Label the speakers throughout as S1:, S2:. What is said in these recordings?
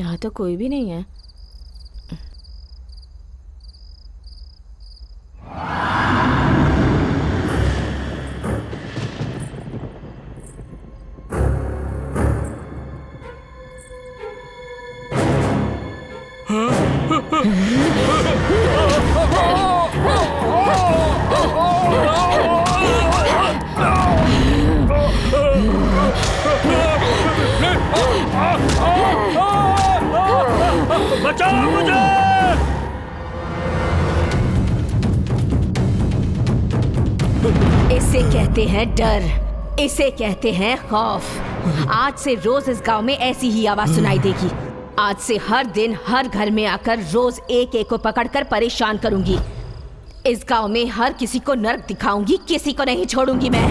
S1: यहाँ तो कोई भी नहीं है।
S2: बचाओ मुझे!
S3: इसे कहते हैं डर, इसे कहते हैं खौफ। आज से रोज इस गांव में ऐसी ही आवाज सुनाई देगी। आज से हर दिन हर घर में आकर रोज एक एक को पकड़कर परेशान करूंगी। इस गांव में हर किसी को नर्क दिखाऊंगी, किसी को नहीं छोड़ूंगी मैं।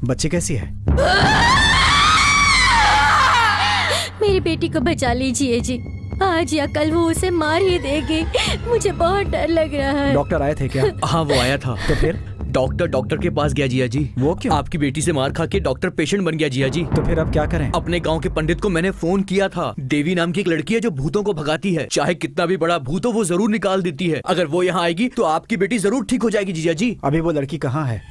S4: बच्ची कैसी है?
S5: मेरी बेटी को बचा लीजिए जी। आज या कल वो उसे मार ही देगी। मुझे बहुत डर लग रहा है।
S4: डॉक्टर आए थे क्या?
S2: हाँ वो आया था।
S4: तो फिर
S2: डॉक्टर के पास गया जिया जी।
S4: वो क्यों?
S2: आपकी बेटी से मार खा के डॉक्टर पेशेंट बन गया जिया जी।
S4: तो फिर अब क्या करें?
S2: अपने गांव के पंडित को मैंने फोन किया था। देवी नाम की एक लड़की है जो भूतों को भगाती है। चाहे कितना भी बड़ा भूत हो वो जरूर निकाल देती है। अगर वो यहाँ आएगी तो आपकी बेटी जरूर ठीक हो जाएगी जिया जी।
S4: अभी वो लड़की कहाँ है?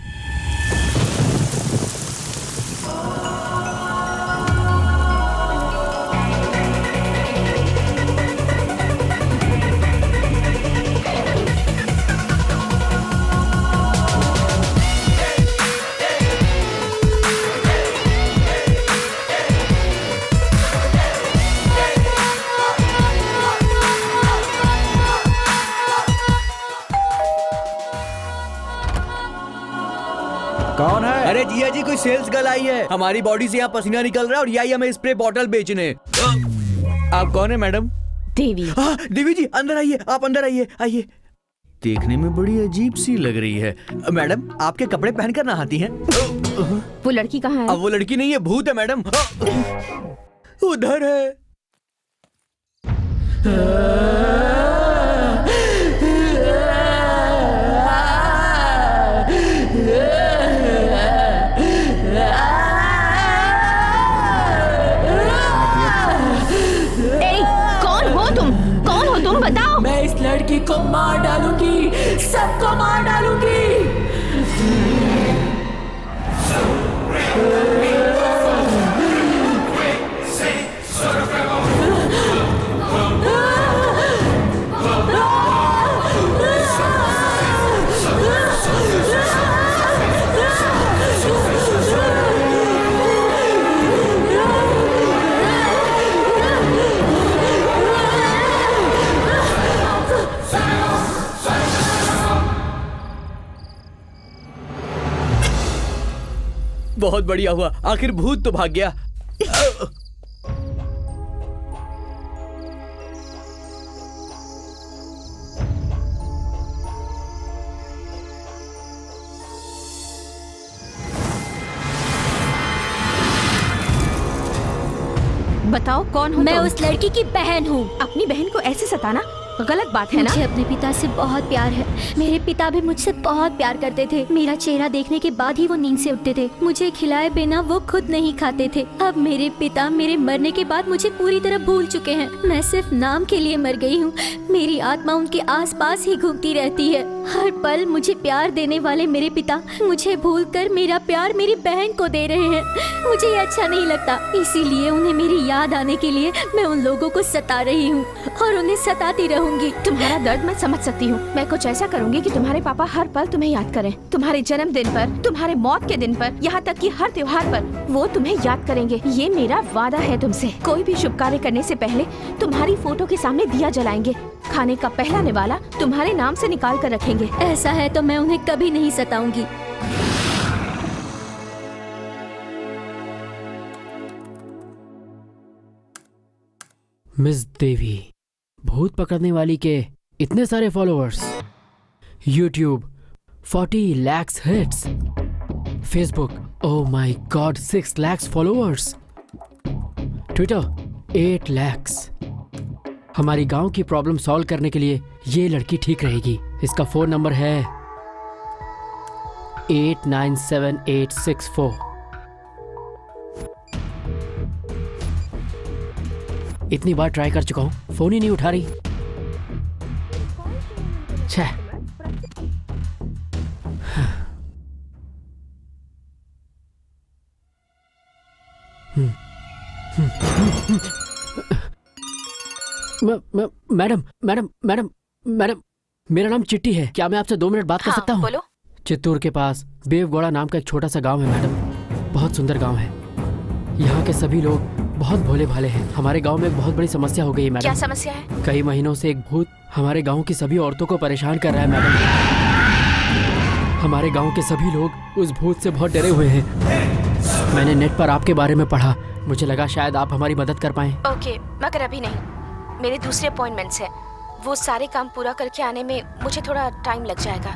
S4: कौन है?
S2: अरे जिया जी कोई सेल्स गर्ल आई है। हमारी बॉडी से यहाँ पसीना निकल रहा है और यही हमें स्प्रे बॉटल बेचने। आप कौन है मैडम?
S3: देवी।
S2: देवी जी अंदर आइए, आप अंदर आइए। आइए। देखने में बड़ी अजीब सी लग रही है। मैडम आपके कपड़े पहनकर नहाती हैं?
S3: वो लड़की कहाँ है?
S2: अब वो लड़की नहीं है, भूत है मैडम। उधर है।
S3: बताओ।
S5: मैं इस लड़की को मार डालूंगी, सबको मार डालूंगी।
S2: बहुत बढ़िया हुआ, आखिर भूत तो भाग गया।
S3: बताओ कौन हो
S5: मैं
S3: तुम?
S5: उस लड़की की बहन हूँ।
S3: अपनी बहन को ऐसे सताना गलत बात है ना?
S5: मुझे अपने पिता से बहुत प्यार है। मेरे पिता भी मुझसे बहुत प्यार करते थे। मेरा चेहरा देखने के बाद ही वो नींद से उठते थे। मुझे खिलाए बिना वो खुद नहीं खाते थे। अब मेरे पिता मेरे मरने के बाद मुझे पूरी तरह भूल चुके हैं। मैं सिर्फ नाम के लिए मर गई हूँ। मेरी आत्मा उनके आसपास ही घूमती रहती है। हर पल मुझे प्यार देने वाले मेरे पिता मुझे भूलकर मेरा प्यार मेरी बहन को दे रहे हैं। मुझे ये अच्छा नहीं लगता, इसीलिए उन्हें मेरी याद आने के लिए मैं उन लोगों को सता रही हूँ और उन्हें सताती रहूंगी।
S3: तुम्हारा दर्द मैं समझ सकती हूँ। मैं कुछ ऐसा करूंगी कि तुम्हारे पापा हर पल तुम्हें याद करें। तुम्हारे जन्मदिन पर, तुम्हारे मौत के दिन पर, यहाँ तक कि हर त्योहार पर वो तुम्हें याद करेंगे। ये मेरा वादा है तुमसे। कोई भी शुभ कार्य करने से पहले तुम्हारी फोटो के सामने दिया जलाएंगे। खाने का पहला निवाला तुम्हारे नाम से निकाल कर रखेंगे।
S5: ऐसा है तो मैं उन्हें कभी नहीं सताऊंगी।
S1: मिस देवी, भूत पकड़ने वाली के इतने सारे followers, YouTube 40 lakhs hits, Facebook oh my God 6 lakhs followers, Twitter 8 lakhs। हमारी गांव की प्रॉब्लम सॉल्व करने के लिए ये लड़की ठीक रहेगी। इसका फोन नंबर है 897864। इतनी बार ट्राई कर चुका हूं, फोन ही नहीं उठा रही। छह। मैडम मैडम मैडम मैडम, मेरा नाम चिट्टी है। क्या मैं आपसे 2 मिनट बात कर सकता हूँ?
S3: बोलो।
S1: चित्तूर के पास बेवगौड़ा नाम का एक छोटा सा गांव है मैडम। बहुत सुंदर गांव है। यहाँ के सभी लोग बहुत भोले भाले हैं। हमारे गांव में एक बहुत बड़ी समस्या हो गई है मैडम।
S3: क्या समस्या है?
S1: कई महीनों से एक भूत हमारे गांव की सभी औरतों को परेशान कर रहा है मैडम। हमारे गांव के सभी लोग उस भूत से बहुत डरे हुए हैं। मैंने नेट पर आपके बारे में पढ़ा। मुझे लगा शायद आप हमारी मदद कर पाएं।
S3: ओके, मगर अभी नहीं। मेरे दूसरे अपॉइंटमेंट्स हैं। वो सारे काम पूरा करके आने में मुझे थोड़ा टाइम लग जाएगा।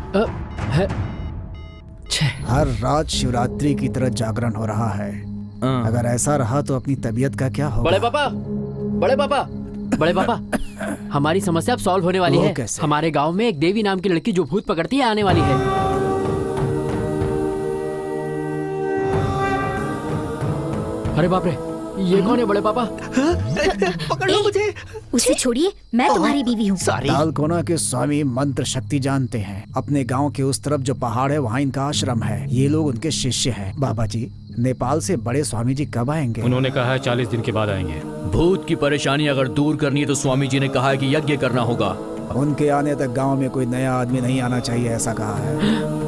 S4: हर रात शिवरात्रि की तरह जागरण हो रहा है। अगर ऐसा रहा तो अपनी तबीयत का क्या होगा?
S1: बड़े पापा, बड़े पापा, बड़े पापा, हमारी समस्या अब सॉल्व होने वाली
S4: वो
S1: है।
S4: कैसे?
S1: हमारे गांव में एक देवी नाम की लड़की जो भूत पकड़ती है आने वाली है। अरे बाप रे, ये कौन है बड़े पापा?
S2: पकड़ लो मुझे।
S5: उसे छोड़िए, मैं तुम्हारी बीवी हूँ।
S4: तालकोना के स्वामी मंत्र शक्ति जानते हैं। अपने गांव के उस तरफ जो पहाड़ है वहाँ इनका आश्रम है। ये लोग उनके शिष्य हैं। बाबा जी, नेपाल से बड़े स्वामी जी कब आएंगे?
S6: उन्होंने कहा है 40 दिन के बाद आएंगे।
S2: भूत की परेशानी अगर दूर करनी है तो स्वामी जी ने कहा है कि यज्ञ करना होगा।
S4: उनके आने तक गांव में कोई नया आदमी नहीं आना चाहिए, ऐसा कहा है।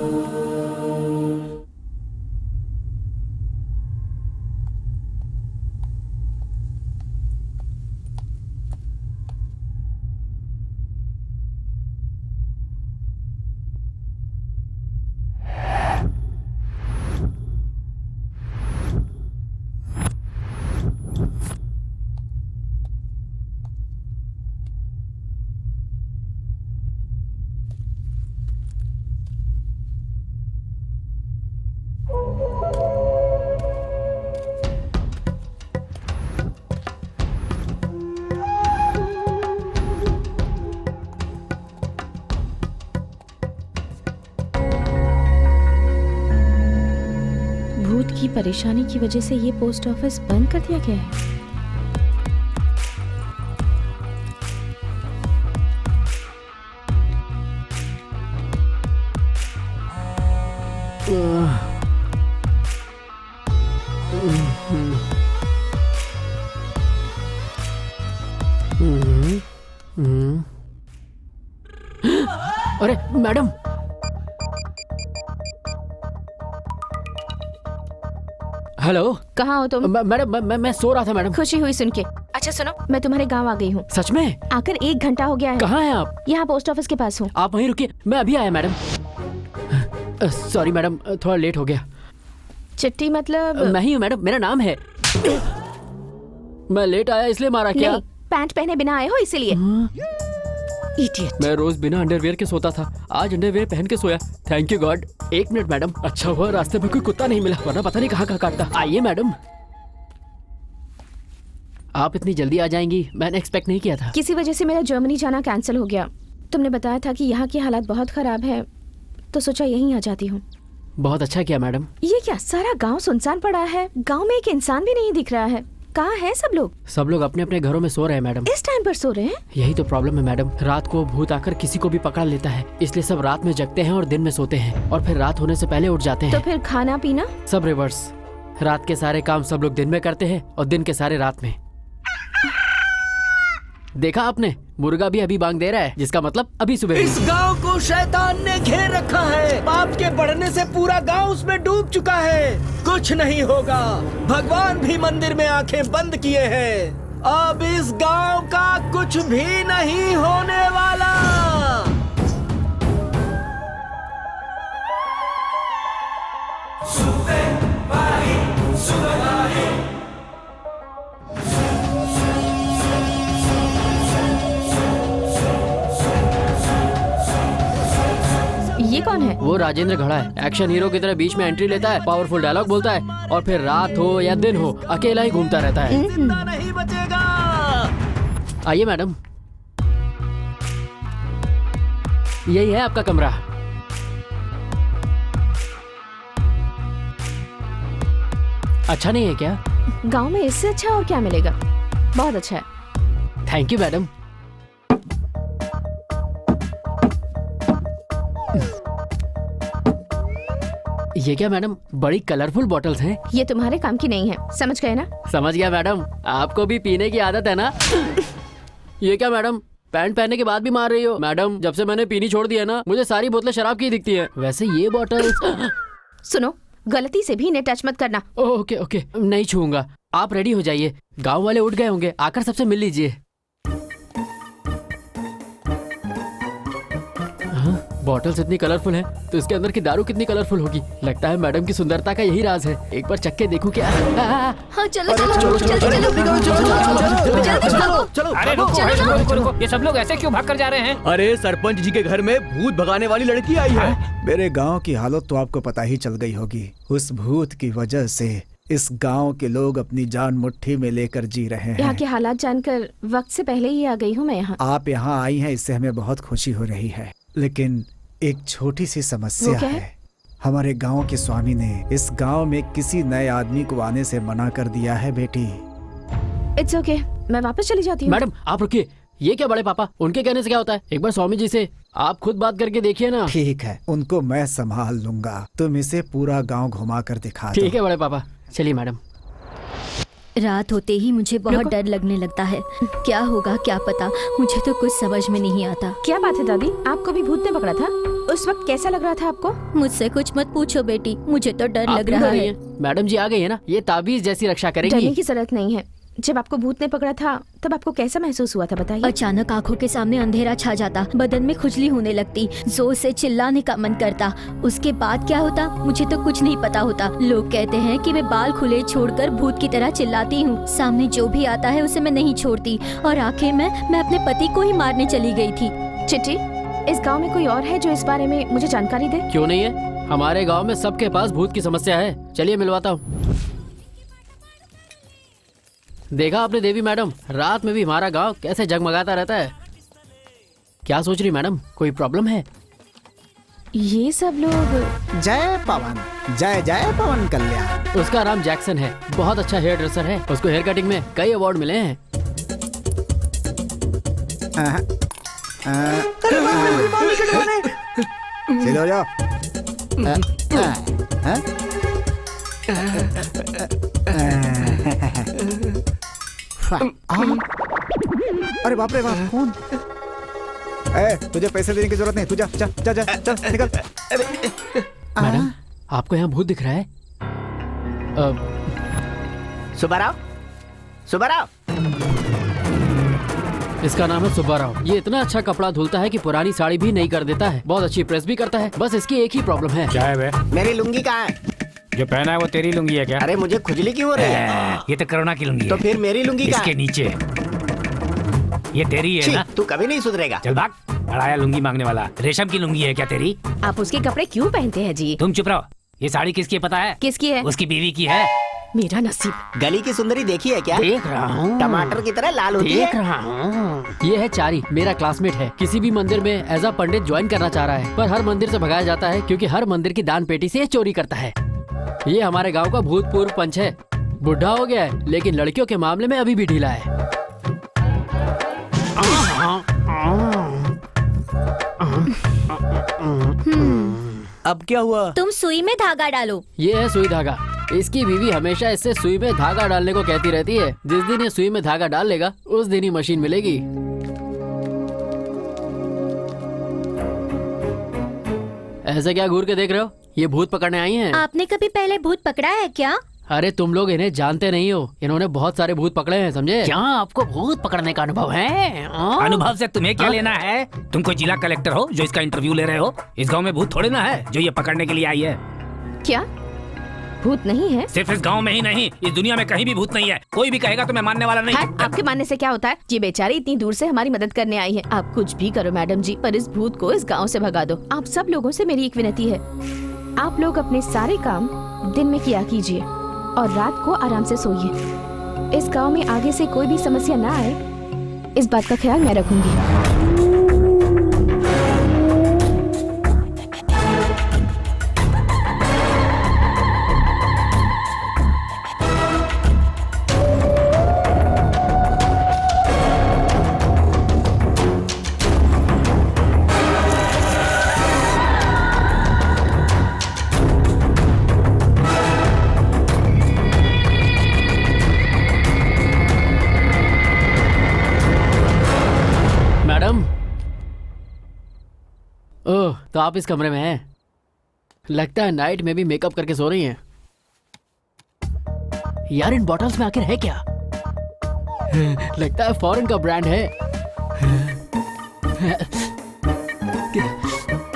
S3: भूत की परेशानी की वजह से ये पोस्ट ऑफिस बंद कर दिया गया है।
S1: अरे मैडम, हेलो।
S3: कहाँ हो तुम?
S1: मैडम मैं सो रहा था मैडम।
S3: खुशी हुई सुन के। अच्छा सुनो, मैं तुम्हारे गांव आ गई हूँ।
S1: सच में?
S3: आकर 1 घंटा हो गया है।
S1: कहाँ हैं आप?
S3: यहाँ पोस्ट ऑफिस के पास हूँ।
S1: आप वहीं रुकिए, मैं अभी आया मैडम। सॉरी मैडम, थोड़ा लेट हो गया।
S3: चिट्टी मतलब?
S1: मैं ही हूँ मैडम, मेरा नाम है। मैं लेट आया इसलिए मारा क्या?
S3: नहीं, पैंट पहने बिना आए हो इसीलिए। इडियट।
S1: मैं रोज बिना अंडरवियर के सोता था, आज अंडरवियर पहन के सोया। Thank you god. 1 minute madam, अच्छा हुआ रास्ते में कोई कुत्ता नहीं मिला, वरना पता नहीं कहाँ काटता। आइए मैडम। आप इतनी जल्दी आ जाएंगी मैंने एक्सपेक्ट नहीं किया था।
S3: किसी वजह से मेरा जर्मनी जाना कैंसिल हो गया। तुमने बताया था कि यहाँ की हालात बहुत खराब है, तो सोचा यहीं आ जाती हूँ।
S1: बहुत अच्छा किया मैडम।
S3: ये क्या, सारा गांव सुनसान पड़ा है, गांव में एक इंसान भी नहीं दिख रहा है। कहाँ है सब लोग?
S1: सब लोग अपने अपने घरों में सो रहे हैं मैडम।
S3: इस टाइम पर सो रहे हैं?
S1: यही तो प्रॉब्लम है मैडम, रात को भूत आकर किसी को भी पकड़ लेता है, इसलिए सब रात में जगते हैं और दिन में सोते हैं और फिर रात होने से पहले उठ जाते
S3: तो
S1: हैं।
S3: फिर खाना पीना?
S1: सब रिवर्स। रात के सारे काम सब लोग दिन में करते हैं और दिन के सारे रात में। देखा आपने, मुर्गा भी अभी बांग दे रहा है, जिसका मतलब अभी सुबह
S7: इस गांव को शैतान ने घेर रखा है। पाप के बढ़ने से पूरा गांव उसमें डूब चुका है। कुछ नहीं होगा, भगवान भी मंदिर में आंखें बंद किए हैं। अब इस गांव का कुछ भी नहीं होने वाला।
S3: ये कौन है?
S1: वो राजेंद्र घड़ा है, एक्शन हीरो की तरह बीच में एंट्री लेता है, पावरफुल डायलॉग बोलता है और फिर रात हो या दिन हो अकेला ही घूमता रहता है।
S7: जिंदा नहीं बचेगा।
S1: आइए मैडम, यही है आपका कमरा। अच्छा नहीं है क्या?
S3: गांव में इससे अच्छा और क्या मिलेगा? बहुत अच्छा है।
S1: Thank you madam. ये क्या मैडम, बड़ी कलरफुल बॉटल्स हैं।
S3: ये तुम्हारे काम की नहीं है, समझ गए ना?
S1: समझ गया मैडम, आपको भी पीने की आदत है ना? ये क्या मैडम, पैंट पहनने के बाद भी मार रही हो? मैडम, जब से मैंने पीनी छोड़ दी है ना, मुझे सारी बोतलें शराब की दिखती हैं। वैसे ये बॉटल
S3: सुनो, गलती से भी इन्हें टच मत करना।
S1: ओके ओके, नहीं छूऊंगा। आप रेडी हो जाइए, गांव वाले उठ गए होंगे, आकर सबसे मिल लीजिए। बॉटल्स इतनी कलरफुल हैं, तो इसके अंदर की दारू कितनी कलरफुल होगी। लगता है मैडम की सुंदरता का यही राज है। एक बार चख के देखूं क्या।
S5: हाँ चलो चलो जल्दी चलो।
S6: अरे रुको रुको, ये सब लोग ऐसे क्यों भाग कर जा रहे हैं?
S2: अरे सरपंच जी के घर में भूत भगाने वाली लड़की आई है।
S4: मेरे गांव की हालत तो आपको पता ही चल गई होगी। उस भूत की वजह से इस गांव के लोग अपनी जान मुट्ठी में लेकर जी रहे
S3: यहाँ
S4: हैं।
S3: के हालात जानकर वक्त से पहले ही आ गई हूँ मैं यहाँ।
S4: आप यहाँ आई हैं, इससे हमें बहुत खुशी हो रही है, लेकिन एक छोटी सी समस्या
S3: वो क्या है?
S4: हमारे गांव के स्वामी ने इस गांव में किसी नए आदमी को आने से मना कर दिया है बेटी।
S3: इट्स ओके, मैं वापस चली जाती हूँ।
S1: मैडम आप रुकिए, ये क्या बड़े पापा, उनके कहने से क्या होता है? एक बार स्वामी जी से आप खुद बात करके देखिए ना।
S4: ठीक है, उनको मैं संभाल लूंगा, तुम इसे पूरा गांव घुमा कर दिखा दो।
S1: ठीक है बड़े पापा, चलिए मैडम।
S5: रात होते ही मुझे बहुत डर लगने लगता है। क्या होगा क्या पता, मुझे तो कुछ समझ में नहीं आता।
S3: क्या बात है दादी, आपको भी भूत ने पकड़ा था? उस वक्त कैसा लग रहा था आपको?
S5: मुझसे कुछ मत पूछो बेटी, मुझे तो डर
S1: आप
S5: लग
S1: क्यों
S5: रहा
S1: डर रही
S5: है।
S1: हैं? मैडम जी आ गई है ना, ये ताबीज जैसी रक्षा
S3: डरने
S1: करेंगी।
S3: की जरूरत नहीं है। जब आपको भूत ने पकड़ा था तब आपको कैसा महसूस हुआ था, बताइए।
S5: अचानक आंखों के सामने अंधेरा छा जाता, बदन में खुजली होने लगती, जोर से चिल्लाने का मन करता। उसके बाद क्या होता मुझे तो कुछ नहीं पता होता। लोग कहते हैं कि मैं बाल खुले छोड़कर भूत की तरह चिल्लाती हूँ। सामने जो भी आता है उसे मैं नहीं छोड़ती और आखिर में मैं अपने पति को ही मारने चली गई थी।
S3: चिट्टी, इस गांव में कोई और है जो इस बारे में मुझे जानकारी दे?
S1: क्यों नहीं है, हमारे गांव में सबके पास भूत की समस्या है। चलिए मिलवाता हूँ। देखा आपने देवी मैडम, रात में भी हमारा गांव कैसे जगमगाता रहता है। क्या सोच रही मैडम, कोई प्रॉब्लम है?
S3: ये सब लोग
S4: जय पवन, जय जय पवन कल्याण।
S1: उसका नाम जैक्सन है, बहुत अच्छा हेयर ड्रेसर है। उसको हेयर कटिंग में कई अवार्ड मिले हैं।
S4: सीधे हो जाओ। अरे बाप रे बाप, कौन? तुझे पैसे देने की जरूरत नहीं, तू जा जा जा जा, चल निकल।
S1: मैडम आपको यहाँ भूत दिख रहा है?
S7: सुब्बाराव, सुब्बाराव।
S1: इसका नाम है सुब्बा राव। ये इतना अच्छा कपड़ा धुलता है कि पुरानी साड़ी भी नहीं कर देता है। बहुत अच्छी प्रेस भी करता है। बस इसकी एक ही प्रॉब्लम है।
S6: क्या है बे?
S7: मेरी लुंगी कहाँ है?
S6: जो पहना है वो तेरी लुंगी है क्या?
S7: अरे मुझे खुजली क्यों हो रही है?
S6: ये तो करुणा की लुंगी
S7: तो
S6: है।
S7: फिर मेरी लुंगी कहाँ
S6: इसके
S7: है?
S6: नीचे ये तेरी है
S7: छी,
S6: ना?
S7: तू कभी नहीं सुधरेगा।
S6: चल भाग, अड़ाया लुंगी मांगने वाला। रेशम की लुंगी है क्या तेरी?
S3: आप उसके कपड़े क्यों पहनते हैं जी?
S6: तुम चुप रहो। ये साड़ी किसकी है पता है?
S3: किसकी है?
S6: उसकी बीवी की है।
S3: मेरा नसीब।
S8: गली की सुंदरी देखी है क्या?
S1: देख रहा हूँ,
S8: टमाटर की तरह लाल होती
S1: देख
S8: है।
S1: रहा हूँ। ये है चारी, मेरा क्लासमेट है। किसी भी मंदिर में एज अ पंडित ज्वाइन करना चाह रहा है, पर हर मंदिर से भगाया जाता है क्योंकि हर मंदिर की दान पेटी से ये चोरी करता है। ये हमारे गांव का भूतपूर्व पंच है। बुढ़ा हो गया है लेकिन लड़कियों के मामले में अभी भी ढीला है।
S2: अब क्या हुआ?
S5: तुम सुई में धागा डालो।
S1: ये है सुई धागा। इसकी बीवी हमेशा इससे सुई में धागा डालने को कहती रहती है। जिस दिन ये सुई में धागा डाल लेगा उस दिन ही मशीन मिलेगी। ऐसे क्या घूर के देख रहे हो? ये भूत पकड़ने आई हैं।
S5: आपने कभी पहले भूत पकड़ा है क्या?
S1: अरे तुम लोग इन्हें जानते नहीं हो, इन्होंने बहुत सारे भूत पकड़े हैं, समझे?
S6: क्या आपको भूत पकड़ने का अनुभव है? अनुभव से तुम्हें क्या लेना है? तुम कोई जिला कलेक्टर हो जो इसका इंटरव्यू ले रहे हो? इस गांव में भूत थोड़े ना है जो ये पकड़ने के लिए आई है।
S3: क्या भूत नहीं है?
S6: सिर्फ इस गांव में ही नहीं, इस दुनिया में कहीं भी भूत नहीं है। कोई भी कहेगा तो मैं मानने वाला नहीं।
S3: हट, आपके मानने से क्या होता है? ये बेचारी इतनी दूर से हमारी मदद करने आई है। आप कुछ भी करो मैडम जी, पर इस भूत को इस गांव से भगा दो। आप सब लोगों से मेरी एक विनती है, आप लोग अपने सारे काम दिन में किया कीजिए और रात को आराम से सोइए। इस गांव में आगे से कोई भी समस्या ना आए, इस बात का ख्याल मैं रखूंगी।
S1: मैडम, ओह तो आप इस कमरे में हैं। लगता है नाइट में भी मेकअप करके सो रही हैं। यार इन बॉटल्स में आखिर है क्या? लगता है फॉरेन का ब्रांड है।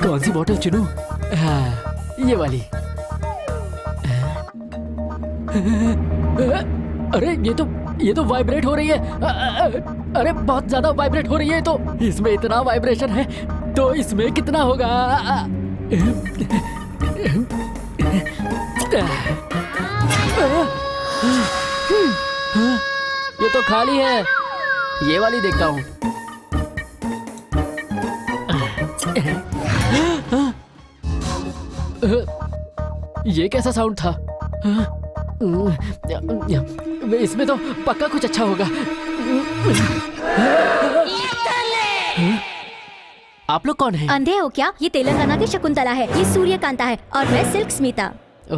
S1: कौन सी बॉटल चुनूं? हाँ, ये वाली। अरे ये तो वाइब्रेट हो रही है। अरे बहुत ज्यादा वाइब्रेट हो रही है। तो इसमें इतना वाइब्रेशन है तो इसमें कितना होगा? ये तो खाली है। ये वाली देखता हूँ। ये कैसा साउंड था? इसमें तो पक्का कुछ अच्छा होगा। आप लोग कौन हैं?
S5: अंधे हो क्या? ये तेलंगाना की शकुंतला है, ये सूर्यकांता है और मैं सिल्क स्मिता।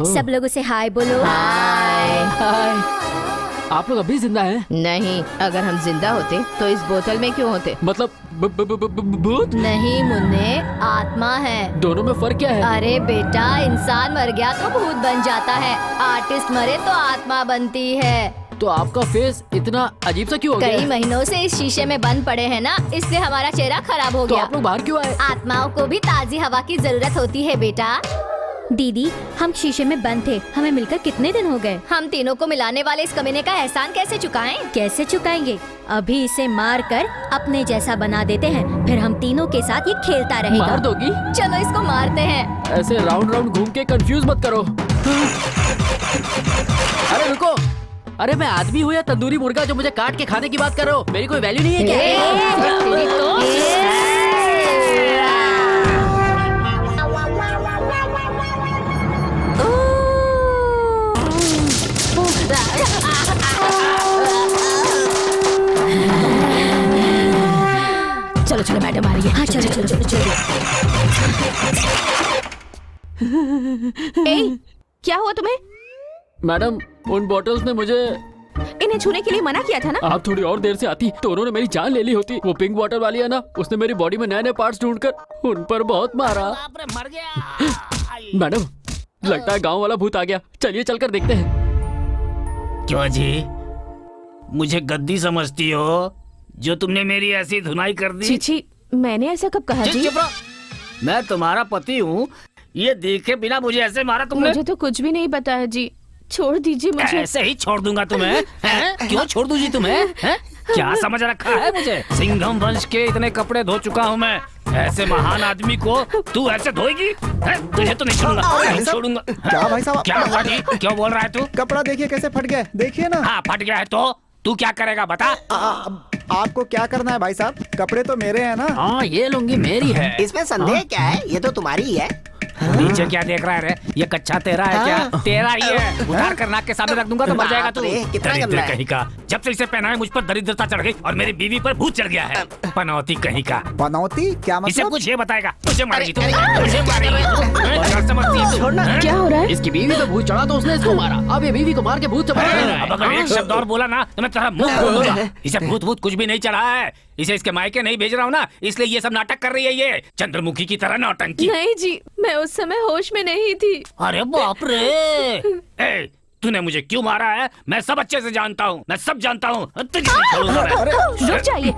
S5: सब लोगों से हाय बोलो।
S1: हाय। आप लोग अभी जिंदा हैं?
S3: नहीं, अगर हम जिंदा होते तो इस बोतल में क्यों होते?
S1: मतलब भूत?
S5: नहीं मुन्ने, आत्मा है।
S1: दोनों में फर्क क्या है?
S5: अरे बेटा, इंसान मर गया तो भूत बन जाता है, आर्टिस्ट मरे तो आत्मा बनती है।
S1: तो आपका फेस इतना अजीब सा क्यों हो गया?
S5: कई महीनों से इस शीशे में बंद पड़े हैं ना, इसलिए हमारा चेहरा खराब हो
S1: तो
S5: गया।
S1: आप लोग बाहर क्यों आए?
S5: आत्माओं को भी ताजी हवा की जरूरत होती है बेटा। दीदी, हम शीशे में बंद थे, हमें मिलकर कितने दिन हो गए? हम तीनों को मिलाने वाले इस कमीने का एहसान कैसे चुकाएं? कैसे चुकाएंगे? अभी इसे मार कर अपने जैसा बना देते हैं, फिर हम तीनों के साथ ये खेलता रहेगा।
S1: मार दोगी?
S5: चलो इसको मारते हैं।
S1: ऐसे राउंड राउंड घूम के कंफ्यूज मत करो। अरे रुको, अरे मैं आदमी हूँ या तंदूरी मुर्गा जो मुझे काट के खाने की बात कर रहे हो? मेरी कोई वैल्यू नहीं है क्या?
S3: चलो चलो मैडम आ रही है।
S5: हाँ चलो चलो चलो चलो।
S3: ए, क्या हुआ तुम्हें?
S1: मैडम, उन बॉटल्स ने मुझे
S3: इन्हें छूने के लिए मना किया था ना?
S1: आप थोड़ी और देर से आती तो उन्होंने मेरी जान ले ली होती। वो पिंक बॉटल वाली है ना, उसने मेरी बॉडी में नए नए पार्ट्स ढूंढकर उन पर बहुत मारा।
S6: मर गया।
S1: मैडम, लगता है गांव वाला भूत आ गया। चलिए चलकर देखते हैं।
S6: क्यों जी, मुझे गद्दी समझती हो जो तुमने मेरी ऐसी धुनाई कर दी?
S3: चीची, मैंने ऐसा कब कहा जी?
S6: चुप रहो। मैं तुम्हारा पति हूँ, ये देखे बिना मुझे ऐसे मारा तुमने?
S3: मुझे तो कुछ भी नहीं पता है जी, छोड़ दीजिए मुझे।
S6: ऐसे ही छोड़ दूंगा तुम्हें? हैं? क्यों छोड़ दूं जी तुम्हें? हैं? क्या समझ रखा है मुझे? सिंघम वंश के इतने कपड़े धो चुका हूँ मैं, ऐसे महान आदमी को तू ऐसे धोएगी? तुझे तो नहीं छोड़ूंगा, नहीं छोड़ूंगा।
S4: क्या भाई साहब?
S6: क्या हुआ जी? क्यों बोल रहा है तू?
S4: कपड़ा देखिए कैसे फट गया, देखिए ना।
S6: हाँ फट गया है तो तू क्या करेगा बता?
S4: आपको क्या करना है भाई साहब? कपड़े तो मेरे हैं ना।
S1: हाँ ये लुंगी मेरी है।
S8: इसमें संदेह क्या है? ये तो तुम्हारी ही है।
S6: नीचे क्या देख रहा है रे? ये कच्चा तेरा है क्या? तेरा ही है। उतार कर नाक के सामने रख दूंगा तो मर जाएगा तू।
S8: बाप रे, कितना
S6: दरिद्र
S8: गंदा है।
S6: कहीं का। जब से इसे पहना है मुझ पर दरिद्रता चढ़ गई और मेरी बीवी पर भूत चढ़ गया है। पनौती कहीं का।
S4: पनौती क्या
S6: इसे
S4: मतलब?
S6: कुछ ये बताएगा। तुझे मारेगी तू, तुझे मारेगी तू। समझती है तू?
S3: क्या हो रहा है?
S1: इसकी बीवी पे भूत चढ़ा तो उसने इसको मारा, अब ये बीवी को मार के भूत चढ़ा
S6: अब अगर एक शब्द और बोला ना तो मैं तेरा मुंह खोल दूंगा। इसे भूत भूत कुछ भी नहीं चढ़ा है। इसे इसके मायके नहीं भेज रहा हूँ ना, इसलिए ये सब नाटक कर रही है। ये चंद्रमुखी की तरह नौटंकी।
S3: नहीं जी, मैं उस समय होश में नहीं थी।
S6: अरे बाप रे! ए, तूने मुझे क्यों मारा है? मैं सब अच्छे से जानता हूँ, मैं सब जानता हूँ। तुझे नहीं छोड़ूंगा मैं।
S3: रुक जाइए,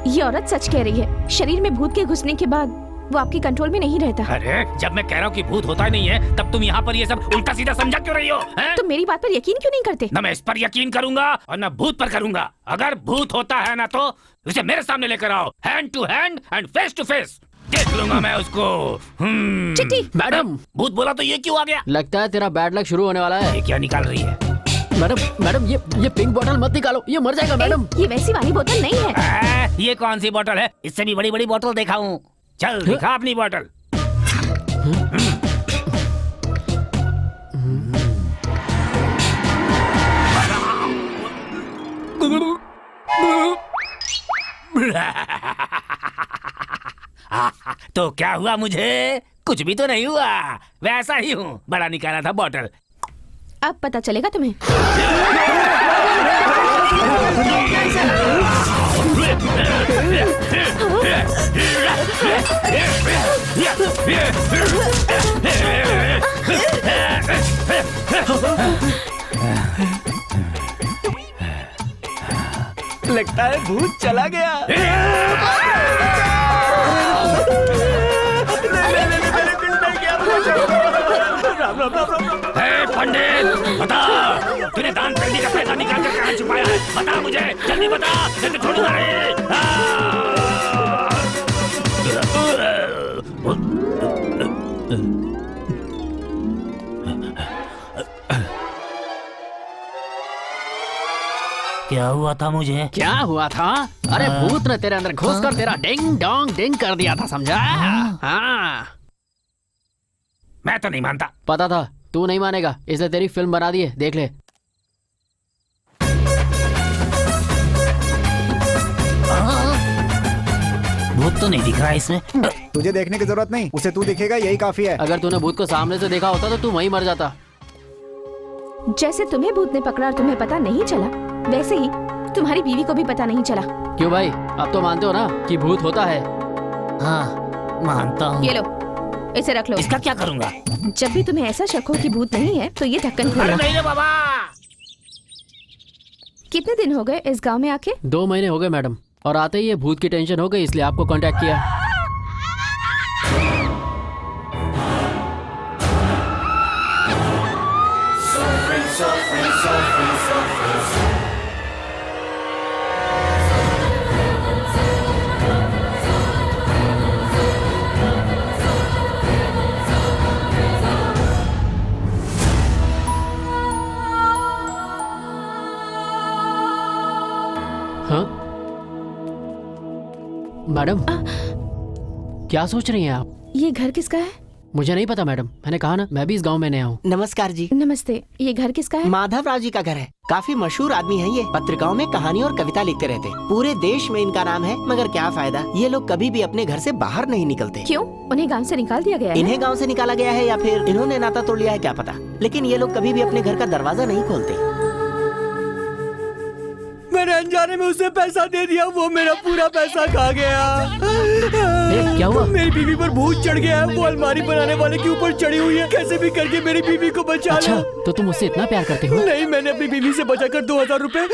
S3: ये औरत सच कह रही है। शरीर में भूत के घुसने के बाद वो आपके कंट्रोल में नहीं रहता।
S6: अरे जब मैं कह रहा हूँ कि भूत होता ही नहीं है, तब तुम यहाँ पर ये सब उल्टा सीधा समझा क्यों रही हो? हैं?
S3: तो मेरी बात पर यकीन क्यों नहीं करते?
S6: न मैं इस पर यकीन करूंगा और न भूत पर करूंगा। अगर भूत होता है ना तो उसे मेरे सामने लेकर आओ, hand to hand and face to face. देख लूंगा मैं उसको।
S3: चिट्टी।
S1: मैडम,
S6: भूत बोला तो ये क्यों आ गया?
S1: लगता है तेरा बैड लक शुरू होने वाला है।
S6: ये क्या निकाल रही है?
S1: मैडम ये पिंक बोतल मत निकालो, ये मर जाएगा मैडम।
S3: ये वैसी वाली बोतल नहीं है।
S6: ये कौन सी बोतल है? इससे भी बड़ी बड़ी बोतल देखा हूँ। चल दिखा अपनी बोतल। तो क्या हुआ? मुझे कुछ भी तो नहीं हुआ, वैसा ही हूँ। बड़ा निकाला था बोतल।
S3: अब पता चलेगा तुम्हें।
S7: लगता है भूत चला गया।
S6: पंडित बता, तूने दान पेटी का पैसा निकाल कर कहाँ छुपाया है? बता मुझे, जल्दी बता, नहीं तो छोड़ूंगा नहीं। क्या हुआ था मुझे?
S1: क्या हुआ था? अरे भूत ने तेरे अंदर घुस कर तेरा डिंग डोंग डिंग कर दिया था, समझा? हाँ
S6: मैं तो नहीं मानता।
S1: पता था तू नहीं मानेगा, इसलिए तेरी फिल्म बना दी है, देख ले।
S6: भूत तो नहीं दिख रहा है इसमें।
S4: तुझे देखने की जरूरत नहीं, उसे तू दिखेगा यही काफी है।
S1: अगर तूने भूत को सामने से देखा होता तो तू वहीं मर जाता।
S3: जैसे तुम्हें भूत ने पकड़ा और तुम्हें पता नहीं चला, वैसे ही तुम्हारी बीवी को भी पता नहीं चला।
S1: क्यों भाई, अब तो मानते हो ना कि भूत होता है?
S6: हाँ मानता हूँ।
S3: ये लो, इसे रख लो।
S6: इसका क्या करूँगा?
S3: जब भी तुम्हें ऐसा शक हो कि भूत नहीं है तो ये ढक्कन
S6: अरे
S3: खोलो।
S6: नहीं रे बाबा।
S3: कितने दिन हो गए इस गांव में आके?
S1: 2 महीने हो गए मैडम, और आते ही ये भूत की टेंशन हो गई, इसलिए आपको कांटेक्ट किया। हाँ मैडम, क्या सोच रही हैं आप?
S3: ये घर किसका है?
S1: मुझे नहीं पता मैडम, मैंने कहा ना मैं भी इस गांव में नया हूँ।
S8: नमस्कार जी।
S3: नमस्ते, ये घर किसका है?
S8: माधव राव जी का घर है। काफी मशहूर आदमी है ये। पत्रिकाओं में कहानी और कविता लिखते रहते हैं। पूरे देश में इनका नाम है, मगर क्या फायदा, ये लोग कभी भी अपने घर से बाहर नहीं निकलते।
S3: क्यों? उन्हें गांव से निकाल दिया गया है?
S8: इन्हें गांव से निकाला गया है या फिर इन्होंने नाता तोड़ लिया है, क्या पता। लेकिन ये लोग कभी भी अपने घर का दरवाजा नहीं खोलते।
S2: मैंने अनजाने में उसे पैसा दे दिया, वो मेरा पूरा पैसा खा गया।
S1: क्या हुआ?
S2: मेरी बीवी पर भूत चढ़ गया है, वो अलमारी बनाने वाले के ऊपर चढ़ी हुई है। कैसे भी करके मेरी बीवी को बचा
S1: अच्छा,
S2: लो।
S1: तो तुम उससे इतना प्यार करते हो?
S2: नहीं, मैंने अपनी बीवी से बचाकर 2000 रुपए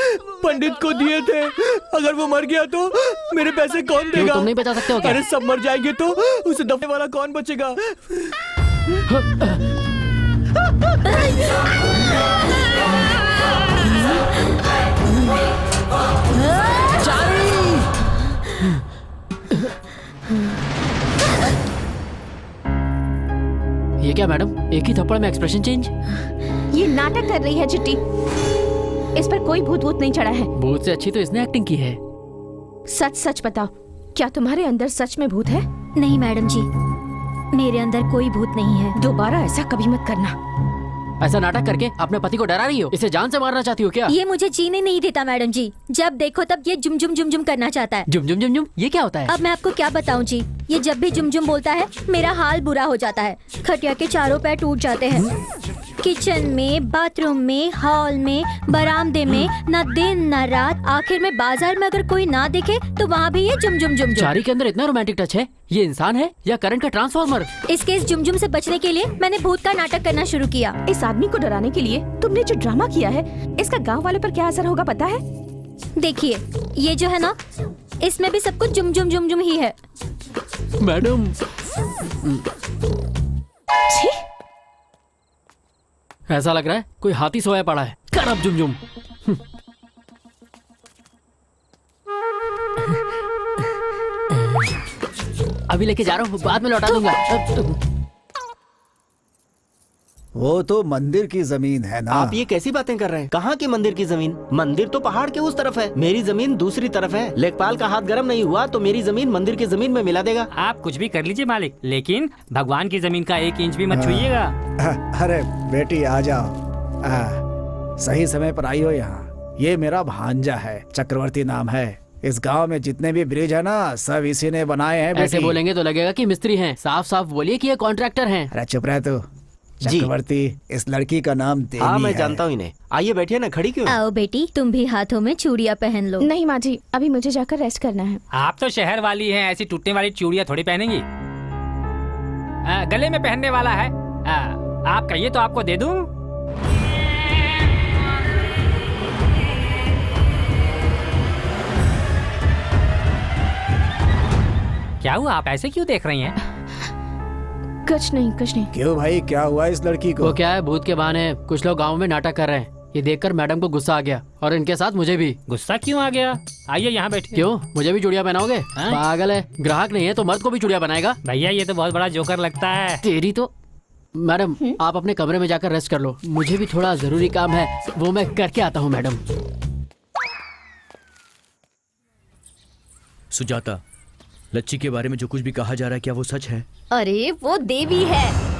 S2: पंडित को दिए थे। अगर वो मर गया तो मेरे पैसे कौन
S1: क्यों,
S2: देगा?
S1: तुम नहीं बचा सकते हो क्या?
S2: अरे सब मर जाएंगे तो उसे दफने वाला कौन बचेगा?
S1: क्या मैडम, एक ही थप्पड़ में एक्सप्रेशन चेंज?
S3: ये नाटक कर रही है चिट्टी। इस पर कोई भूत वूत नहीं चढ़ा है।
S1: भूत से अच्छी तो इसने एक्टिंग की है।
S3: सच सच बताओ, क्या तुम्हारे अंदर सच में भूत है?
S5: नहीं मैडम जी, मेरे अंदर कोई भूत नहीं है।
S3: दोबारा ऐसा कभी मत करना।
S1: ऐसा नाटक करके अपने पति को डरा रही हो? इसे जान से मारना चाहती हो क्या?
S5: ये मुझे जीने नहीं देता मैडम जी। जब देखो तब ये जुम जुम जुम जुम करना चाहता है।
S1: जुम जुम जुम जुम, ये क्या होता है?
S5: अब मैं आपको क्या बताऊं जी, ये जब भी जुम जुम बोलता है मेरा हाल बुरा हो जाता है। खटिया के चारों पैर टूट जाते हैं। किचन में, बाथरूम में, हॉल में, बरामदे में, न दिन न रात। आखिर में बाजार में अगर कोई ना दिखे तो वहाँ भी ये जुम जुम जुम जुम।
S1: चारी के अंदर इतना रोमांटिक टच है। ये इंसान है या करंट का ट्रांसफार्मर?
S5: इसके इस जुम जुम से बचने के लिए मैंने भूत का नाटक करना शुरू किया।
S3: इस आदमी को डराने के लिए तुमने जो ड्रामा किया है, इसका गांव वालों पर क्या असर होगा पता है?
S5: देखिए, ये जो है ना, इसमें भी सब कुछ जुम जुम जुम जुम ही है।
S1: मैडम,
S3: छी!
S1: ऐसा लग रहा है कोई हाथी सोया पड़ा है। कर अब जुम जुम। अभी लेके जा रहा हूँ, बाद में लौटा दूंगा।
S4: वो तो मंदिर की जमीन है ना।
S8: आप ये कैसी बातें कर रहे हैं? कहाँ की मंदिर की जमीन? मंदिर तो पहाड़ के उस तरफ है, मेरी जमीन दूसरी तरफ है। लेखपाल का हाथ गर्म नहीं हुआ तो मेरी जमीन मंदिर की जमीन में मिला देगा।
S6: आप कुछ भी कर लीजिए मालिक, लेकिन भगवान की जमीन का 1 इंच भी मत छुइएगा।
S4: अरे बेटी आ जाओ। सही समय पर आई हो यहाँ। ये मेरा भांजा है, चक्रवर्ती नाम है। इस गांव में जितने भी ब्रिज है ना, सब इसी ने बनाए हैं।
S1: ऐसे बोलेंगे तो लगेगा कि मिस्त्री हैं। साफ साफ बोलिए कि ये कॉन्ट्रैक्टर हैं।
S4: अरे चुप रह तू।
S8: जी।
S4: चक्रवर्ती, इस लड़की का नाम देवी
S8: हाँ मैं
S4: है।
S8: जानता हूँ इन्हें। आइए बैठिए ना, खड़ी क्यों?
S5: आओ बेटी, तुम भी हाथों में चूड़ियाँ पहन लो।
S3: नहीं माँ जी, अभी मुझे जाकर रेस्ट करना है।
S6: आप तो शहर वाली हैं, ऐसी टूटने वाली चूड़ियाँ थोड़ी पहनेंगी। गले में पहनने वाला है। आप कहिए तो आपको दे दूं। क्या हुआ, आप ऐसे क्यों देख रही हैं?
S3: कुछ नहीं, कुछ नहीं।
S4: क्यों भाई, क्या हुआ इस लड़की को?
S1: वो क्या है, भूत के बहाने कुछ लोग गांव में नाटक कर रहे हैं। ये देखकर मैडम को गुस्सा आ गया और इनके साथ मुझे भी।
S6: गुस्सा क्यों आ गया? आइए यहाँ बैठिए।
S1: क्यों, मुझे भी चूड़ियाँ पहनाओगे?
S6: हाँ?
S1: पागल है, ग्राहक नहीं है तो मर्द को भी चूड़ियाँ बनाएगा?
S6: भैया ये तो बहुत बड़ा जोकर लगता है।
S1: तेरी तो। मैडम, आप अपने कमरे में जाकर रेस्ट कर लो। मुझे भी थोड़ा जरूरी काम है, वो मैं करके आता हूँ मैडम।
S2: सुजाता, लच्ची के बारे में जो कुछ भी कहा जा रहा है, क्या वो सच है?
S3: अरे वो देवी है।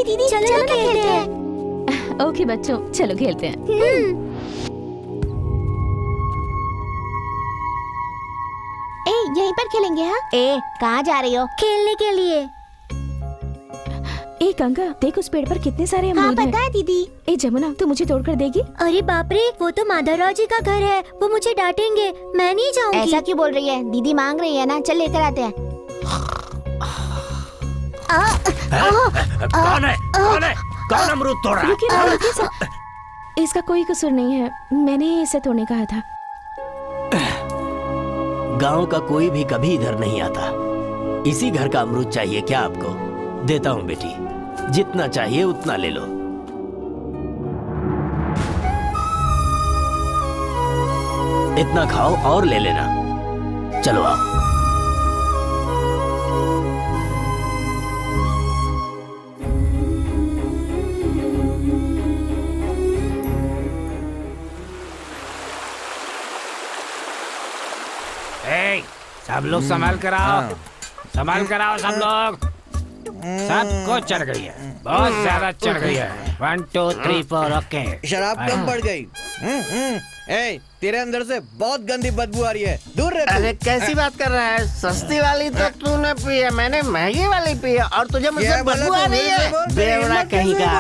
S5: दीदी चलो ना खेलते हैं।
S3: ओके बच्चों, चलो खेलते हैं।
S5: यहीं पर खेलेंगे। हाँ, कहाँ जा रही हो? खेलने के लिए।
S3: ए गंगा, देख उस पेड़ पर कितने सारे अमरूद हैं।
S5: पता है दीदी।
S3: ए जमुना, तू मुझे तोड़कर देगी?
S5: अरे बाप रे, वो तो माधवराव जी का घर है, वो मुझे डांटेंगे। मैं नहीं जाऊंगी।
S9: ऐसा क्यों बोल रही है? दीदी मांग रही है ना, चल लेकर आते हैं।
S8: कौन है? कौन है? कौन अमरूद तोड़ रहा है?
S3: रुकिए ना, रुकिए सर। इसका कोई कसूर नहीं है, मैंने ही इसे तोड़ने कहा था।
S8: गांव का कोई भी कभी इधर नहीं आता। इसी घर का अमरूद चाहिए क्या आपको? देता हूँ बेटी, जितना चाहिए उतना ले लो। इतना खाओ और ले लेना। चलो आओ।
S6: सब लोग संभाल कर आओ, संभाल कर आओ सब लोग। सबको चढ़ गई है, बहुत ज्यादा चढ़ गई है। 1 2 3 4 ओके।
S10: शराब कम पड़ गई। ए, तेरे अंदर से बहुत गंदी बदबू आ रही है, दूर रह।
S8: अरे कैसी बात कर रहा है? सस्ती वाली तो तूने पी है, मैंने महंगी वाली पी है और तुझे मुझसे बदबू आ रही है। बेवड़ा कहीं का।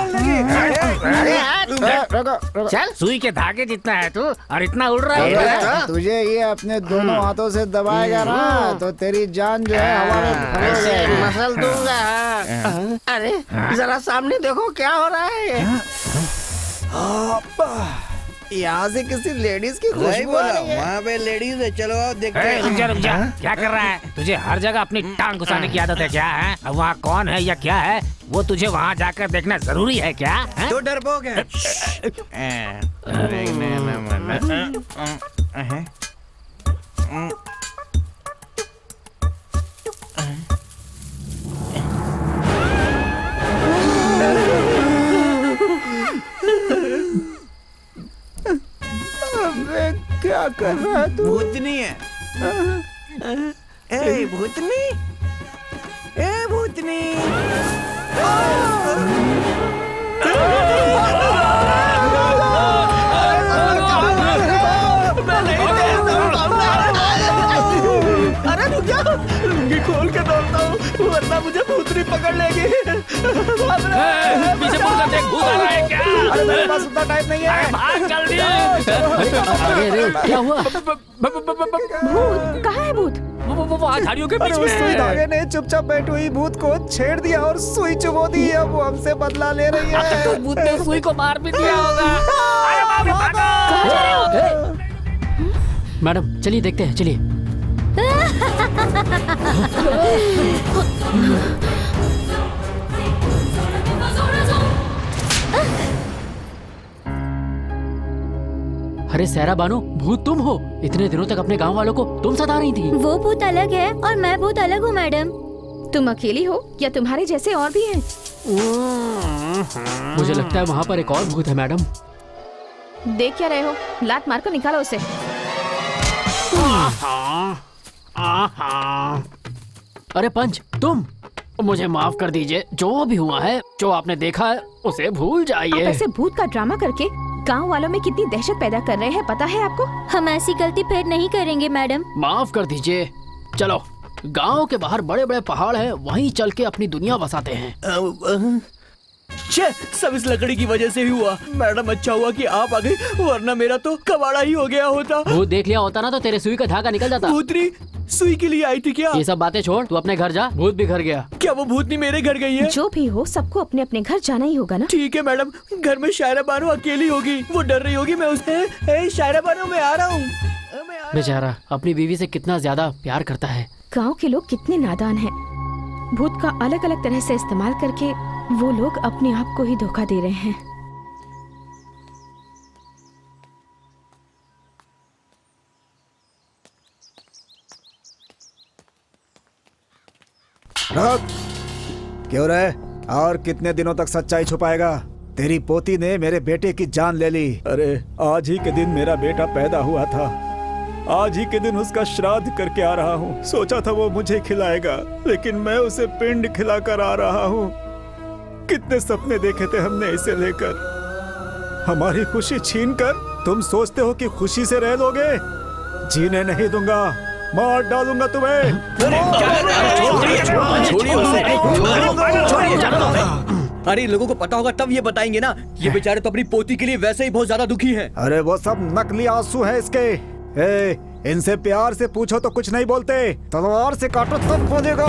S6: चल, सुई के धागे जितना है तू और इतना उड़ रहा है।
S4: तुझे ये अपने दोनों हाथों से दबाएगा ना तो तेरी जान जो है हवा में
S8: ऐसे मसल दूंगा। अरे जरा सामने देखो क्या हो रहा है।
S4: यहाँ से किसी लेडीज की
S10: वही
S4: खुशबू आ
S10: बोला,
S4: रही है।
S10: वहाँ पे लेडीज है, चलो आओ देखते
S6: ए,
S10: हैं।
S6: रुक जा रुक जा, क्या कर रहा है? तुझे हर जगह अपनी टांग घुसाने की आदत है क्या है? अब वहाँ कौन है या क्या है वो तुझे वहाँ जाकर देखना जरूरी है क्या है?
S10: तो डरपोक है। देखने में मन।
S4: क्या कर रहा है तू?
S10: भूतनी है। ए भूतनी, ए भूतनी।
S7: अरे रुक जा, लुंगी खोल के दौड़ता हूँ वरना मुझे भूतनी पकड़ लेगी।
S6: पीछे मुड़ कर देख, भूत आ रहा है क्या?
S4: अरे मेरे पास उतना टाइम नहीं है।
S6: भाग जल्दी।
S1: अरे क्या हुआ?
S3: भूत कहाँ है भूत?
S6: वो झाड़ियों के
S4: अरे
S6: बीच
S4: उस सुई
S6: में
S4: धागे ने चुपचाप बैठी हुई भूत को छेड़ दिया और सुई चुबो दी। अब वो हमसे बदला ले रही है।
S6: तो भूत ने सुई को मार भी दिया होगा। अरे बाप रे, भागो।
S1: मैडम चलिए देखते हैं, चलिए। अरे सहरा बानो, भूत तुम हो? इतने दिनों तक अपने गांव वालों को तुम सता रही थी।
S5: वो भूत अलग है और मैं भूत अलग हूँ मैडम।
S3: तुम अकेली हो या तुम्हारे जैसे और भी हैं?
S1: मुझे लगता है वहाँ पर एक और भूत है मैडम।
S3: देख क्या रहे हो? लात मार कर निकालो उसे।
S1: अरे पंच, तुम मुझे माफ कर दीजिए। जो भी हुआ है, जो आपने देखा है उसे भूल
S3: आप
S1: जाइए।
S3: ऐसे भूत का ड्रामा करके गांव वालों में कितनी दहशत पैदा कर रहे हैं, पता है आपको?
S5: हम ऐसी गलती फिर नहीं करेंगे मैडम।
S1: माफ कर दीजिए। चलो, गांव के बाहर बड़े बड़े पहाड़ हैं, वहीं चल के अपनी दुनिया बसाते हैं।
S2: छे, सब इस लकड़ी की वजह से ही हुआ। मैडम अच्छा हुआ कि आप आ गई, वरना मेरा तो कबाड़ा ही हो गया होता।
S1: भूत देख लिया होता ना तो तेरे सुई का धागा निकल जाता।
S2: भूतनी सुई के लिए आई थी क्या?
S1: ये सब बातें छोड़, तू अपने घर जा। भूत भी घर गया।
S2: क्या वो भूतनी मेरे घर गई है?
S3: जो भी हो, सबको अपने अपने घर जाना ही होगा ना।
S2: ठीक है मैडम, घर में शायरा बानो अकेली होगी, वो डर रही होगी। मैं उसे शायरा बानो मैं आ रहा हूँ।
S1: बेचारा अपनी बीवी से कितना ज्यादा प्यार करता है।
S3: गांव के लोग कितने नादान हैं। भूत का अलग अलग तरह से इस्तेमाल करके वो लोग अपने आप को ही धोखा दे रहे हैं।
S4: रख। क्यों रे? और कितने दिनों तक सच्चाई छुपाएगा? तेरी पोती ने मेरे बेटे की जान ले ली। अरे आज ही के दिन मेरा बेटा पैदा हुआ था। आज ही के दिन उसका श्राद्ध करके आ रहा हूँ। सोचा था वो मुझे खिलाएगा, लेकिन मैं उसे पिंड खिलाकर आ रहा हूँ। कितने सपने देखे थे हमने इसे लेकर। हमारी खुशी छीनकर तुम सोचते हो कि खुशी से रह लोगे? जीने नहीं दूंगा, मार डालूंगा तुम्हें।
S2: अरे लोगों को पता होगा तब ये बताएंगे ना। ये बेचारे तो अपनी पोती के लिए वैसे ही बहुत ज्यादा दुखी हैं।
S4: अरे वो सब नकली आंसू है इसके। इनसे प्यार से पूछो तो कुछ नहीं बोलते, तलवार से काटो तब बोलेगा।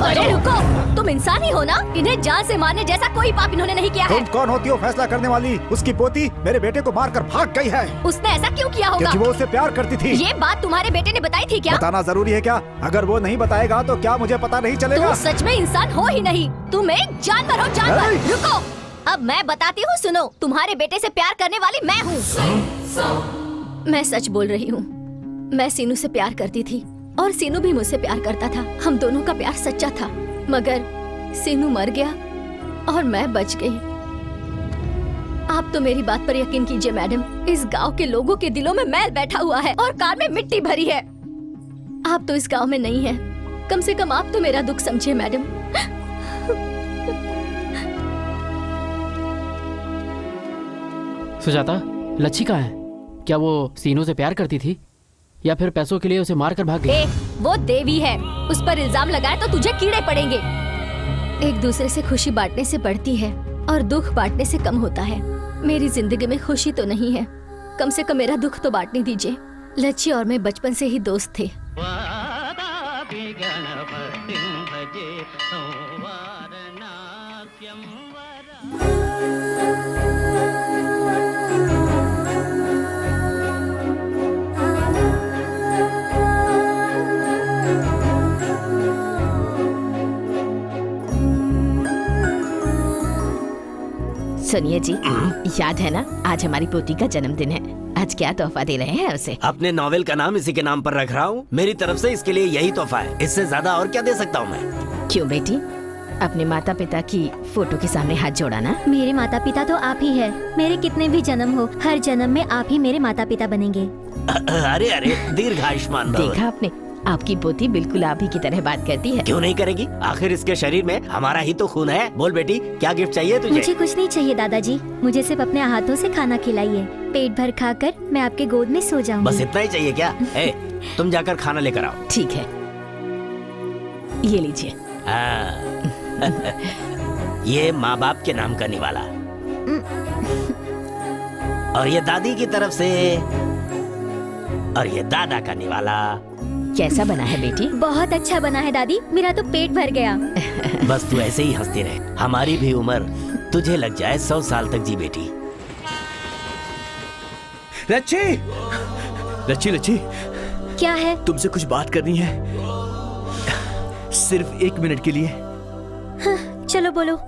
S5: अरे रुको, तुम इंसान ही हो ना? इन्हें जान से मारने जैसा कोई पाप इन्होंने नहीं किया है।
S4: तुम कौन होती हो फैसला करने वाली? उसकी पोती मेरे बेटे को मारकर भाग गई है।
S5: उसने ऐसा क्यों किया होगा?
S4: क्योंकि वो उससे प्यार करती थी।
S5: ये बात तुम्हारे बेटे ने बताई थी क्या?
S4: बताना जरूरी है क्या? अगर वो नहीं बताएगा तो क्या मुझे पता नहीं चलेगा?
S5: तुम सच में इंसान हो ही नहीं, तुम एक जानवर हो, जानवर। रुको, अब मैं बताती हूँ, सुनो। तुम्हारे बेटे से प्यार करने वाली मैं हूँ। मैं सच बोल रही हूँ। मैं सीनू से प्यार करती थी और सीनू भी मुझसे प्यार करता था। हम दोनों का प्यार सच्चा था, मगर सीनू मर गया और मैं बच गई। आप तो मेरी बात पर यकीन कीजिए मैडम, इस गांव के लोगों के दिलों में मैल बैठा हुआ है और कार में मिट्टी भरी है। आप तो इस गांव में नहीं हैं, कम से कम आप तो मेरा दुख समझिए मैडम।
S1: सुजाता, लच्छी कहाँ है? क्या वो सीनू से प्यार करती थी या फिर पैसों के लिए उसे मारकर भाग गई?
S5: वो देवी है, उस पर इल्जाम लगाए तो तुझे कीड़े पड़ेंगे। एक दूसरे से खुशी बांटने से बढ़ती है और दुख बांटने से कम होता है। मेरी जिंदगी में खुशी तो नहीं है, कम से कम मेरा दुख तो बांटने दीजिए। लच्छी और मैं बचपन से ही दोस्त थे।
S3: सुनिए जी, याद है ना आज हमारी पोती का जन्मदिन है। आज क्या तोहफा दे रहे हैं उसे?
S8: अपने नॉवेल का नाम इसी के नाम पर रख रहा हूँ। मेरी तरफ से इसके लिए यही तोहफा है, इससे ज्यादा और क्या दे सकता हूँ मैं।
S3: क्यों बेटी, अपने माता पिता की फोटो के सामने हाथ जोड़ा ना।
S5: मेरे माता पिता तो आप ही है। मेरे कितने भी जन्म हो, हर जन्म में आप ही मेरे माता पिता बनेंगे।
S8: अरे अरे, दीर्घायुष्मान भव।
S3: देखा आपने, आपकी पोती बिल्कुल आप ही की तरह बात करती है।
S8: क्यों नहीं करेगी, आखिर इसके शरीर में हमारा ही तो खून है। बोल बेटी, क्या गिफ्ट चाहिए तुझे?
S5: मुझे कुछ नहीं चाहिए दादाजी, मुझे सिर्फ अपने हाथों से खाना खिलाइए। पेट भर खाकर मैं आपके गोद में सो जाऊंगी।
S8: बस इतना ही चाहिए क्या? तुम जाकर खाना लेकर आओ।
S3: ठीक है, ये लीजिए।
S8: ये माँ बाप के नाम का निवाला, और ये दादी की तरफ से, और ये दादा का निवाला।
S3: कैसा बना है बेटी?
S5: बहुत अच्छा बना है दादी, मेरा तो पेट भर गया।
S8: बस तू ऐसे ही हंसती रहे, हमारी भी उम्र तुझे लग जाए 100 साल तक जी बेटी।
S2: लच्छी, लच्छी लच्छी,
S5: क्या है?
S2: तुमसे कुछ बात करनी है, सिर्फ 1 मिनट के लिए।
S5: हाँ, चलो बोलो।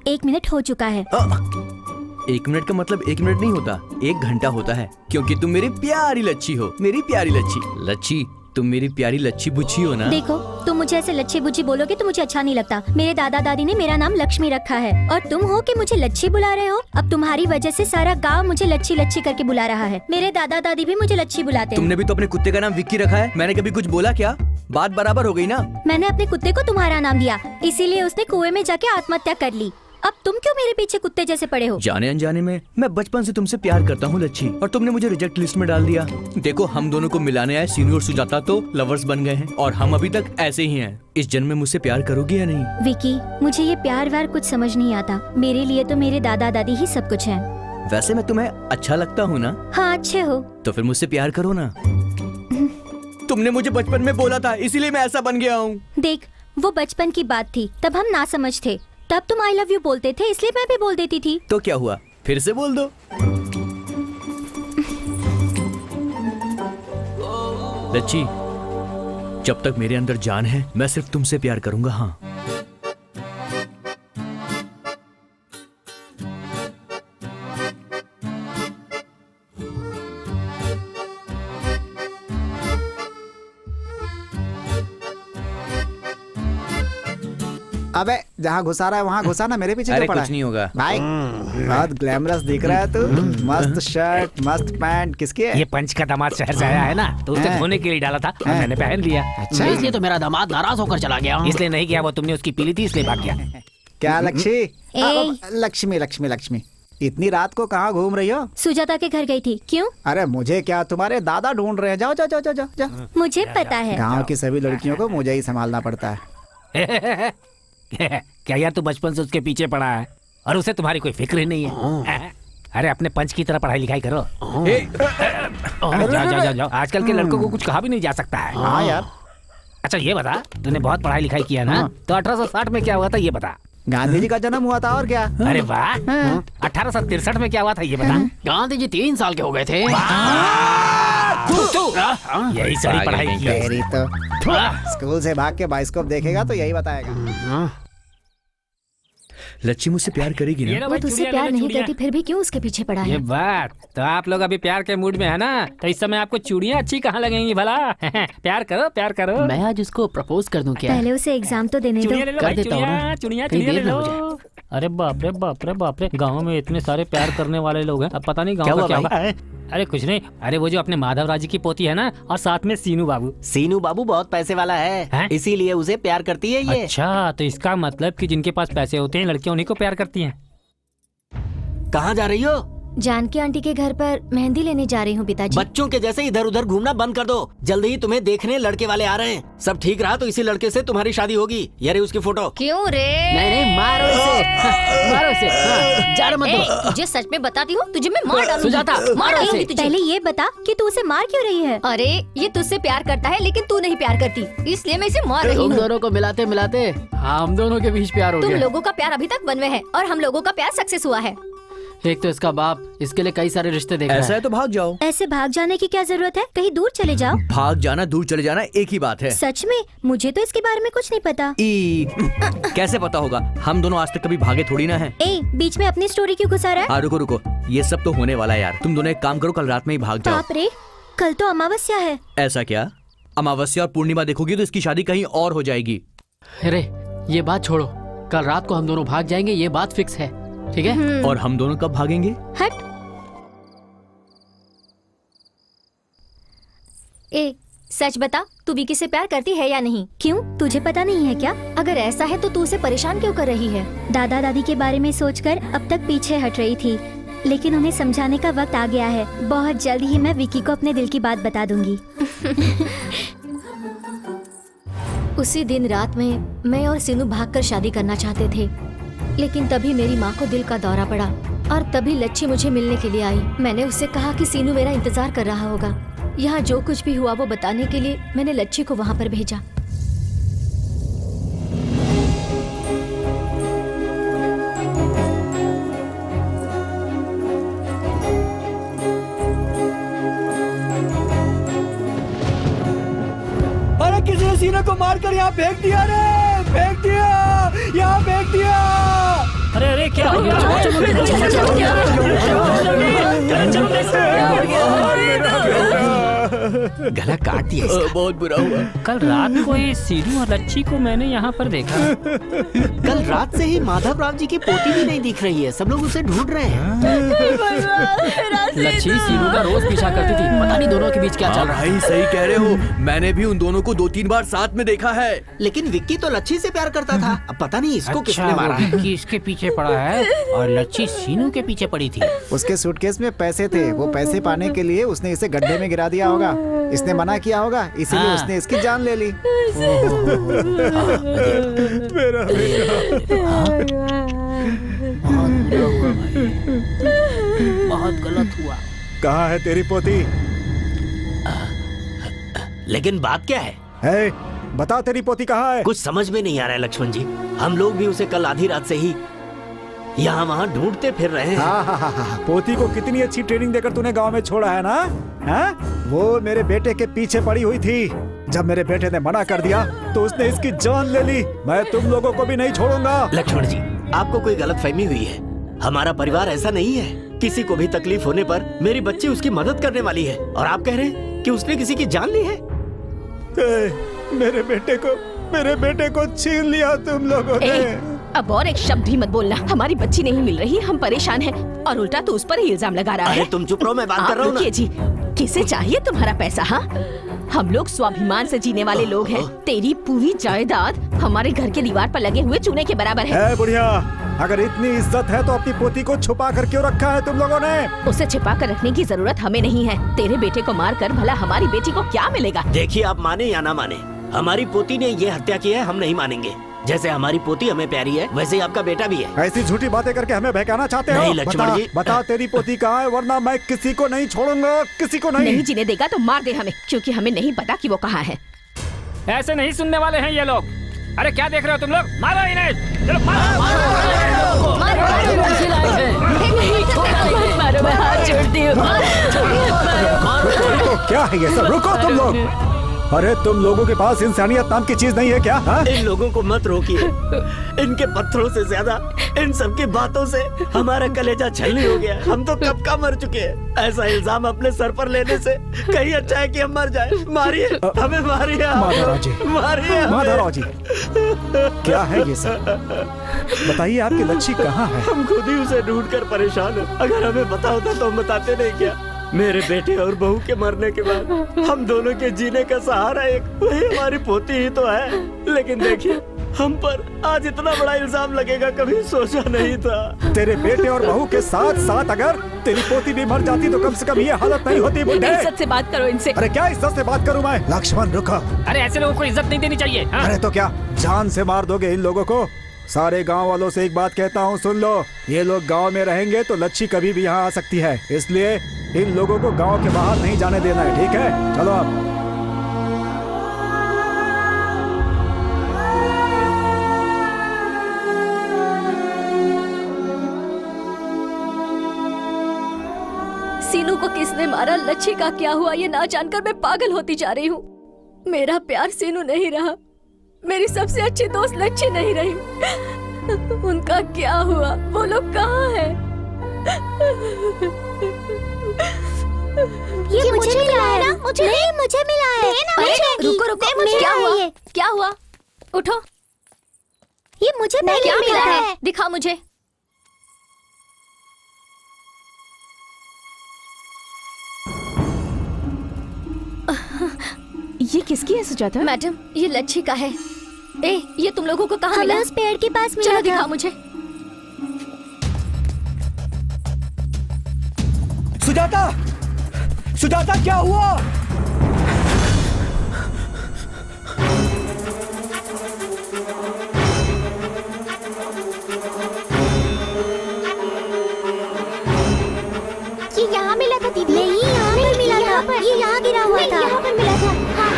S5: एक मिनट हो चुका है।
S2: 1 मिनट का मतलब 1 मिनट नहीं होता, 1 घंटा होता है, क्योंकि तुम मेरी प्यारी लच्छी हो। मेरी प्यारी लच्छी। लच्छी, तुम मेरी प्यारी लच्छी बुच्छी हो ना।
S5: देखो, तुम मुझे ऐसे लच्छी बुच्छी बोलोगे तो मुझे अच्छा नहीं लगता। मेरे दादा दादी ने मेरा नाम लक्ष्मी रखा है, और तुम हो कि मुझे लच्छी बुला रहे हो। अब तुम्हारी वजह से सारा गांव मुझे लच्छी लच्छी करके बुला रहा है। मेरे दादा दादी भी मुझे लच्छी बुलाते हैं।
S2: तुमने भी तो अपने कुत्ते का नाम विक्की रखा है, मैंने कभी कुछ बोला क्या? बात बराबर हो गई ना।
S5: मैंने अपने कुत्ते को तुम्हारा नाम दिया, इसीलिए उसने कुएं में जाके आत्महत्या कर ली। अब तुम क्यों मेरे पीछे कुत्ते जैसे पड़े हो?
S2: जाने अनजाने में मैं बचपन से तुमसे प्यार करता हूँ लच्छी, और तुमने मुझे रिजेक्ट लिस्ट में डाल दिया। देखो, हम दोनों को मिलाने आए सीनू और सुजाता तो लवर्स बन गए हैं, और हम अभी तक ऐसे ही हैं। इस जन्म में मुझसे प्यार करोगी या नहीं?
S5: विकी, मुझे ये प्यार व्यार कुछ समझ नहीं आता। मेरे लिए तो मेरे दादा दादी ही सब कुछ है।
S2: वैसे मैं तुम्हें अच्छा लगता हूँ ना?
S5: हाँ, अच्छे हो।
S2: तो फिर मुझसे प्यार करो ना। तुमने मुझे बचपन में बोला था, इसीलिए मैं ऐसा बन गया हूँ।
S5: देख, वो बचपन की बात थी, तब हम ना समझ थे। तब तुम आई लव यू बोलते थे, इसलिए मैं भी बोल देती थी।
S2: तो क्या हुआ, फिर से बोल दो। लच्छी, जब तक मेरे अंदर जान है मैं सिर्फ तुमसे प्यार करूंगा। हाँ,
S4: अबे जहाँ घुसा रहा है वहाँ घुसा ना, मेरे पीछे
S2: अरे
S4: क्यों पड़ा
S2: कुछ
S4: है?
S2: नहीं होगा
S4: भाई, बहुत ग्लैमरस दिख रहा है तू। मस्त शर्ट, मस्त पैंट, किसकी है?
S6: ये पंच का दामाद शहर से आया है ना, तो उसने धोने के लिए डाला था और मैंने पहन लिया।
S4: अच्छा,
S1: इसलिए तो मेरा दामाद नाराज होकर चला गया।
S6: इसलिए नहीं किया, वो तुमने उसकी पीली थी इसलिए भाग गया।
S4: क्या लक्ष्मी?
S5: ए।
S4: लक्ष्मी लक्ष्मी लक्ष्मी, इतनी रात को कहाँ घूम रही हो?
S5: सुजाता के घर गई थी। क्यों?
S4: अरे मुझे क्या, तुम्हारे दादा ढूंढ रहे हैं। जाओ जाओ जाओ जाओ जाओ जाओ।
S5: मुझे पता है।
S4: गाँव की सभी लड़कियों को मुझे ही संभालना पड़ता है।
S6: क्या यार, तू बचपन से उसके पीछे पड़ा है और उसे तुम्हारी कोई फिक्र ही नहीं है। अरे अपने पंच की तरह पढ़ाई लिखाई करो। अरे जाओ जाओ जाओ जाओ, आजकल के लड़कों को कुछ कहा भी नहीं जा सकता है।
S4: हाँ यार।
S6: अच्छा ये बता, तूने बहुत पढ़ाई लिखाई किया ना, तो 1860 में क्या हुआ था ये बता।
S4: गांधी जी का जन्म हुआ था, और क्या?
S6: अरे वाह, 1863 में क्या हुआ था ये बता।
S1: गांधी जी 3 साल के हो गए थे।
S6: यही सारी पढ़ाई की है।
S4: तेरी तो स्कूल से भाग के बाइस्कोप देखेगा तो यही बताएगा।
S2: लच्छी मुझसे प्यार करेगी ना?
S5: वो तुझसे प्यार नहीं करती, फिर भी क्यों उसके पीछे पड़ा
S6: ये
S5: है?
S6: बात तो, आप लोग अभी प्यार के मूड में है ना, तो इस समय आपको चूड़ियाँ अच्छी कहाँ लगेंगी भला? प्यार करो प्यार करो।
S1: मैं आज उसको प्रपोज कर दूं क्या?
S5: पहले उसे एग्जाम तो देने दो।
S6: चूड़ियाँ ले लो
S1: कर
S6: भाई,
S1: देता हूँ ना।
S6: चूड़ियाँ
S1: कहीं
S6: चूड़ियाँ ले
S1: देर ना हो
S6: लो। अरे बाप रे बाप रे बाप रे, गाँव में इतने सारे प्यार करने वाले लोग हैं, अब पता नहीं गाँव का क्या होगा। अरे कुछ नहीं, अरे वो जो अपने माधव राजी की पोती है ना, और साथ में सीनू बाबू।
S8: सीनू बाबू बहुत पैसे वाला है, इसीलिए उसे प्यार करती है ये।
S6: अच्छा, तो इसका मतलब कि जिनके पास पैसे होते हैं लड़कियां उन्हीं को प्यार करती हैं।
S8: कहाँ जा रही हो?
S5: जानकी आंटी के घर पर मेहंदी लेने जा रही हूँ पिताजी।
S8: बच्चों के जैसे इधर उधर घूमना बंद कर दो, जल्दी ही तुम्हें देखने लड़के वाले आ रहे हैं। सब ठीक रहा तो इसी लड़के से तुम्हारी शादी होगी। ये रही उसकी फोटो।
S3: क्यों रे?
S1: नहीं नहीं, मारो इसे। मारो इसे। हाँ, जार मत दो।
S3: तुझे सच में बताती हूँ, तुझे मैं मार डालूंगी।
S1: सुजाता, मारो
S3: डालूंगी
S1: इसे।
S3: तुझे।
S5: पहले ये बता कि तू उसे मार क्यों रही है?
S3: अरे ये तुझसे प्यार करता है लेकिन तू नहीं प्यार करती, इसलिए मैं इसे मार रही
S1: तुम
S3: हूँ।
S1: दोनों को मिलाते मिलाते हम दोनों के बीच प्यार हो
S3: तुम
S1: गया।
S3: लोगों का प्यार अभी तक वन वे है और हम लोगों का प्यार सक्सेस हुआ है।
S1: एक तो इसका बाप इसके लिए कई सारे रिश्ते देख रहा
S2: ऐसा
S1: है।
S2: है तो भाग जाओ।
S5: ऐसे भाग जाने की क्या जरूरत है? कहीं दूर चले जाओ।
S2: भाग जाना दूर चले जाना एक ही बात है।
S5: सच में? मुझे तो इसके बारे में कुछ नहीं पता।
S2: कैसे पता होगा? हम दोनों आज तक कभी भागे थोड़ी ना है।
S5: ए, बीच में अपनी स्टोरी क्यों घुसा रहा है?
S2: रुको रुको, ये सब तो होने वाला है यार। तुम दोनों एक काम करो, कल रात में ही भाग जाओ।
S5: बाप रे, कल तो अमावस्या है।
S2: ऐसा क्या? अमावस्या और पूर्णिमा देखोगी तो इसकी शादी कहीं और हो जाएगी।
S1: अरे ये बात छोड़ो, कल रात को हम दोनों भाग जाएंगे, ये बात फिक्स है, ठीक है?
S2: और हम दोनों कब भागेंगे?
S5: हट। ए, सच बता, तू विकी से प्यार करती है या नहीं? क्यों, तुझे पता नहीं है क्या? अगर ऐसा है तो तू उसे परेशान क्यों कर रही है? दादा दादी के बारे में सोचकर अब तक पीछे हट रही थी, लेकिन उन्हें समझाने का वक्त आ गया है। बहुत जल्द ही मैं विकी को अपने दिल की बात बता दूंगी। उसी दिन रात में मैं और सीनू भागकर शादी करना चाहते थे, लेकिन तभी मेरी माँ को दिल का दौरा पड़ा और तभी लच्छी मुझे मिलने के लिए आई। मैंने उससे कहा कि सीनू मेरा इंतजार कर रहा होगा। यहाँ जो कुछ भी हुआ वो बताने के लिए मैंने लच्छी को वहाँ पर भेजा।
S7: अरे किसी ने सीने को मारकर यहाँ फेंक दिया रे, फेंक दिया, यहाँ फेंक दिया।
S6: अरे अरे क्या हो गया?
S8: गला काट दिया इसका।
S2: बहुत बुरा हुआ।
S11: कल रात को ये सीनू और लच्छी को मैंने यहाँ पर देखा।
S8: कल रात से ही माधव राव जी की पोती भी नहीं दिख रही है। सब लोग उसे ढूंढ रहे हैं।
S1: लच्छी सीनू का रोज पीछा करती थी, पता नहीं दोनों के बीच क्या चल रहा है।
S2: भाई सही कह रहे हो, मैंने भी उन दोनों को 2-3 बार साथ में देखा है।
S8: लेकिन विक्की तो लच्छी से प्यार करता था। अब पता नहीं इसको किसने मारा है।
S6: विक्की इसके पीछे पड़ा है और लच्छी सीनू के पीछे पड़ी थी।
S4: उसके सूटकेस में पैसे थे, वो पैसे पाने के लिए उसने इसे गड्ढे में गिरा दिया होगा। इसने मना किया होगा, इसीलिए उसने इसकी जान ले ली।
S2: मेरा
S6: बहुत गलत हुआ।
S4: कहाँ है तेरी पोती?
S8: लेकिन बात क्या है?
S4: है, बता तेरी पोती कहाँ है?
S8: कुछ समझ में नहीं आ रहा है लक्ष्मण जी। हम लोग भी उसे कल आधी रात से ही यहाँ वहाँ ढूंढते फिर रहे हैं।
S4: हाँ। पोती को कितनी अच्छी ट्रेनिंग देकर तूने गांव में छोड़ा है ना? हाँ? वो मेरे बेटे के पीछे पड़ी हुई थी। जब मेरे बेटे ने मना कर दिया तो उसने इसकी जान ले ली। मैं तुम लोगों को भी नहीं छोड़ूंगा।
S8: लक्ष्मण जी, आपको कोई गलतफहमी हुई है। हमारा परिवार ऐसा नहीं है। किसी को भी तकलीफ होने पर मेरी बच्ची उसकी मदद करने वाली है, और आप कह रहे हैं कि उसने किसी की जान ली है।
S4: मेरे बेटे को छीन लिया तुम लोगों ने।
S3: अब और एक शब्द भी मत बोलना। हमारी बच्ची नहीं मिल रही, हम परेशान हैं, और उल्टा तो उस पर ही इल्जाम लगा रहा है।
S8: अरे तुम चुप रहो, मैं बात कर रहा हूँ ना।
S3: जी, किसे चाहिए तुम्हारा पैसा? हाँ, हम लोग स्वाभिमान से जीने वाले लोग हैं। तेरी पूरी जायदाद हमारे घर के दीवार पर लगे हुए चूने के बराबर है।
S4: बुढ़िया, अगर इतनी इज्जत है तो अपनी पोती को छुपा कर क्यों रखा है तुम लोगों ने?
S3: उसे छिपा कर रखने की जरूरत हमें नहीं है। तेरे बेटे को मार कर भला हमारी बेटी को क्या मिलेगा?
S8: देखिए, आप माने या ना माने, हमारी पोती ने ये हत्या की है, हम नहीं मानेंगे। जैसे हमारी पोती हमें प्यारी है, वैसे ही आपका बेटा भी है।
S4: ऐसी झूठी बातें करके हमें बहकाना चाहते हो?
S8: नहीं लक्ष्मण जी,
S4: बता तेरी पोती कहाँ है, वरना मैं किसी को नहीं छोड़ूंगा, किसी को नहीं।
S3: नहीं जीने देगा तो मार दे हमें, क्योंकि हमें नहीं पता कि वो कहाँ है।
S11: ऐसे नहीं सुनने वाले हैं ये लोग। अरे क्या देख रहे हो तुम लोग? मारो इन्हें, चलो
S3: मारो, मैं हाथ जोड़ती हूँ।
S4: रुको, क्या है ये सब? रुको तुम लोग। अरे तुम लोगों के पास इंसानियत नाम की चीज नहीं है क्या? हा?
S8: इन लोगों को मत रोकिए। इनके पत्थरों से ज्यादा इन सब की बातों से हमारा कलेजा छलनी हो गया। हम तो कब का मर चुके हैं। ऐसा इल्जाम अपने सर पर लेने से कहीं अच्छा है कि हम मर जाए। मारिए हमें, मारिए,
S4: माधवराव जी,
S8: मारिए
S4: माधवराव जी, क्या है ये सब? बताइए, आपकी लच्छी कहाँ है?
S8: हम खुद ही उसे ढूंढ कर परेशान हैं। अगर हमें पता होता तो हम बताते नहीं क्या? मेरे बेटे और बहू के मरने के बाद हम दोनों के जीने का सहारा एक वही हमारी पोती ही तो है। लेकिन देखिए, हम पर आज इतना बड़ा इल्जाम लगेगा, कभी सोचा नहीं था।
S4: तेरे बेटे और बहू के साथ साथ अगर तेरी पोती भी मर जाती तो कम से कम ये हालत नहीं होती। बुढ़े,
S3: इज्जत से बात करो इनसे।
S4: अरे क्या इज्जत से बात करूं मैं? लक्ष्मण रुको।
S11: अरे ऐसे लोगों को इज्जत नहीं देनी चाहिए। हाँ?
S4: अरे तो क्या जान से मार दोगे इन लोगों को? सारे गांव वालों से एक बात कहता हूँ, सुन लो। ये लोग गांव में रहेंगे तो लच्छी कभी भी यहाँ आ सकती है, इसलिए इन लोगों को गांव के बाहर नहीं जाने देना है, ठीक है? चलो अब।
S5: हमारा लच्छी का क्या हुआ ये ना जानकर मैं पागल होती जा रही हूँ। मेरा प्यार सीनू नहीं रहा, मेरी सबसे अच्छी दोस्त लच्छी नहीं रही। उनका क्या हुआ? वो लोग कहाँ हैं?
S9: ये मुझे मिला है ना? मुझे नहीं, मुझे मिला है ना?
S5: अरे रुको रुको,
S9: मुझे
S5: क्या हुआ?
S9: ये।
S5: क्या हुआ? उठो।
S9: ये मुझे
S5: क्या
S9: नहीं
S5: मिला
S9: मिला
S5: है? दिखा मुझे।
S3: ये किसकी है सुजाता?
S5: मैडम ये लच्छी का है। ए ये तुम लोगों को कहाँ
S9: हमें
S5: मिला?
S9: उस पेड़ के पास मिला
S5: चलो
S9: था।
S5: दिखा मुझे।
S2: सुजाता, सुजाता क्या हुआ?
S9: ये यहाँ मिला था दीदी। नहीं, यहाँ पर मिला था। ये यहाँ गिरा हुआ था। यहाँ पर मिला था। हाँ।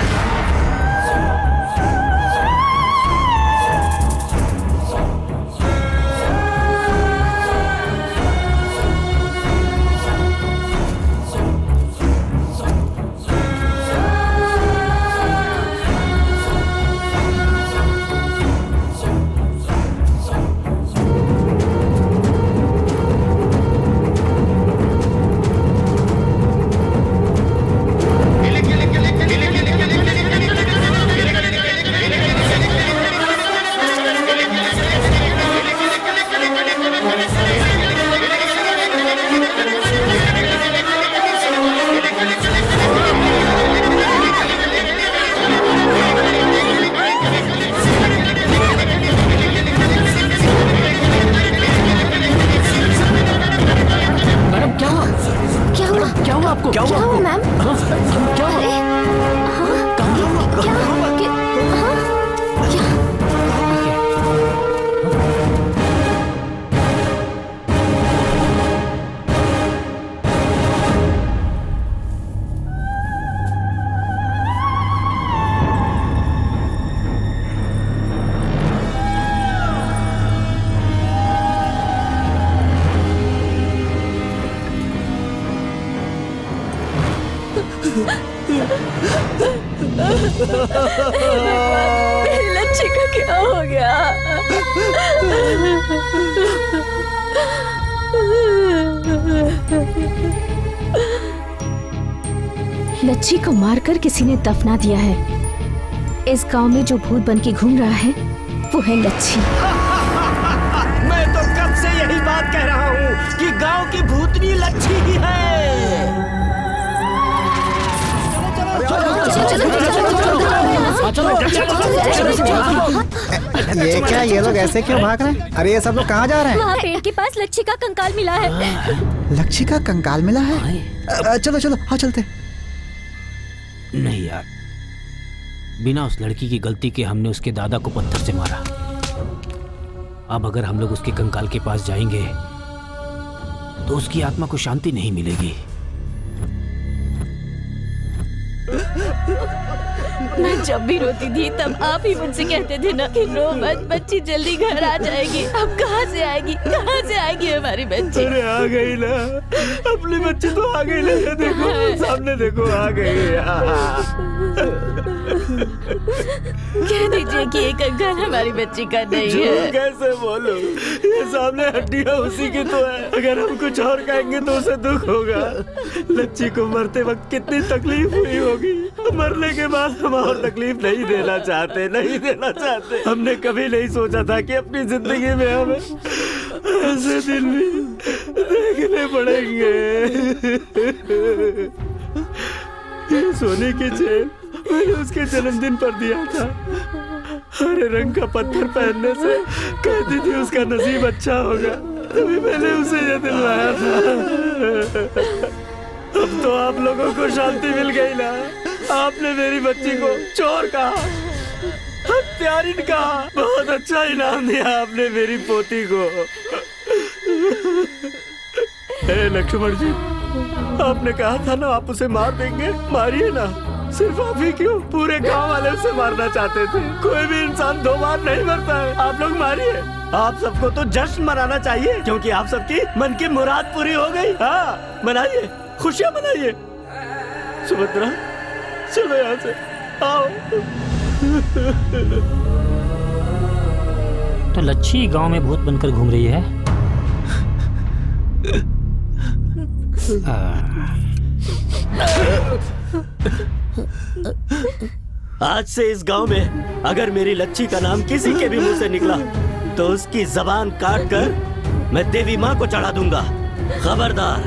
S2: क्या हुआ आपको?
S9: मैम?
S2: क्या हुआ?
S5: लच्छी का क्या हो गया?
S3: लच्छी को मारकर किसी ने दफना दिया है। इस गांव में जो भूत बन के घूम रहा है वो है लच्छी।
S7: मैं तो कब से यही बात कह रहा हूँ कि गांव की भूतनी लच्छी ही है।
S4: ये क्या, ये लोग ऐसे क्यों भाग रहे हैं? अरे ये सब लोग कहाँ जा रहे हैं?
S5: वहाँ पेड़ के पास लच्छी का कंकाल मिला है।
S4: लच्छी का कंकाल मिला है? चलो चलो हाँ चलते।
S6: नहीं यार, बिना उस लड़की की गलती के हमने उसके दादा को पत्थर से मारा। अब अगर हम लोग उसके कंकाल के पास जाएंगे तो उसकी आत्मा को शांति नहीं मिलेगी।
S3: मैं जब भी रोती थी तब आप ही मुझसे कहते थे ना कि रो मत, बच्ची जल्दी घर आ जाएगी। अब कहाँ से आएगी, कहाँ से आएगी हमारी बच्ची?
S8: अरे आ गई ना, अपनी बच्ची तो आ गई ना। देखो सामने देखो, आ गई।
S3: कह दीजिए कि ये कंकाल हमारी बच्ची का नहीं है।
S8: कैसे बोलूं, ये सामने हड्डियां उसी की तो है। अगर हम कुछ और कहेंगे तो उसे दुख होगा। लच्छी को मरते वक्त कितनी तकलीफ हुई होगी, मरने के बाद हम और तकलीफ नहीं देना चाहते, नहीं देना चाहते। हमने कभी नहीं सोचा था कि अपनी जिंदगी में हमें ऐसे दिन भी देखने पड़ेंगे। ये सोने की चेन मैंने उसके जन्मदिन पर दिया था। हरे रंग का पत्थर पहनने से कहती थी उसका नसीब अच्छा होगा, तभी मैंने उसे ये दिलवाया था। अब तो आप लोगों को शांति मिल गई ना। आपने मेरी बच्ची को चोर कहा, हत्यारिन कहा। बहुत अच्छा इनाम दिया आपने मेरी पोती को। लक्ष्मण जी, आपने कहा था ना आप उसे मार देंगे, मारिए ना। सिर्फ आप ही क्यों, पूरे गांव वाले उसे मारना चाहते थे। कोई भी इंसान 2 बार नहीं मरता है। आप लोग मारिए। आप सबको तो जश्न मनाना चाहिए क्योंकि आप सबकी मन की मुराद पूरी हो गई। हाँ मनाइए। खुशियां मनाइए। सुभद्रा चलो यहाँ से, आओ।
S11: तो लच्छी गांव में भूत बनकर घूम रही है।
S8: आज से इस गांव में अगर मेरी लच्छी का नाम किसी के भी मुंह से निकला तो उसकी जबान काट कर मैं देवी माँ को चढ़ा दूंगा। खबरदार।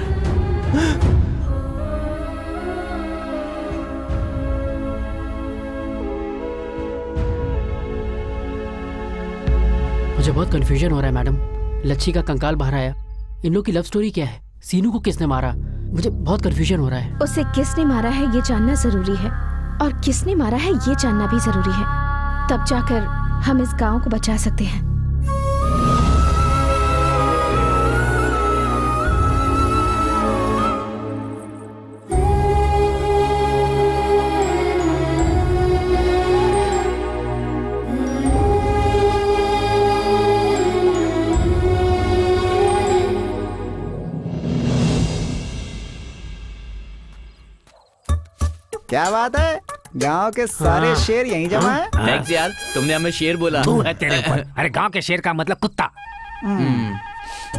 S1: मुझे बहुत कंफ्यूजन हो रहा है मैडम। लच्छी का कंकाल बाहर आया, इन लोग की लव स्टोरी क्या है? सीनू को किसने मारा? मुझे बहुत कंफ्यूजन हो रहा है।
S3: उसे किसने मारा है ये जानना जरूरी है, और किसने मारा है ये जानना भी जरूरी है। तब जाकर हम इस गांव को बचा सकते हैं।
S4: क्या बात है, गांव के सारे शेर यहीं जमा है।
S2: थैंक्स यार, तुमने हमें शेर बोला।
S6: तू है तेरे ऊपर। अरे गांव के शेर का मतलब कुत्ता।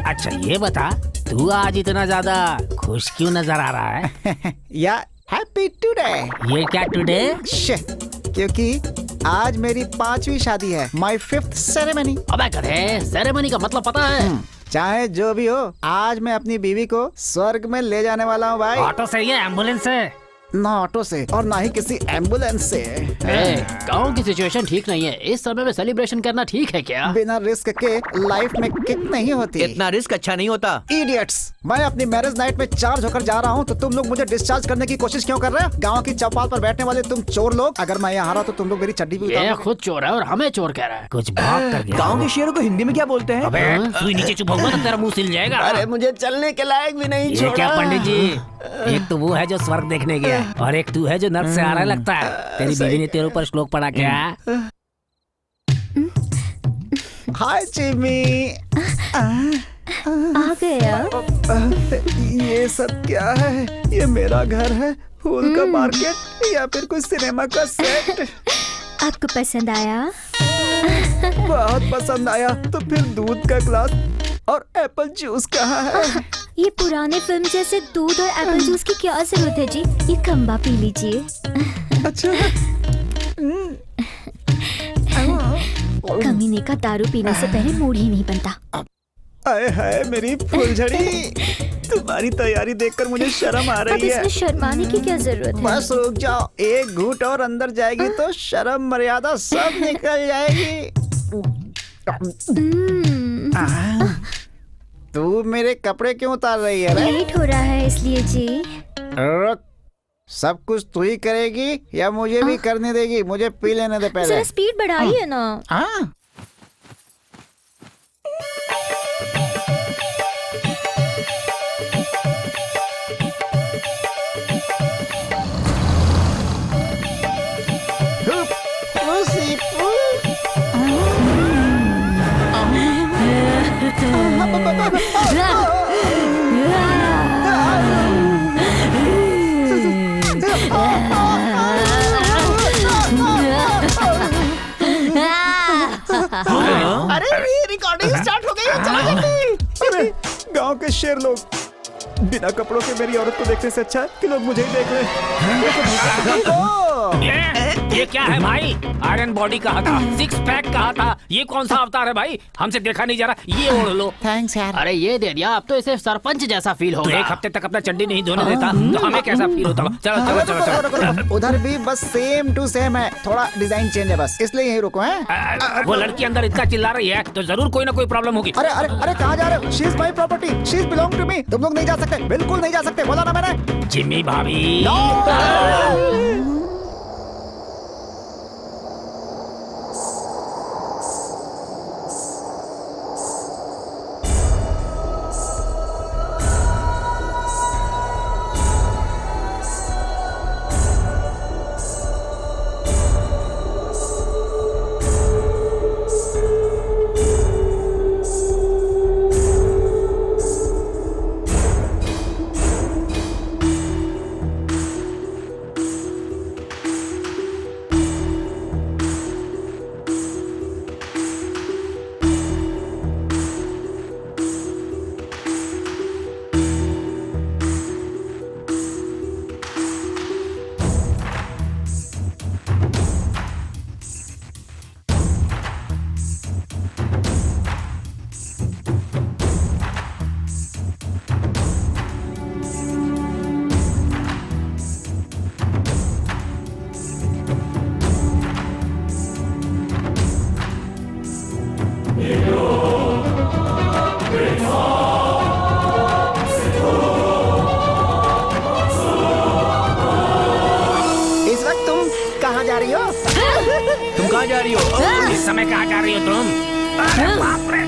S6: अच्छा ये बता, तू आज इतना ज्यादा खुश क्यों नजर आ रहा है?
S4: या हैप्पी टुडे।
S6: ये क्या टुडे?
S4: क्योंकि आज मेरी 5वीं शादी है, माय 5th सेरेमनी।
S1: अबे गधे, सेरेमनी का मतलब पता है?
S4: चाहे जो भी हो, आज मैं अपनी बीवी को स्वर्ग में ले जाने वाला हूँ भाई।
S6: ऑटो से या एम्बुलेंस से?
S4: ना ऑटो से और ना ही किसी एम्बुलेंस से।
S1: गांव की सिचुएशन ठीक नहीं है, इस समय में सेलिब्रेशन करना ठीक है क्या?
S4: बिना रिस्क के लाइफ में किक नहीं होती।
S2: इतना रिस्क अच्छा नहीं होता।
S4: इडियट्स, मैं अपनी मैरिज नाइट में चार्ज होकर जा रहा हूँ तो तुम लोग मुझे डिस्चार्ज करने की कोशिश क्यों कर रहे हो? गांव की चौपाल पर बैठने वाले तुम चोर लोग, अगर मैं यहाँ हारा तो तुम लोग मेरी चड्डी भी
S1: ये खुद चोर है और हमें चोर कह रहा है।
S6: कुछ भाग कर गया।
S2: गांव के शेरों को हिंदी में क्या बोलते हैं?
S6: अबे तू नीचे चुप होगा तो तेरा मुंह सिल जाएगा।
S8: अरे मुझे चलने के लायक भी नहीं
S6: ये
S8: छोड़ा।
S6: क्या पंडित जी, एक तो वो है जो स्वर्ग देखने गया और एक तू है जो नर्क से आ रहा लगता है। तेरी बीवी ने तेरे ऊपर श्लोक पढ़ा क्या?
S4: हाय चिमी।
S5: आ गया।
S4: ये सब क्या है? ये मेरा घर है, फूल का मार्केट या फिर कोई सिनेमा का सेट?
S5: आपको पसंद आया?
S4: बहुत पसंद आया। तो फिर दूध का ग्लास और एप्पल जूस कहाँ है?
S5: ये पुराने फिल्म जैसे दूध और एप्पल जूस की क्या जरूरत है जी? ये खंबा पी लीजिए।
S4: अच्छा।
S5: कमीने का दारू पीने से पहले मूड ही नहीं बनता।
S4: आए हाय मेरी फुलझड़ी, तुम्हारी तैयारी देखकर मुझे शर्म आ
S5: अब
S4: रही है।
S5: इसमें शर्माने की क्या जरूरत है?
S4: बस रुक जाओ, एक घूंट और अंदर जाएगी तो शर्म मर्यादा सब निकल जाएगी। तू मेरे कपड़े क्यों उतार रही है रे?
S5: लेट हो रहा है इसलिए जी।
S4: रुक, सब कुछ तू ही करेगी या मुझे भी करने देगी? मुझे पी लेने दे पहले।
S5: जरा स्पीड बढ़ाइए ना।
S4: हाँ। अरे रिकॉर्डिंग स्टार्ट हो गई है, चलो जल्दी। अरे गांव के शेर लोग, बिना कपड़ों के मेरी औरत को देखने से अच्छा है कि लोग मुझे ही देख रहे।
S6: ये क्या है भाई? आयरन बॉडी कहा था, सिक्स पैक कहा था, ये कौन सा अवतार है भाई? हमसे देखा नहीं जा रहा, ये ओढ़ लो।
S4: थैंक्स यार।
S1: अरे ये दे दिया, अब तो इसे सरपंच जैसा फील
S6: तो
S1: होगा।
S6: एक हफ्ते तक अपना चड्डी नहीं धोने देता तो हमें कैसा फील होता? चलो चलो चलो चलो।
S4: उधर भी बस सेम टू सेम है, थोड़ा डिजाइन चेंज है बस, इसलिए यहीं रुको हैं।
S6: वो लड़की अंदर इतना चिल्ला रही है तो जरूर कोई ना कोई प्रॉब्लम होगी।
S4: अरे अरे अरे कहाँ जा रहे हो? She is my property, she is belong to me. तुम लोग नहीं जा सकते, बिल्कुल नहीं जा सकते, बोला ना मैंने।
S6: जिम्मी भाभी।
S7: रही हो?
S2: तुम कहाँ जा रही हो?
S6: इस समय कहाँ जा रही हो तुम? अरे बाप रे!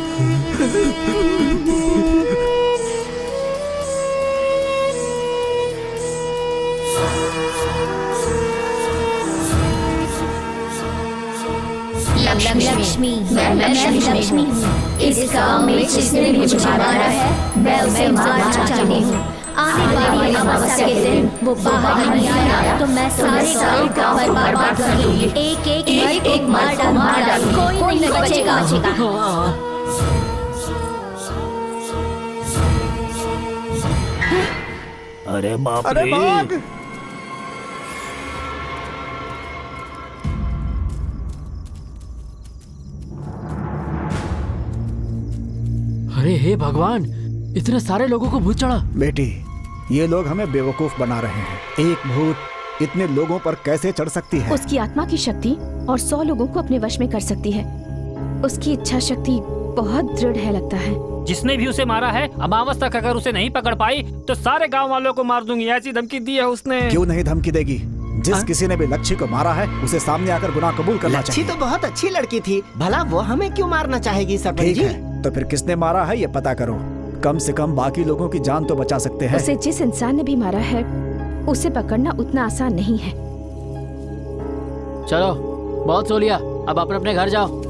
S9: लक्ष्मी, मैं लक्ष्मी हूँ। इस गांव में जिसने मुझे मारा है मैं उसे मारना चाहती हूँ। आने वाली अमावस्या के दिन वो बाहर नहीं आया तो मैं सारे गांव पर बर्बाद कर दूंगी। एक मार डालूंगी, कोई नहीं बचेगा।
S6: अरे बाप
S4: अरे
S6: रे!
S4: भाग!
S1: अरे हे भगवान, इतने सारे लोगों को भूत चढ़ा।
S4: बेटी, ये लोग हमें बेवकूफ बना रहे हैं। एक भूत इतने लोगों पर कैसे चढ़ सकती है?
S3: उसकी आत्मा की शक्ति और 100 लोगों को अपने वश में कर सकती है। उसकी इच्छा शक्ति बहुत दृढ़ है लगता है।
S11: जिसने भी उसे मारा है, अमावस तक अगर उसे नहीं पकड़ पाई तो सारे गांव वालों को मार दूंगी, ऐसी धमकी दी है उसने।
S4: क्यों नहीं धमकी देगी? जिस किसी ने भी लच्छी को मारा है उसे सामने आकर गुनाह कबूल करना
S7: लच्छी
S4: चाहिए।
S7: तो बहुत अच्छी लड़की थी, भला वो हमें क्यों मारना चाहेगी सरपंच
S4: ठीक
S7: जी?
S4: है, तो फिर किसने मारा है ये पता करो। कम से कम बाकी लोगों की जान तो बचा सकते हैं।
S3: उसे जिस इंसान ने भी मारा है उसे पकड़ना उतना आसान नहीं है।
S1: चलो, बहुत सो लिया, अब अपने अपने घर जाओ।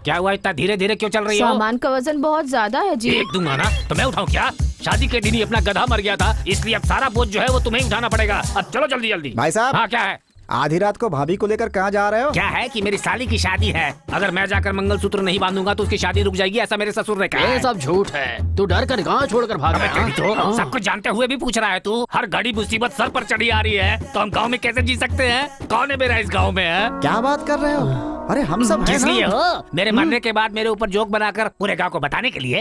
S6: क्या हुआ, इतना धीरे धीरे क्यों चल रही हो?
S3: सामान का वजन बहुत ज्यादा है जी।
S6: एक दूंगा ना तो मैं उठाऊं क्या? शादी के दिन ही अपना गधा मर गया था, इसलिए अब सारा बोझ जो है वो तुम्हें ही उठाना पड़ेगा। अब चलो जल्दी जल्दी।
S4: भाई साहब।
S6: हाँ, क्या है?
S4: आधी रात को भाभी को लेकर कहाँ जा रहे हो?
S6: क्या है कि मेरी साली की शादी है, अगर मैं जाकर मंगलसूत्र नहीं बांधूंगा तो उसकी शादी रुक जाएगी, ऐसा मेरे ससुर ने कहा
S1: ये
S6: है।
S1: सब झूठ है। तू डर कर गाँव छोड़कर भाग
S6: अबे
S1: गया।
S6: तेरी तो सब कुछ जानते हुए भी पूछ रहा है तू। हर घड़ी मुसीबत सर पर चढ़ी आ रही है तो हम गांव में कैसे जी सकते हैं? कौन है मेरा इस गांव में है?
S4: क्या बात कर रहे हो? अरे हम सब हैं
S6: किस लिए
S4: ना?
S6: हो? मेरे मरने के बाद मेरे ऊपर जोक बनाकर पूरे गांव को बताने के लिए?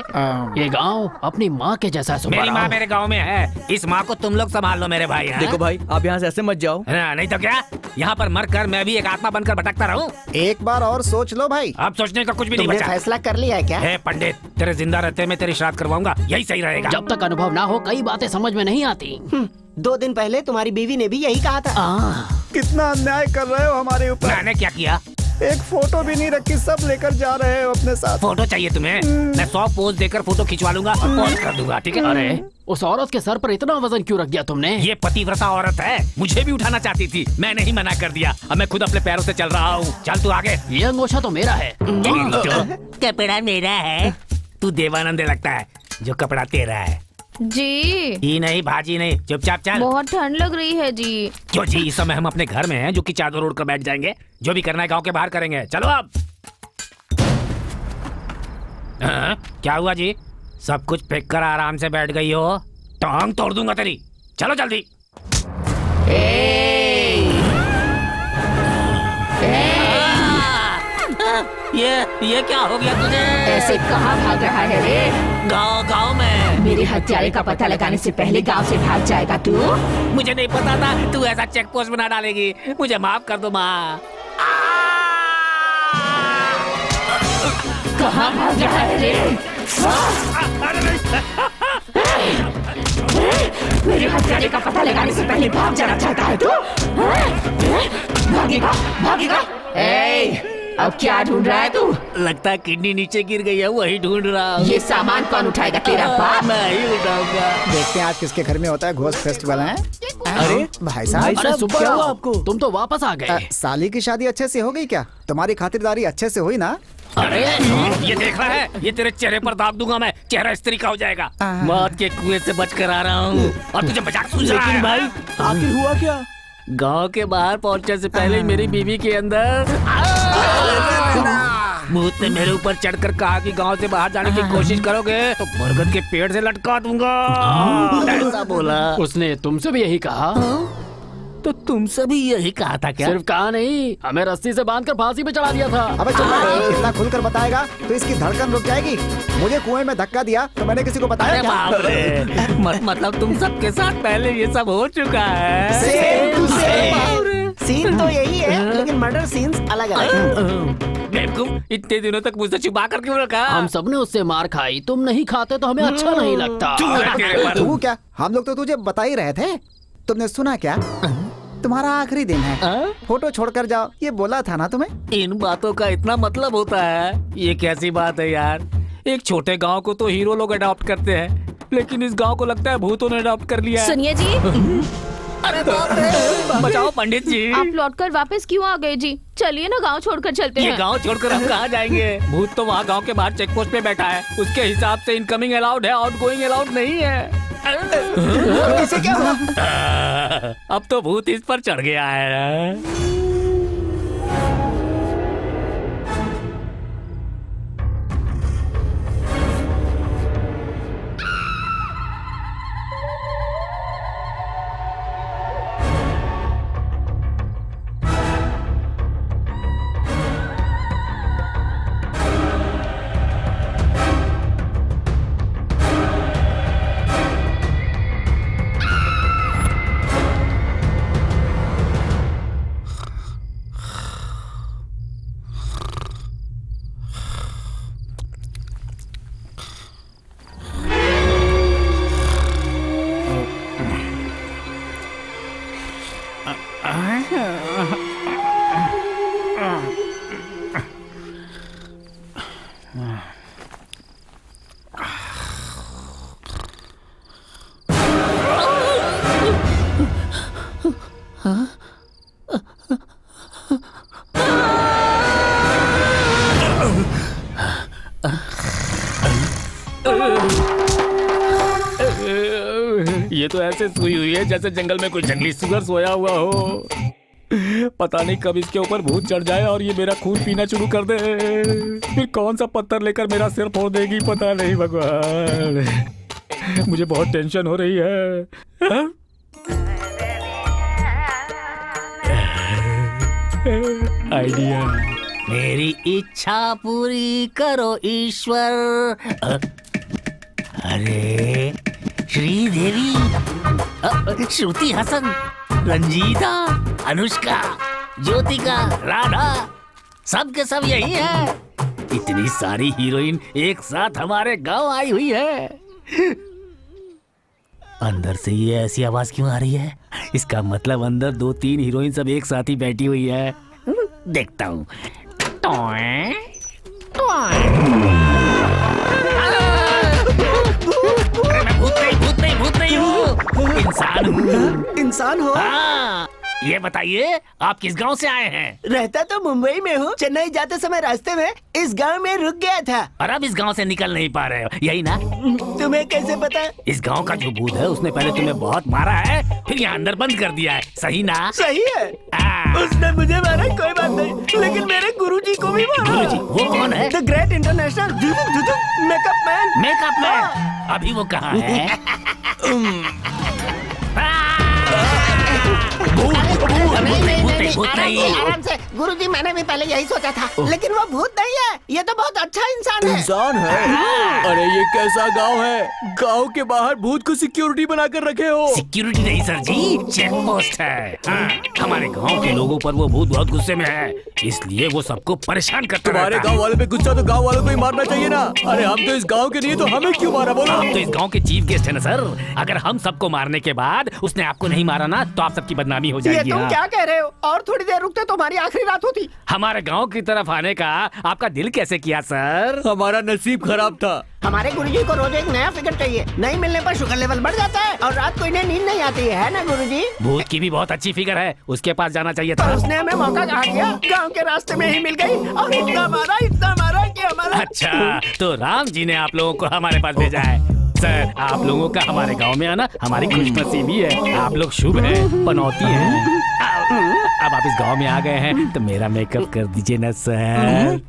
S1: ये गांव अपनी माँ के जैसा है।
S6: मेरी माँ मेरे गांव में है, इस माँ को तुम लोग संभाल लो मेरे भाई।
S2: देखो भाई, आप यहाँ से ऐसे मत जाओ।
S6: नहीं तो क्या, यहाँ पर मर कर मैं भी एक आत्मा बनकर भटकता रहूं?
S4: एक बार और सोच लो भाई।
S6: अब सोचने का कुछ भी नहीं
S7: तुमने
S6: बचा।
S7: फैसला कर लिया है क्या?
S6: हे पंडित, तेरे जिंदा रहते मैं तेरी श्राद्ध करवाऊंगा, यही सही रहेगा।
S1: जब तक अनुभव ना हो कई बातें समझ में नहीं आती।
S7: 2 दिन पहले तुम्हारी बीवी ने भी यही कहा था।
S4: कितना अन्याय कर रहे हो हमारे ऊपर।
S6: मैंने क्या किया?
S4: एक फोटो भी नहीं रखी, सब लेकर जा रहे हो अपने साथ।
S6: फोटो चाहिए तुम्हें? मैं 100 पोज देकर फोटो खिंचवा लूंगा और पोस्ट कर दूंगा, ठीक है?
S1: अरे उस औरत के सर पर इतना वजन क्यों रख दिया तुमने?
S6: ये पतिव्रता औरत है, मुझे भी उठाना चाहती थी, मैंने ही मना कर दिया। अब मैं खुद अपने पैरों से चल रहा हूँ। चल तू आगे।
S1: ये अंगोछा तो मेरा है।
S6: कपड़ा मेरा है, तू देवानंद लगता है, जो कपड़ा तेरा है।
S3: जी
S6: ही नहीं, भाजी नहीं, चुपचाप चल।
S3: बहुत ठंड लग रही है जी।
S6: क्यों जी, इस समय हम अपने घर में हैं, जो कि चादर ओढ़ कर बैठ जाएंगे। जो भी करना है गांव के बाहर करेंगे। चलो अब। क्या हुआ जी? सब कुछ फेंक कर आराम से बैठ गई हो? टांग तोड़ दूंगा तेरी। चलो जल्दी। ये क्या हो गया तुझे?
S3: ऐसे कहाँ भाग रहा है रे?
S6: गांव में
S3: मेरे हत्यारे का पता लगाने से पहले गांव से भाग जाएगा तू।
S6: मुझे नहीं पता था तू ऐसा चेक पोस्ट बना डालेगी। मुझे माफ कर दो माँ।
S3: कहाँ भाग रहा है रे? मेरे हत्यारे का पता लगाने से पहले भाग जाना चाहता है तू? भागेगा भागेगा। अब क्या ढूंढ रहा है तू?
S6: लगता है किडनी नीचे गिर गई है, वही ढूंढ रहा हूँ।
S3: ये सामान कौन उठाएगा? तेरा बाप।
S6: मैं ही उठाऊंगा।
S4: देखते हैं आज किसके घर में होता है घोस्ट फेस्टिवल है। अरे भाई साहब,
S1: अरे सुबह
S2: क्या हुआ आपको?
S1: तुम तो वापस आ गए।
S4: साली की शादी अच्छे से हो गई क्या? तुम्हारी खातिरदारी अच्छे से हुई ना?
S6: अरे ये देख रहा है, ये तेरे चेहरे पर दाब दूंगा मैं, चेहरा स्त्री का हो जाएगा। मौत के कुएं से बचकर आ रहा हूँ और तुझे मजाक सूझ रहा है?
S2: भाई आखिर हुआ क्या?
S6: गांव के बाहर पहुंचने से पहले ही मेरी बीवी के अंदर भूत ने मेरे ऊपर चढ़कर कहा कि गांव से बाहर जाने की कोशिश करोगे तो बरगद के पेड़ से लटका दूंगा, ऐसा बोला।
S1: उसने तुमसे भी यही कहा?
S6: तो तुमसे भी यही कहा था क्या?
S1: सिर्फ कहा नहीं, हमें रस्सी से बांधकर फांसी पे चढ़ा दिया था।
S4: अबे चुप रह, इतना खुलकर बताएगा तो इसकी धड़कन रुक जाएगी। मुझे कुएं में धक्का दिया तो मैंने किसी को बताया क्या?
S6: बाप रे, मतलब तुम सबके साथ पहले ये सब हो चुका है?
S4: Same to same.
S7: सीन तो यही है, लेकिन मर्डर सीन्स अलग अलग।
S6: बेवकूफ, इतने दिनों तक मुझसे छुपा कर क्यों रखा?
S1: हम सबने उससे मार खाई, तुम नहीं खाते तो हमें अच्छा नहीं लगता।
S4: तू क्या? हम लोग तो तुझे बता ही रहे थे। तुमने सुना क्या? तुम्हारा आखिरी दिन है, फोटो छोड़कर जाओ, ये बोला था ना तुम्हें।
S6: इन बातों का इतना मतलब होता है? ये कैसी बात है यार? एक छोटे गांव को तो हीरो लोग अडॉप्ट करते हैं, लेकिन इस गांव को लगता है भूतों ने अडॉप्ट कर लिया है।
S3: सुनिए जी,
S6: अरे बाप रे! बचाओ पंडित जी।
S3: आप लौटकर वापस क्यों आ गए जी? चलिए ना गांव छोड़कर चलते
S6: ये
S3: हैं।
S6: गांव छोड़कर हम कहाँ जाएंगे? भूत तो वहाँ गांव के बाहर चेक पोस्ट पे बैठा है, उसके हिसाब से इनकमिंग अलाउड है, आउटगोइंग अलाउड नहीं है।
S7: इसे क्या हुआ?
S6: अब तो भूत इस पर चढ़ गया है। ये तो ऐसे सोई हुई है जैसे जंगल में कोई जंगली सुअर सोया हुआ हो। पता नहीं कब इसके ऊपर भूत चढ़ जाए और ये मेरा खून पीना शुरू कर दे। फिर कौन सा पत्थर लेकर मेरा सिर फोड़ देगी पता नहीं भगवान। मुझे बहुत टेंशन हो रही है। हा? आइडिया। मेरी इच्छा पूरी करो ईश्वर। अरे श्रीदेवी, श्रुति हसन, रंजीता, अनुष्का, ज्योतिका, राधा, सब के सब यही है। इतनी सारी हीरोइन एक साथ हमारे गांव आई हुई है। अंदर से ये ऐसी आवाज क्यों आ रही है? इसका मतलब अंदर 2-3 हीरोइन सब एक साथ ही बैठी हुई है। देखता हूँ। भूत नहीं हूँ, इंसान हूँ।
S7: इंसान हो?
S6: हाँ, ये बताइए आप किस गांव से आए हैं?
S7: रहता तो मुंबई में हूँ, चेन्नई जाते समय रास्ते में इस गांव में रुक गया था।
S6: और अब इस गांव से निकल नहीं पा रहे हो, यही ना?
S7: तुम्हें कैसे पता?
S6: इस गांव का जो भूत है उसने पहले तुम्हें बहुत मारा है, फिर यहाँ अंदर बंद कर दिया है, सही ना?
S7: सही है। उसने मुझे मारा कोई बात नहीं, लेकिन मेरे गुरुजी को भी मारा।
S6: गुरुजी? वो कौन है?
S7: The great international makeup man.
S6: Makeup man? अभी वो कहाँ है?
S7: आराम से गुरुजी, मैंने भी पहले यही सोचा था, लेकिन वो भूत नहीं है, ये तो बहुत अच्छा इंसान है।
S2: इंसान है? अरे ये कैसा गांव है? गांव के बाहर भूत को सिक्योरिटी बनाकर रखे हो?
S6: सिक्योरिटी नहीं सर जी, चेक पोस्ट है। हाँ, हमारे गांव के लोगों पर वो भूत बहुत गुस्से में है, इसलिए वो सबको परेशान करता रहता है।
S2: तुम्हारे गांव वाले पे गुस्सा तो गांव वालों को ही मारना चाहिए ना। अरे हम तो इस गांव के लिए, तो हमें क्यों मारा बोलो?
S6: हम तो इस गांव के चीफ गेस्ट है ना सर। अगर हम सबको मारने के बाद उसने आपको नहीं मारा ना, तो आप सबकी बदनामी हो जाएगी।
S7: ये तुम क्या कह रहे हो? और थोड़ी देर रुकते तो हमारी आखिरी रात होती।
S6: हमारे गांव की तरफ आने का आपका दिल कैसे किया सर?
S2: हमारा नसीब खराब था।
S7: हमारे गुरुजी को रोज एक नया फिगर चाहिए, नहीं मिलने पर शुगर लेवल बढ़ जाता है और रात को इन्हें नींद नहीं आती है ना गुरुजी?
S6: भूत की भी बहुत अच्छी फिगर है, उसके पास जाना चाहिए था।
S7: पर उसने हमें मौका कहाँ दिया? गांव के रास्ते में ही मिल गई और इतना मारा कि हमारा।
S6: अच्छा, तो राम जी ने आप लोगों को हमारे पास भेजा है। सर, आप लोगों का हमारे गांव में आना हमारी खुशनसीबी है। आप लोग शुभ हैं, पनौती हैं। अब आप इस गांव में आ गए हैं तो मेरा मेकअप कर दीजिए ना सर।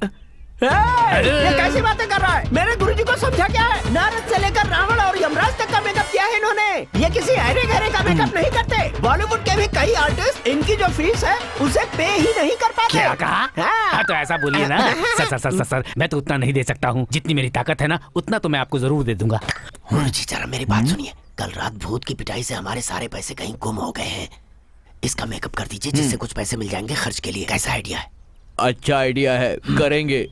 S7: ये कैसी बातें कर रहा है? मेरे गुरुजी को समझा क्या है? नारद से लेकर रावण और यमराज तक का मेकअप किया है इन्होंने। ये किसी अरे गहरे का मेकअप नहीं करते। बॉलीवुड के भी कई आर्टिस्ट इनकी जो फीस है उसे पे ही नहीं कर पाते।
S6: क्या कहा? हाँ, तो ऐसा बोलिए ना। सर, मैं तो उतना नहीं दे सकता हूँ। जितनी मेरी ताकत है ना, उतना तो मैं आपको जरूर दे दूंगा।
S7: गुरुजी जरा मेरी बात सुनिए। कल रात भूत की पिटाई से हमारे सारे पैसे कहीं गुम हो गए हैं,
S1: इसका मेकअप कर दीजिए जिससे कुछ पैसे मिल जाएंगे खर्च के लिए। कैसा आइडिया है?
S2: अच्छा आइडिया है, करेंगे।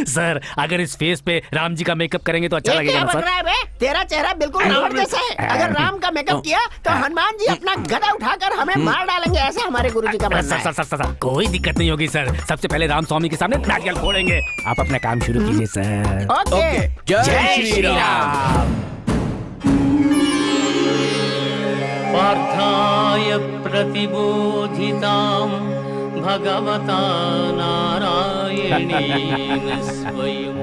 S6: सर अगर इस फेस पे राम जी का मेकअप करेंगे तो अच्छा
S7: ये
S6: लगेगा
S7: क्या
S6: ना
S7: बक
S6: सर?
S7: रहा है बे? तेरा चेहरा बिल्कुल रावण जैसा है। अगर राम का मेकअप किया तो हनुमान जी अपना गदा उठाकर हमें मार डालेंगे, ऐसा हमारे गुरुजी का मानना
S6: सर
S7: है।
S6: सर सर सर कोई दिक्कत नहीं होगी सर। सबसे पहले राम स्वामी के सामने नारियल फोड़ेंगे। आप अपना काम शुरू कीजिए सर।
S7: ओके।
S2: जय श्री राम।
S12: पार्थाय प्रतिबोधितां भगवता नारायणेन स्वयं।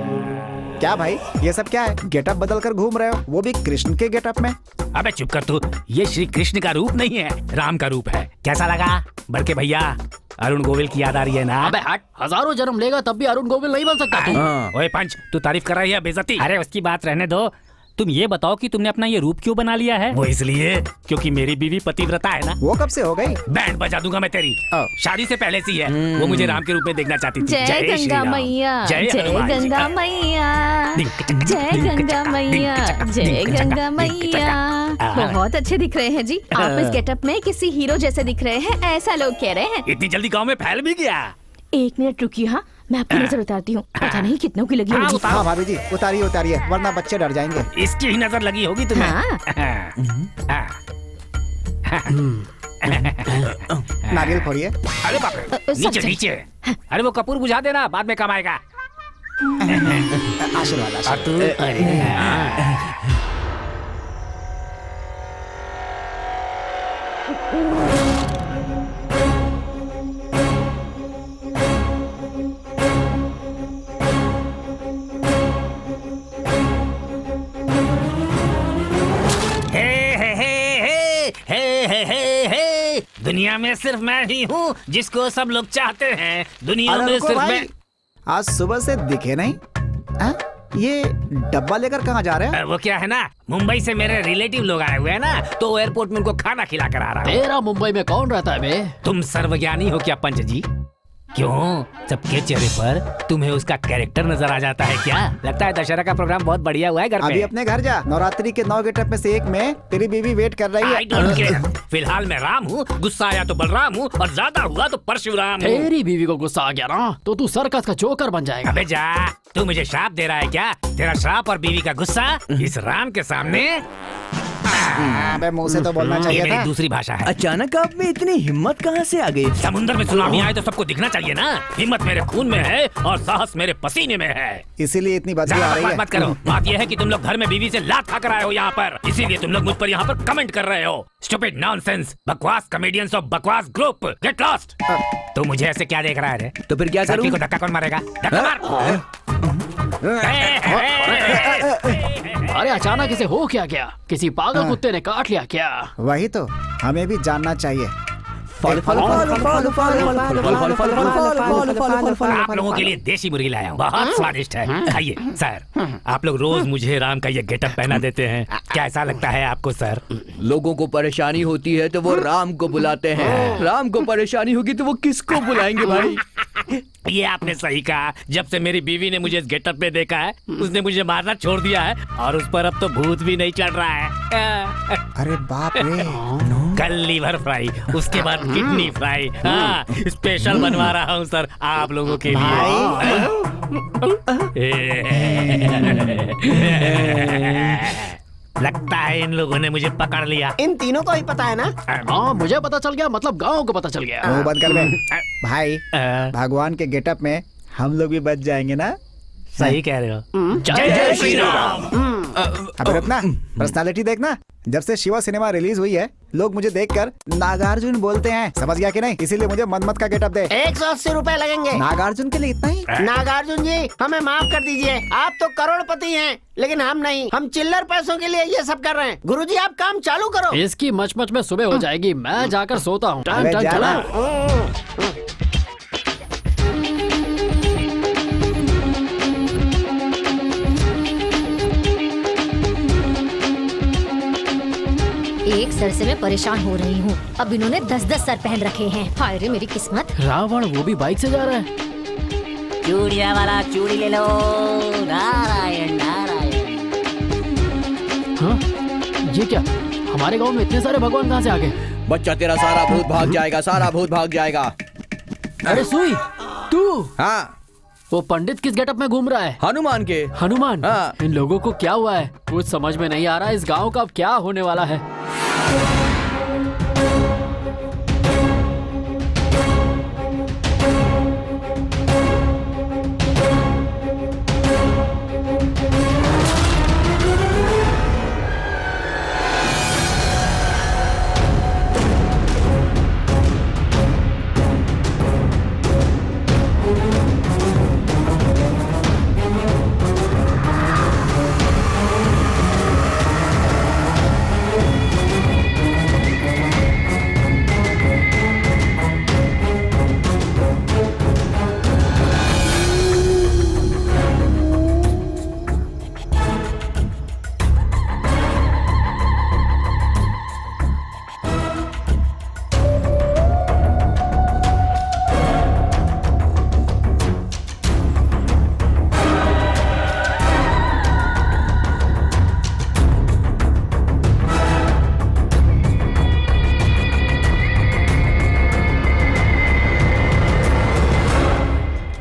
S4: क्या भाई ये सब क्या है? गेटअप बदल कर घूम रहे हो, वो भी कृष्ण के गेटअप में।
S6: अबे चुप कर तू, ये श्री कृष्ण का रूप नहीं है, राम का रूप है। कैसा लगा बड़के भैया? अरुण गोविल की याद आ रही है ना?
S1: अबे हट, हजारों जन्म लेगा तब भी अरुण गोविल नहीं बन सकता तू।
S6: ओए पंच, तू तारीफ कर रही है बेइज्जती? अरे उसकी बात रहने दो। तुम ये बताओ कि तुमने अपना ये रूप क्यों बना लिया है? वो इसलिए क्योंकि मेरी बीवी पतिव्रता है ना।
S4: वो कब से हो गई?
S6: बैंड बजा दूंगा मैं तेरी। शादी से पहले से ही है। वो मुझे राम के रूप में देखना चाहती थी।
S3: जय
S6: श्री
S3: गंगा
S6: राम।
S3: मैया,
S6: जय
S3: जय
S6: हनुमान जी।
S3: गंगा मैया, जय गंगा मैया, जय गंगा मैया। बहुत अच्छे दिख रहे हैं जी। आप इस गेटअप में किसी हीरो जैसे दिख रहे हैं, ऐसा लोग कह रहे हैं।
S6: इतनी जल्दी गांव में फैल भी गया?
S3: एक मिनट रुकिए, हाँ मैं आपकी नजर उतारती हूँ। पता नहीं कितनों की लगी होगी।
S4: हाँ भाभी जी उतारिए उतारिए, वरना बच्चे डर जाएंगे।
S6: इसकी ही नजर लगी होगी तुम्हें।
S4: नारियल फोड़िए।
S6: अरे बाप रे, नीचे नीचे। अरे वो कपूर बुझा देना, बाद में काम आएगा।
S4: आशीर्वाद
S6: और तू? अरे दुनिया में सिर्फ मैं ही हूँ जिसको सब लोग चाहते हैं। दुनिया में सिर्फ मैं।
S4: आज सुबह से दिखे नहीं। आ? ये डब्बा लेकर कहाँ जा रहे हैं?
S6: वो क्या है ना, मुंबई से मेरे रिलेटिव लोग आए हुए हैं ना, तो एयरपोर्ट में उनको खाना खिला कर आ रहा हूँ।
S1: तेरा मुंबई में कौन रहता है बे?
S6: तुम सर्वज्ञानी हो क्या पंच जी? क्यों, सबके चेहरे पर तुम्हें उसका कैरेक्टर नजर आ जाता है क्या? लगता है दशहरा का प्रोग्राम बहुत बढ़िया हुआ है घर पे।
S4: अभी अपने घर जा, नवरात्रि के 9 गेटअप में से एक में तेरी बीवी वेट कर रही है।
S6: I don't care। फिलहाल मैं राम हूँ, गुस्सा आया तो बलराम हूँ, और ज्यादा हुआ तो परशुराम हूँ।
S1: तेरी बीवी को गुस्सा आ गया ना तो तू सर्कस का जोकर बन जाएगा।
S6: अबे जा, तू मुझे श्राप दे रहा है क्या? तेरा श्राप और बीवी का गुस्सा इस राम के सामने?
S4: अबे मुंह से तो बोलना
S6: ये
S4: चाहिए
S6: मेरी
S4: था।
S6: दूसरी भाषा है।
S2: अचानक आप में इतनी हिम्मत कहाँ से आ गई?
S6: समुद्र में सुनामी आए तो सबको दिखना चाहिए ना। हिम्मत मेरे खून में है और साहस मेरे पसीने में है।
S4: इसीलिए इतनी बदबू
S6: ज्यादा
S4: आ रही
S6: बकवास
S4: है।
S6: मत करो। बात यह है कि तुम लोग घर में बीवी से लात खाकर आए हो यहाँ पर, इसीलिए तुम लोग मुझ पर यहाँ पर कमेंट कर रहे हो। स्टूपिड नॉनसेंस, बकवास कॉमेडियंस ऑफ बकवास ग्रुप, गेट लॉस्ट। तो मुझे ऐसे क्या देख रहा है रे?
S2: तो फिर क्या करूं?
S6: को धक्का कौन मारेगा? धक्का मार।
S1: अरे अचानक इसे हो क्या गया? किसी पागल कुत्ते ने काट लिया क्या?
S4: वही तो हमें भी जानना चाहिए।
S6: आप लोगों के लिए देसी मुर्गी लाया हूँ, बहुत स्वादिष्ट है, खाइए। सर आप लोग रोज मुझे राम का ये गेटअप पहना देते हैं, क्या ऐसा लगता है आपको सर?
S2: लोगों को परेशानी होती है तो वो राम को बुलाते हैं, राम को परेशानी होगी तो वो किसको बुलाएंगे भाई?
S6: ये आपने सही कहा। जब से मेरी बीवी ने मुझे इस गेटअप में देखा है, उसने मुझे मारना छोड़ दिया है, और उस पर अब तो भूत भी नहीं चढ़ रहा है।
S4: अरे बाप रे।
S6: कल लीवर फ्राई, उसके बाद किडनी फ्राई। हाँ, स्पेशल बनवा रहा हूँ सर आप लोगों के लिए। लगता है इन लोगों ने मुझे पकड़ लिया।
S7: इन तीनों को ही पता है ना?
S1: हाँ मुझे पता चल गया, मतलब गाँव को पता चल गया।
S4: मुंह बंद कर बे। भाई भगवान के गेटअप में हम लोग भी बच जाएंगे ना?
S6: सही कह रहे हो।
S1: जय जय श्री राम।
S4: अबे रुकना, पर्सनालिटी देखना। जब से शिवा सिनेमा रिलीज हुई है, लोग मुझे देखकर नागार्जुन बोलते हैं, समझ गया कि नहीं? इसीलिए मुझे मन्मथ का गेटअप दे।
S7: 180 रुपए लगेंगे।
S4: नागार्जुन के लिए इतना ही?
S7: नागार्जुन जी हमें माफ कर दीजिए, आप तो करोड़पति हैं, लेकिन हम नहीं। हम चिल्लर पैसों के लिए ये सब कर रहे हैं। गुरुजी आप काम चालू करो।
S1: इसकी मच में सुबह हो जाएगी, मैं जाकर सोता हूँ।
S4: अबे
S1: टाइम
S4: जाना।
S1: चला।
S5: एक सर से मैं परेशान हो रही हूँ, अब इन्होंने 10-10 सर पहन रखे हैं। हाय रे मेरी किस्मत।
S1: रावण वो भी बाइक से जा रहा है।
S12: चूड़िया वाला चूड़ी ले लो। नारायण नारायण।
S1: हाँ ये क्या, हमारे गांव में इतने सारे भगवान कहाँ से आ गए?
S10: बच्चा तेरा सारा भूत भाग जाएगा, सारा भूत भाग जाएगा।
S1: अरे सुई, तू?
S10: हाँ।
S1: वो पंडित किस गेटअप में घूम रहा है?
S10: हनुमान के।
S1: हनुमान?
S10: हाँ।
S1: इन लोगों को क्या हुआ है? कुछ समझ में नहीं आ रहा। इस गांव का अब क्या होने वाला है?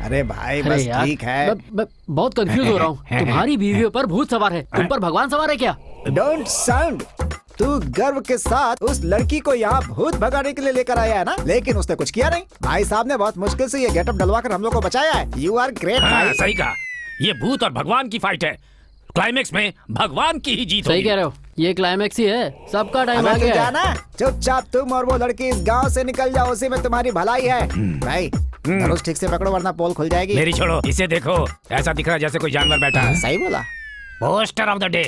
S4: अरे भाई
S1: अरे
S4: बस
S1: यार,
S4: ठीक है।
S1: मैं बहुत कंफ्यूज हो रहा हूँ। तुम्हारी बीवी पर भूत सवार है, तुम पर भगवान सवार है क्या?
S4: Don't sound. तू गर्व के साथ उस लड़की को यहाँ भूत भगाने के लिए लेकर आया है ना, लेकिन उसने कुछ किया नहीं। भाई साहब ने बहुत मुश्किल से ये गेटअप डलवा कर हम लोग को बचाया है। यू आर ग्रेट भाई।
S6: सही कहा, ये भूत और भगवान की फाइट है। क्लाइमेक्स में भगवान की ही जीत
S1: सही
S6: होगी।
S1: कह रहे हो, ये क्लाइमेक्स ही है। सबका टाइम आ
S4: अबे तू
S1: गया है।
S4: जाना, चुपचाप तुम और वो लड़की इस गांव से निकल जाओ, उसी में तुम्हारी भलाई है। भाई धनुष ठीक से पकड़ो वरना पोल खुल जाएगी।
S6: मेरी छोड़ो, इसे देखो, ऐसा दिख रहा है जैसे कोई जानवर बैठा है।
S4: सही बोला।
S6: Poster of the day.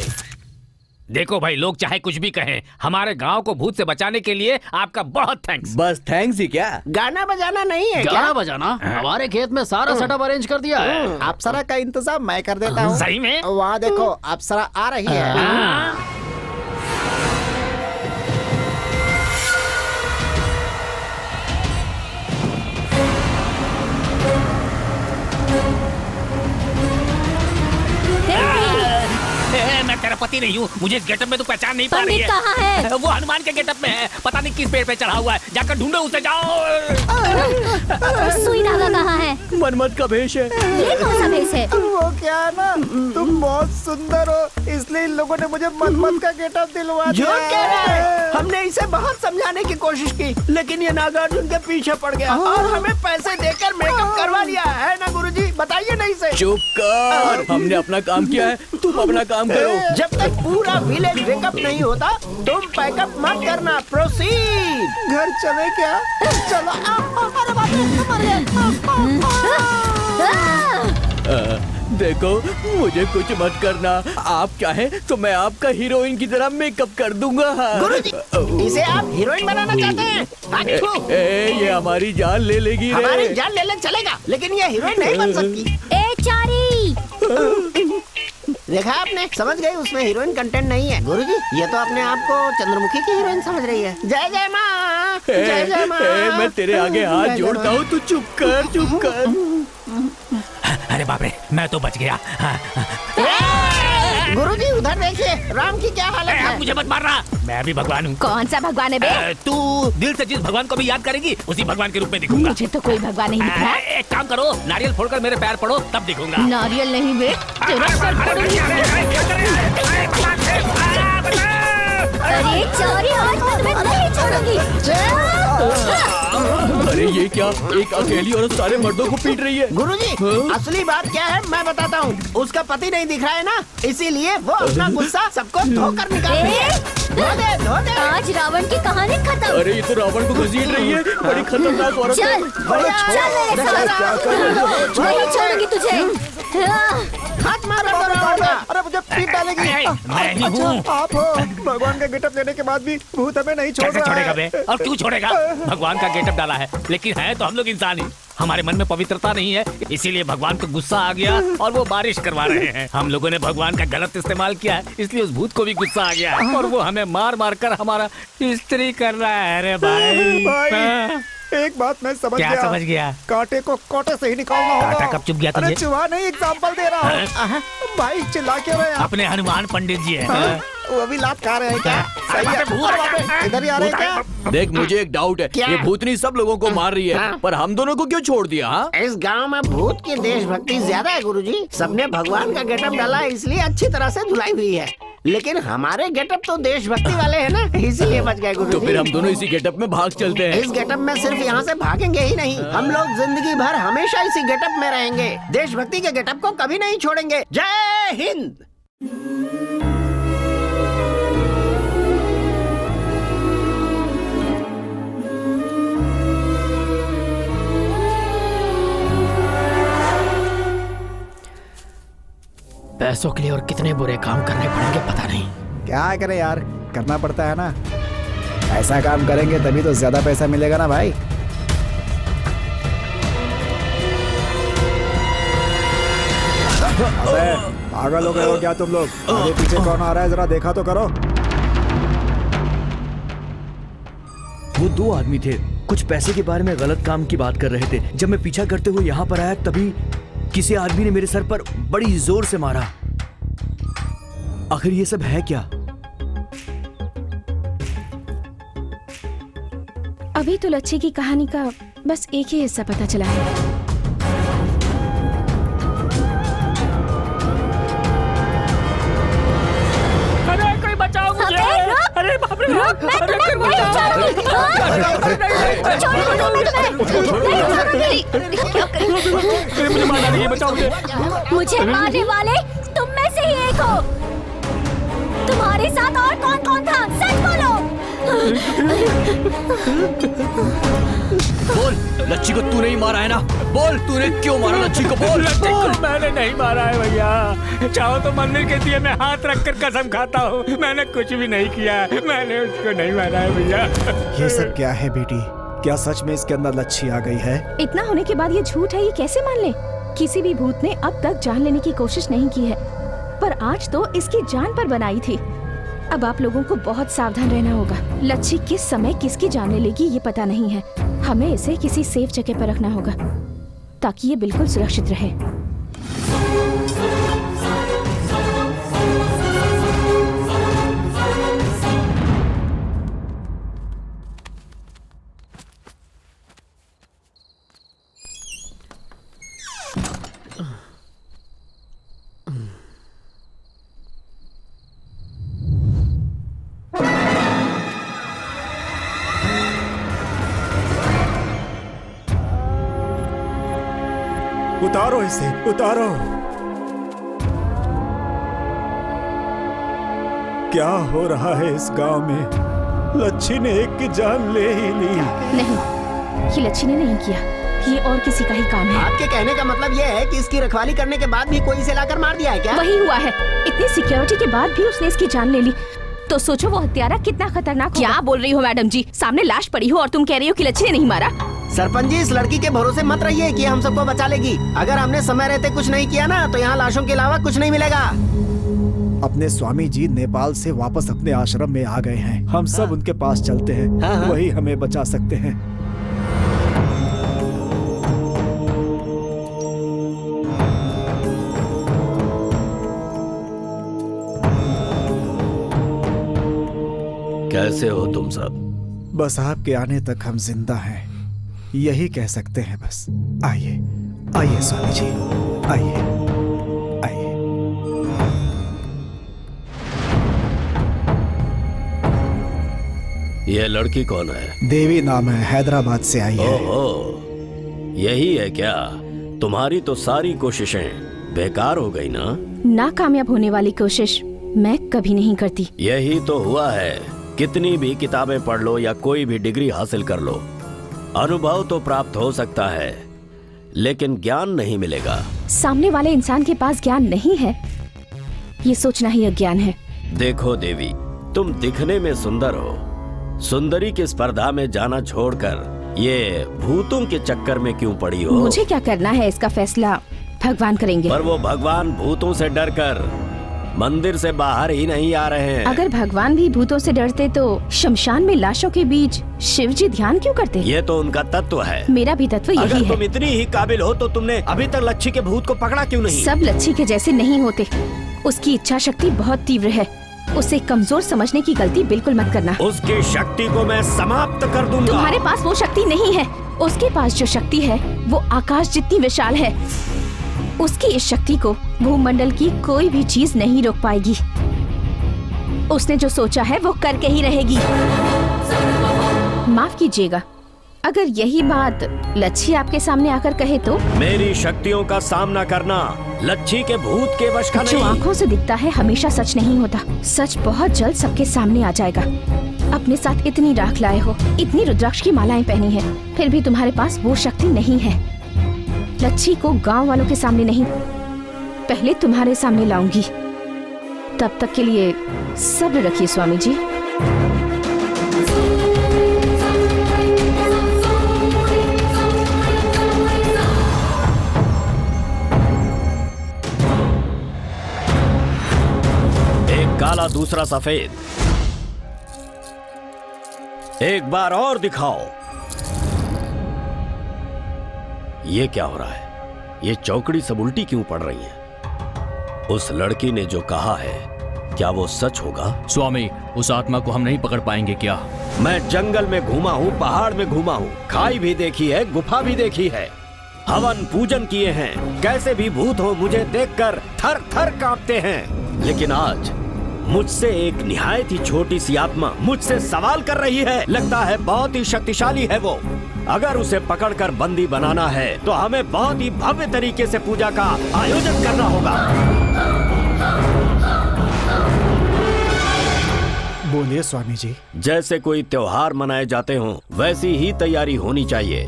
S6: देखो भाई, लोग चाहे कुछ भी कहें, हमारे गांव को भूत से बचाने के लिए आपका बहुत थैंक्स।
S10: बस थैंक्स ही क्या?
S7: गाना बजाना नहीं है क्या?
S1: गाना बजाना? हमारे खेत में सारा सेटअप अरेंज कर दिया है।
S4: अप्सरा का इंतजाम मैं कर देता हूँ।
S6: सही में?
S4: वहाँ देखो अप्सरा आ रही है।
S6: मैं तेरा पति नहीं हूँ, मुझे इस गेटअप में तो पहचान नहीं पा रही
S5: पंडित कहाँ है?
S6: वो हनुमान के गेटअप में है, पता नहीं किस पेड़ पे चढ़ा हुआ है, जाकर ढूंढो उसे, जाओ।
S5: सुई धागा कहाँ है?
S10: मनमत का भेष है।
S5: ये कौन सा भेष है?
S4: वो क्या है ना, तुम बहुत सुंदर हो, इसलिए इन लोगों ने मुझे मनमत का गेटअप दिलवा दिया।
S7: झूठ कह रहा है। हमने इसे बहुत समझाने की कोशिश की, लेकिन ये नागार्जुन के पीछे पड़ गया और हमें पैसे देकर मेकअप करवा लिया है ना गुरुजी? बताइए नहीं से।
S10: चुप कर, हमने अपना काम किया है, तुम अपना काम करो।
S7: जब तक पूरा विलेज वेकअप नहीं होता तुम पैकअप मत करना। प्रोसीड।
S4: घर चले क्या? चलो। अरे बाप रे, मर गए।
S10: देखो, मुझे कुछ मत करना। आप चाहे तो मैं आपका हीरोइन की तरह मेकअप कर दूंगा।
S7: गुरुजी, इसे आप हीरोइन बनाना चाहते हैं?
S10: ये हमारी जान ले लेगी रे।
S7: हमारी जान ले ले चलेगा, लेकिन ये हीरोइन नहीं बन सकती।
S5: ए चारी!
S7: देखा आपने, समझ गई उसमें हीरोइन कंटेंट नहीं है। गुरुजी, ये तो अपने आप को चंद्रमुखी की हीरोइन समझ रही है। जय जय माँ, जय जय माँ।
S10: मैं तेरे आगे हाथ जोड़ता हूँ, तू चुप कर, चुप कर।
S6: अरे बाप रे, मैं तो बच गया।
S7: गुरुजी उधर देखिए, राम की क्या हालत है।
S6: मुझे मत मारना, मैं भी भगवान हूँ।
S3: कौन सा भगवान है बे?
S6: तू दिल से जिस भगवान को भी याद करेगी उसी भगवान के रूप में दिखूंगा।
S3: मुझे तो कोई भगवान नहीं दिख रहा।
S6: एक काम करो, नारियल फोड़कर मेरे पैर पड़ो, तब दिखूंगा।
S3: नारियल नहीं बे, तेरा सर फोड़ूंगी।
S5: अरे चारी, आज मैं तुम्हें नहीं छोड़ूंगी।
S10: अरे ये क्या, एक अकेली औरत सारे मर्दों को पीट रही है।
S7: गुरुजी, असली बात क्या है मैं बताता हूँ। उसका पति नहीं दिख रहा है ना, इसीलिए वो अपना गुस्सा सबको धोकर निकाल रही है। धो दे।
S5: आज रावण की कहानी खत्म।
S10: अरे ये तो रावण को घसीट रही है, बड़ी खतरनाक औरत है।
S5: चल, चल मेरे साथ। नहीं छोड़ूंगी तुझे।
S7: हाथ मारो रावण का।
S4: अरे मुझे पीट डालेगी।
S6: मैं ही हूँ।
S4: आप हो। भगवान का गेटअप लेने के बाद भी भूत हमें नहीं छोड़
S6: कैसे
S4: रहा
S6: छोड़ेगा
S4: है।
S6: बे? और क्यों छोड़ेगा? भगवान का गेटअप डाला है, लेकिन है तो हम लोग इंसान ही। हमारे मन में पवित्रता नहीं है, इसीलिए भगवान को गुस्सा आ गया और वो बारिश करवा रहे हैं। हम लोगों ने भगवान का गलत इस्तेमाल किया है, इसलिए उस भूत को भी गुस्सा आ गया है और वो हमें मार मार कर हमारा इस्त्री कर रहा है। अरे भाई,
S4: एक बात मैं समझ
S6: क्या
S4: गया।
S6: समझ गया?
S4: कांटे को कांटे से ही निकालना होगा।
S6: कांटा कब चुभ गया तुझे?
S4: अरे चुहा नहीं, एग्जाम्पल दे रहा हूँ। भाई चिल्ला क्यों रहे हैं आप?
S6: अपने हनुमान पंडित जी है।
S7: वो भी लात खा रहे हैं क्या? सही है। इधर ही आ रहे हैं क्या?
S2: देख मुझे एक डाउट है,
S7: क्या?
S2: ये भूतनी सब लोगों को मार रही है,
S7: हाँ।
S2: पर हम दोनों को क्यों छोड़ दिया? हाँ?
S7: इस गांव में भूत की देशभक्ति ज्यादा है गुरुजी। सबने भगवान का गेटअप डाला है, इसलिए अच्छी तरह से धुलाई हुई है। लेकिन हमारे गेटअप तो देशभक्ति वाले हैं ना, इसीलिए बच गए गुरुजी।
S2: तो फिर हम दोनों इसी गेटअप में भाग चलते हैं।
S7: इस गेटअप में सिर्फ यहाँ से भागेंगे ही नहीं, हम लोग जिंदगी भर हमेशा इसी गेटअप में रहेंगे। देशभक्ति के गेटअप को कभी नहीं छोड़ेंगे। जय हिंद।
S1: पैसों के लिए और कितने बुरे काम करने पड़ेंगे पता नहीं।
S4: क्या करें यार, करना पड़ता है ना। ऐसा काम करेंगे तभी तो ज्यादा पैसा मिलेगा ना भाई। अबे पागल हो गए हो क्या तुम लोग? आगे पीछे कौन आ रहा है, जरा देखा तो करो।
S2: वो दो आदमी थे, कुछ पैसे के बारे में गलत काम की बात कर रहे थे। जब मैं पीछा करते हुए यहाँ पर आया तभी किसी आदमी ने मेरे सर पर बड़ी जोर से मारा। आखिर ये सब है क्या?
S3: अभी तो लच्छी की कहानी का बस एक ही हिस्सा पता चला है।
S11: अरे कोई बचाओ मुझे। अरे बाप रे,
S5: मैं तुम्हें नहीं
S11: मुझे मारना नहीं है, बचाओ मुझे।
S5: मुझे मारने वाले तुम में से ही एक हो। तुम्हारे साथ और कौन कौन था, सच बोलो।
S2: बोल, लच्छी को तूने ही मारा है ना? बोल, तूने क्यों मारा लच्छी को? बोल, बोल।
S11: मैंने नहीं मारा है भैया। चाहो तो मंदिर के दिए में हाथ रखकर कसम खाता हूँ, मैंने कुछ भी नहीं किया। मैंने उसको नहीं मारा है भैया।
S4: ये सब क्या है बेटी? क्या सच में इसके अंदर लच्छी आ गई है?
S3: इतना होने के बाद ये झूठ है, ये कैसे मान ले? किसी भी भूत ने अब तक जान लेने की कोशिश नहीं की है, पर आज तो इसकी जान पर बनाई थी। अब आप लोगों को बहुत सावधान रहना होगा। लच्छी किस समय किसकी जान ले लेगी ये पता नहीं है। हमें इसे किसी सेफ जगह पर रखना होगा ताकि ये बिल्कुल सुरक्षित रहे।
S4: उतारो इसे, उतारो। क्या हो रहा है इस गांव में? लच्छी ने एक की जान ले ही ली।
S3: नहीं, ये लच्छी ने नहीं किया, ये और किसी का ही काम है।
S7: आपके कहने का मतलब ये है कि इसकी रखवाली करने के बाद भी कोई इसे लाकर मार दिया है क्या?
S3: वही हुआ है। इतनी सिक्योरिटी के बाद भी उसने इसकी जान ले ली, तो सोचो वो हत्यारा कितना खतरनाक। क्या बोल रही हो मैडम जी? सामने लाश पड़ी हो और तुम कह रही हो कि लच्छी ने नहीं मारा।
S7: सरपंच जी, इस लड़की के भरोसे मत रहिए कि हम सबको बचा लेगी। अगर हमने समय रहते कुछ नहीं किया ना, तो यहाँ लाशों के अलावा कुछ नहीं मिलेगा।
S4: अपने स्वामी जी नेपाल से वापस अपने आश्रम में आ गए हैं। हम सब उनके पास चलते हैं, वही हमें बचा सकते हैं।
S8: कैसे हो तुम सब?
S4: बस आपके आने तक हम जिंदा हैं, यही कह सकते हैं बस। आइए, आइए स्वामी जी, आइए, आइए।
S8: ये लड़की कौन है?
S4: देवी नाम है, हैदराबाद से आई है।
S8: ओहो, यही है क्या? तुम्हारी तो सारी कोशिशें बेकार हो गई ना?
S3: नाकामयाब होने वाली कोशिश मैं कभी नहीं करती।
S8: यही तो हुआ है। कितनी भी किताबें पढ़ लो या कोई भी डिग्री हासिल कर लो, अनुभव तो प्राप्त हो सकता है, लेकिन ज्ञान नहीं मिलेगा।
S3: सामने वाले इंसान के पास ज्ञान नहीं है, ये सोचना ही अज्ञान है।
S8: देखो देवी, तुम दिखने में सुंदर हो, सुंदरी की स्पर्धा में जाना छोड़कर ये भूतों के चक्कर में क्यों पड़ी हो?
S3: मुझे क्या करना है इसका फैसला भगवान करेंगे।
S8: पर वो भगवान भूतों से डरकर मंदिर से बाहर ही नहीं आ रहे हैं।
S3: अगर भगवान भी भूतों से डरते तो शमशान में लाशों के बीच शिव जी ध्यान क्यों करते?
S8: ये तो उनका तत्व है।
S3: मेरा भी तत्व यही
S8: अगर
S3: है।
S8: तुम इतनी ही काबिल हो तो तुमने अभी तक लच्छी के भूत को पकड़ा क्यों नहीं?
S3: सब लच्छी के जैसे नहीं होते, उसकी इच्छा शक्ति बहुत तीव्र है। उसे कमजोर समझने की गलती बिल्कुल मत करना।
S8: उसकी शक्ति को मैं समाप्त कर दूंगा।
S3: तुम्हारे पास वो शक्ति नहीं है। उसके पास जो शक्ति है वो आकाश जितनी विशाल है। उसकी इस शक्ति को भूमंडल की कोई भी चीज नहीं रोक पाएगी। उसने जो सोचा है वो करके ही रहेगी। माफ कीजिएगा, अगर यही बात लच्छी आपके सामने आकर कहे तो?
S8: मेरी शक्तियों का सामना करना लच्छी के भूत के वश का
S3: जो
S8: नहीं।
S3: आंखों से दिखता है हमेशा सच नहीं होता। सच बहुत जल्द सबके सामने आ जाएगा। अपने साथ इतनी राख लाए हो, इतनी रुद्राक्ष की मालाएं पहनी है, फिर भी तुम्हारे पास वो शक्ति नहीं है। लच्छी को गांव वालों के सामने नहीं, पहले तुम्हारे सामने लाऊंगी। तब तक के लिए सब्र रखिए स्वामी जी।
S8: एक काला दूसरा सफेद, एक बार और दिखाओ। ये क्या हो रहा है? ये चौकड़ी सब उल्टी क्यों पड़ रही है? उस लड़की ने जो कहा है क्या वो सच होगा?
S2: स्वामी, उस आत्मा को हम नहीं पकड़ पाएंगे क्या?
S8: मैं जंगल में घूमा हूँ, पहाड़ में घूमा हूँ, खाई भी देखी है, गुफा भी देखी है, हवन पूजन किए हैं। कैसे भी भूत हो मुझे देखकर थर थर कांपते हैं। लेकिन आज मुझसे एक निहायत ही छोटी सी आत्मा मुझसे सवाल कर रही है। लगता है बहुत ही शक्तिशाली है वो। अगर उसे पकड़कर बंदी बनाना है तो हमें बहुत ही भव्य तरीके से पूजा का आयोजन करना होगा।
S4: बोलिए स्वामी जी।
S8: जैसे कोई त्योहार मनाए जाते हों वैसी ही तैयारी होनी चाहिए।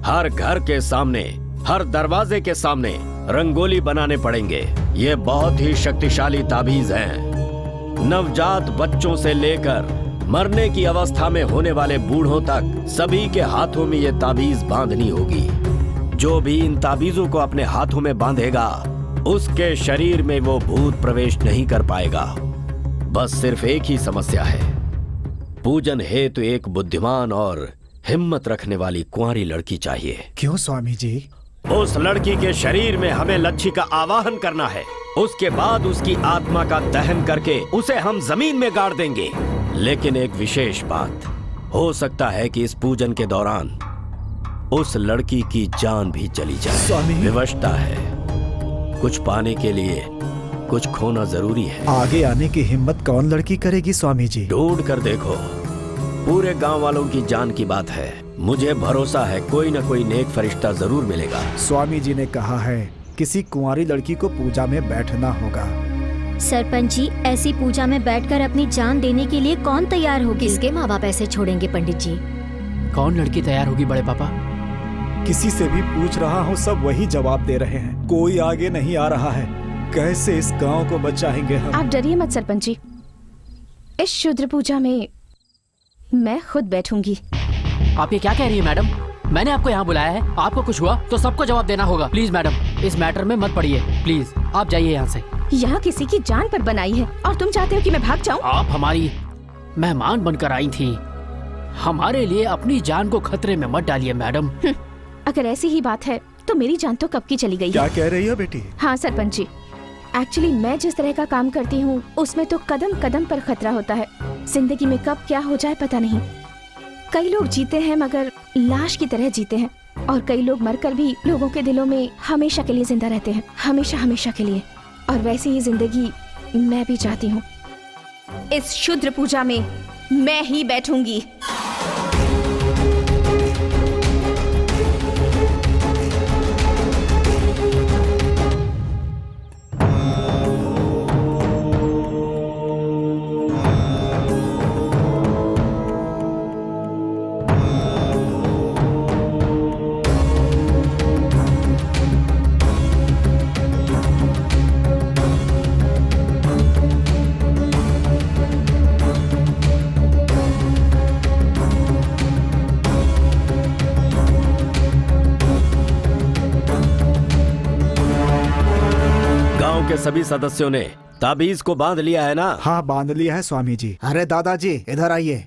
S8: हर घर के सामने, हर दरवाजे के सामने रंगोली बनाने पड़ेंगे। ये बहुत ही शक्तिशाली ताबीज हैं। नवजात बच्चों से लेकर मरने की अवस्था में होने वाले बूढ़ों तक सभी के हाथों में ये ताबीज बांधनी होगी। जो भी इन ताबीजों को अपने हाथों में बांधेगा उसके शरीर में वो भूत प्रवेश नहीं कर पाएगा। बस सिर्फ एक ही समस्या है, पूजन हेतु एक बुद्धिमान और हिम्मत रखने वाली कुंवारी लड़की चाहिए।
S4: क्यों स्वामी जी?
S8: उस लड़की के शरीर में हमें लच्छी का आवाहन करना है। उसके बाद उसकी आत्मा का दहन करके उसे हम जमीन में गाड़ देंगे। लेकिन एक विशेष बात, हो सकता है कि इस पूजन के दौरान उस लड़की की जान भी चली जाए।
S4: स्वामी,
S8: विवशता है, कुछ पाने के लिए कुछ खोना जरूरी है।
S4: आगे आने की हिम्मत कौन लड़की करेगी स्वामी जी?
S8: ढूंढ कर देखो, पूरे गांव वालों की जान की बात है। मुझे भरोसा है कोई न कोई नेक फरिश्ता जरूर मिलेगा।
S4: स्वामी जी ने कहा है किसी कुंवारी लड़की को पूजा में बैठना होगा।
S5: सरपंच जी, ऐसी पूजा में बैठकर अपनी जान देने के लिए कौन तैयार होगी?
S9: किसके माँ बाप ऐसे छोड़ेंगे पंडित जी?
S1: कौन लड़की तैयार होगी बड़े पापा?
S4: किसी से भी पूछ रहा हूँ, सब वही जवाब दे रहे हैं। कोई आगे नहीं आ रहा है। कैसे इस गांव को बचाएंगे हम?
S3: आप डरिए मत सरपंच जी, इस शुद्र पूजा में मैं खुद बैठूंगी।
S1: आप ये क्या कह रही है मैडम? मैंने आपको यहाँ बुलाया है, आपको कुछ हुआ तो सबको जवाब देना होगा। प्लीज मैडम, इस मैटर में मत पड़िए। प्लीज आप जाइए यहाँ से।
S3: यहाँ किसी की जान पर बनाई है और तुम चाहते हो कि मैं भाग जाऊँ?
S1: आप हमारी मेहमान बनकर आई थी, हमारे लिए अपनी जान को खतरे में मत डालिए मैडम।
S3: अगर ऐसी ही बात है तो मेरी जान तो कब की चली गई है।
S4: क्या कह रही हो बेटी?
S3: हाँ सरपंच जी, एक्चुअली मैं जिस तरह का काम करती हूँ उसमें तो कदम कदम पर खतरा होता है। जिंदगी में कब क्या हो जाए पता नहीं। कई लोग जीते हैं मगर लाश की तरह जीते हैं, और कई लोग मरकर भी लोगों के दिलों में हमेशा के लिए जिंदा रहते हैं, हमेशा हमेशा के लिए। और वैसी ही जिंदगी मैं भी चाहती हूँ। इस शुद्र पूजा में मैं ही बैठूंगी।
S8: के सभी सदस्यों ने ताबीज को बांध लिया है ना?
S4: हाँ, बांध लिया है स्वामी जी। अरे दादाजी इधर आइए,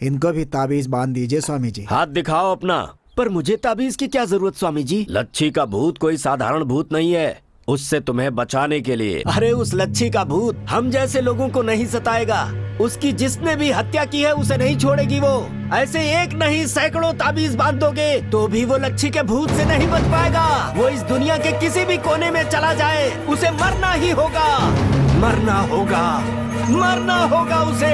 S4: इनको भी ताबीज बांध दीजिए स्वामी जी।
S8: हाथ दिखाओ अपना। पर मुझे ताबीज की क्या जरूरत स्वामी जी? लच्छी का भूत कोई साधारण भूत नहीं है। उससे तुम्हें बचाने के लिए।
S7: अरे उस लच्छी का भूत हम जैसे लोगों को नहीं सताएगा। उसकी जिसने भी हत्या की है उसे नहीं छोड़ेगी वो। ऐसे एक नहीं सैकड़ों ताबीज बांध दोगे तो भी वो लच्छी के भूत से नहीं बच पाएगा। वो इस दुनिया के किसी भी कोने में चला जाए उसे मरना ही होगा, मरना होगा, मरना होगा उसे।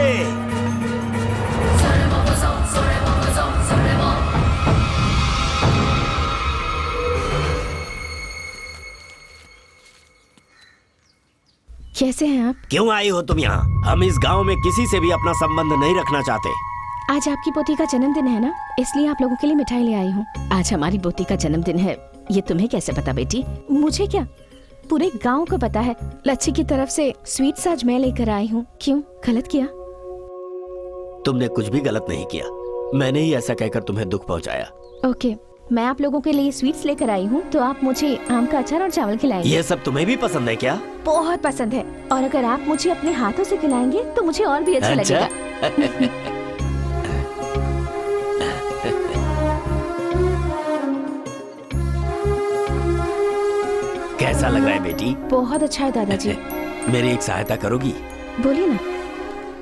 S3: कैसे हैं आप?
S7: क्यों आई हो तुम यहाँ? हम इस गांव में किसी से भी अपना संबंध नहीं रखना चाहते।
S3: आज आपकी पोती का जन्मदिन है ना, इसलिए आप लोगों के लिए मिठाई ले आई हूँ। आज हमारी पोती का जन्मदिन है, ये तुम्हें कैसे पता बेटी? मुझे क्या, पूरे गांव को पता है। लच्छी की तरफ से स्वीट्स आज मैं लेकर आई हूँ। क्यों, गलत किया?
S7: तुमने कुछ भी गलत नहीं किया, मैंने ही ऐसा कहकर तुम्हें दुख पहुँचाया।
S3: ओके, मैं आप लोगों के लिए स्वीट्स लेकर आई हूँ, तो आप मुझे आम का अचार और चावल खिलाएंगे।
S7: ये सब तुम्हें भी पसंद है क्या?
S3: बहुत पसंद है, और अगर आप मुझे अपने हाथों से खिलाएंगे तो मुझे और भी अच्छा लगेगा।
S7: कैसा लग रहा है बेटी?
S3: बहुत अच्छा है दादाजी।
S7: मेरी एक सहायता करोगी?
S3: बोलिए ना।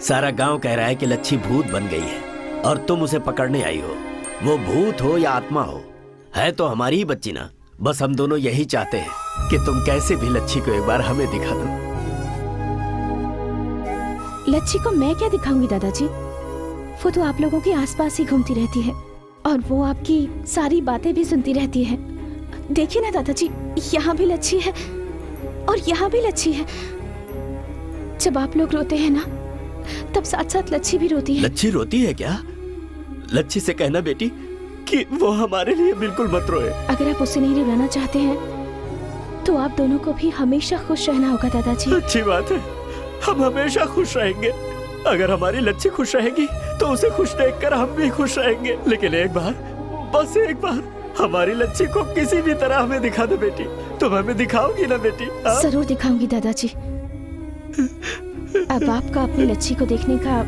S7: सारा गांव कह रहा है कि लच्छी भूत बन गई है और तुम उसे पकड़ने आई हो। वो भूत हो या आत्मा हो, है तो हमारी ही बच्ची ना। बस हम दोनों यही चाहते हैं कि तुम कैसे भी लच्छी को एक बार हमें दिखा दो।
S3: लच्छी को मैं क्या दिखाऊंगी दादाजी? वो तो आप लोगों के आसपास ही घूमती रहती है और वो आपकी सारी बातें भी सुनती रहती है। देखिए ना दादाजी, यहाँ भी लच्छी है और यहाँ भी लच्छी है। जब आप लोग रोते हैं ना, तब साथ साथ लच्छी भी रोती है।
S7: लच्छी रोती है क्या? लच्छी से कहना बेटी कि वो हमारे लिए बिल्कुल मत रोए।
S3: अगर आप उसे नहीं रुलाना चाहते हैं तो आप दोनों को भी हमेशा खुश रहना होगा दादाजी।
S7: अच्छी बात है, हम हमेशा खुश रहेंगे। अगर हमारी लच्छी खुश रहेगी तो उसे खुश देखकर हम भी खुश रहेंगे। लेकिन एक बार, बस एक बार हमारी लच्छी को किसी भी तरह हमें दिखा दो बेटी। तुम हमें दिखाओगी ना बेटी?
S3: जरूर दिखाऊंगी दादाजी। अब आपका अपनी लच्छी को देखने का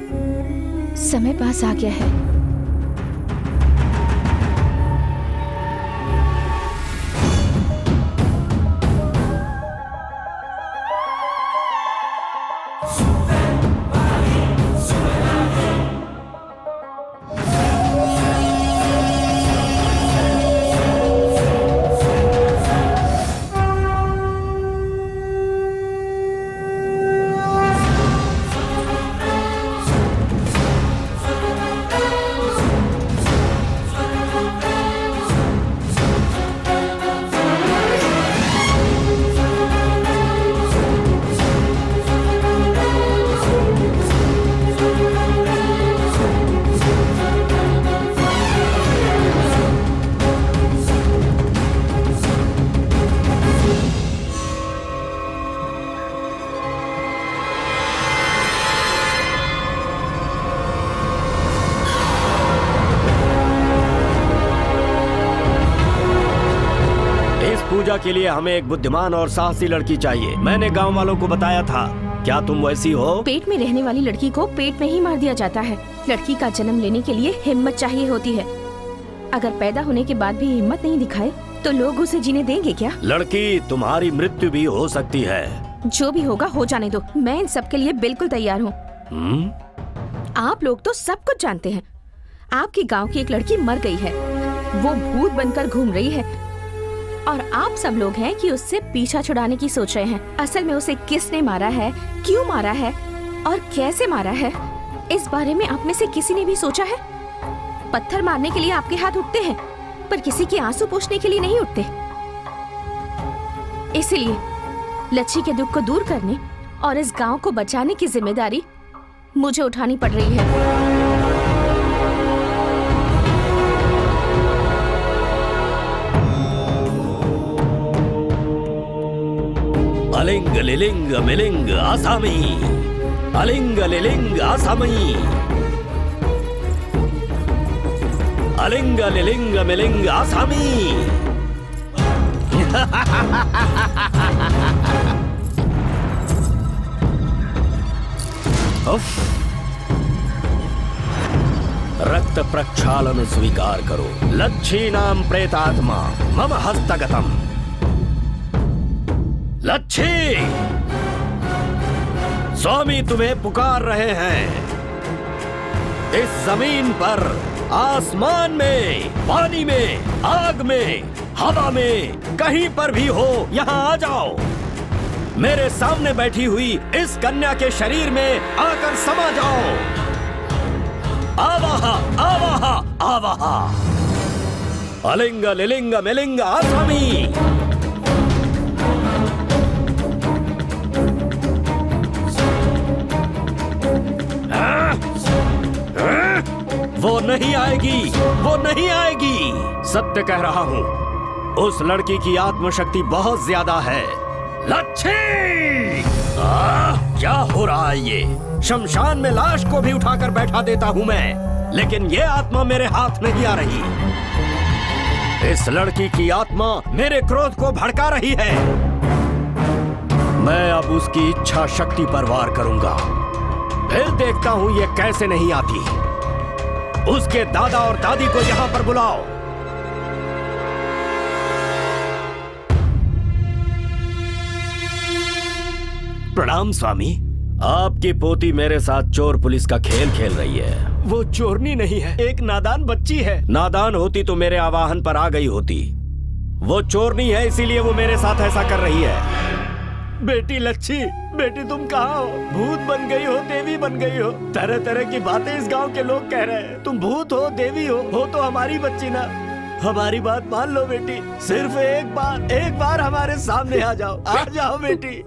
S3: समय पास आ गया है।
S7: पूजा के लिए हमें एक बुद्धिमान और साहसी लड़की चाहिए। मैंने गांव वालों को बताया था, क्या तुम वैसी हो?
S3: पेट में रहने वाली लड़की को पेट में ही मार दिया जाता है। लड़की का जन्म लेने के लिए हिम्मत चाहिए होती है। अगर पैदा होने के बाद भी हिम्मत नहीं दिखाए तो लोग उसे जीने देंगे क्या?
S7: लड़की, तुम्हारी मृत्यु भी हो सकती है।
S3: जो भी होगा हो जाने दो, मैं इन सब के लिए बिल्कुल तैयार हूँ। आप लोग तो सब कुछ जानते हैं। आपके गाँव की एक लड़की मर गई है, वो भूत बनकर घूम रही है और आप सब लोग हैं कि उससे पीछा छुड़ाने की सोच रहे हैं। असल में उसे किसने मारा है, क्यों मारा है और कैसे मारा है, इस बारे में आप में से किसी ने भी सोचा है? पत्थर मारने के लिए आपके हाथ उठते हैं, पर किसी के आंसू पोंछने के लिए नहीं उठते। इसलिए लच्छी के दुख को दूर करने और इस गांव को बचाने की जिम्मेदारी मुझे उठानी पड़ रही है।
S7: अलिंग लिलिंग मिलिंग आसामी, अलिंग लिलिंग आसामी, अलिंग लिलिंग मिलिंग आसामी। रक्त प्रक्षालन स्वीकार करो। लच्छी नाम प्रेतात्मा मम हस्तगतम।
S8: लच्छी, स्वामी तुम्हें पुकार रहे हैं। इस जमीन पर, आसमान में, पानी में, आग में, हवा में, कहीं पर भी हो, यहाँ आ जाओ। मेरे सामने बैठी हुई इस कन्या के शरीर में आकर समा जाओ। आवाहा आवाहा आवाहा, अलिंग लिलिंग मिलिंग आसामी। वो नहीं आएगी, वो नहीं आएगी। सत्य कह रहा हूँ, उस लड़की की आत्मशक्ति बहुत ज्यादा है। लच्छी! क्या हो रहा है ये? शमशान में लाश को भी उठाकर बैठा देता हूँ मैं, लेकिन ये आत्मा मेरे हाथ नहीं आ रही। इस लड़की की आत्मा मेरे क्रोध को भड़का रही है। मैं अब उसकी इच्छा शक्ति पर वार करूंगा। फिर देखता हूँ ये कैसे नहीं आती। उसके दादा और दादी को यहाँ पर बुलाओ। प्रणाम स्वामी। आपकी पोती मेरे साथ चोर पुलिस का खेल खेल रही है। वो चोरनी नहीं है, एक नादान बच्ची है। नादान होती तो मेरे आवाहन पर आ गई होती। वो चोरनी है, इसीलिए वो मेरे साथ ऐसा कर रही है। बेटी लच्छी, बेटी तुम कहाँ हो? भूत बन गई हो, देवी बन गई हो। तरह तरह की बातें इस गांव के लोग कह रहे हैं। तुम भूत हो, देवी हो तो हमारी बच्ची ना। हमारी बात मान लो बेटी, सिर्फ एक बार हमारे सामने आ जाओ। आ जाओ बेटी।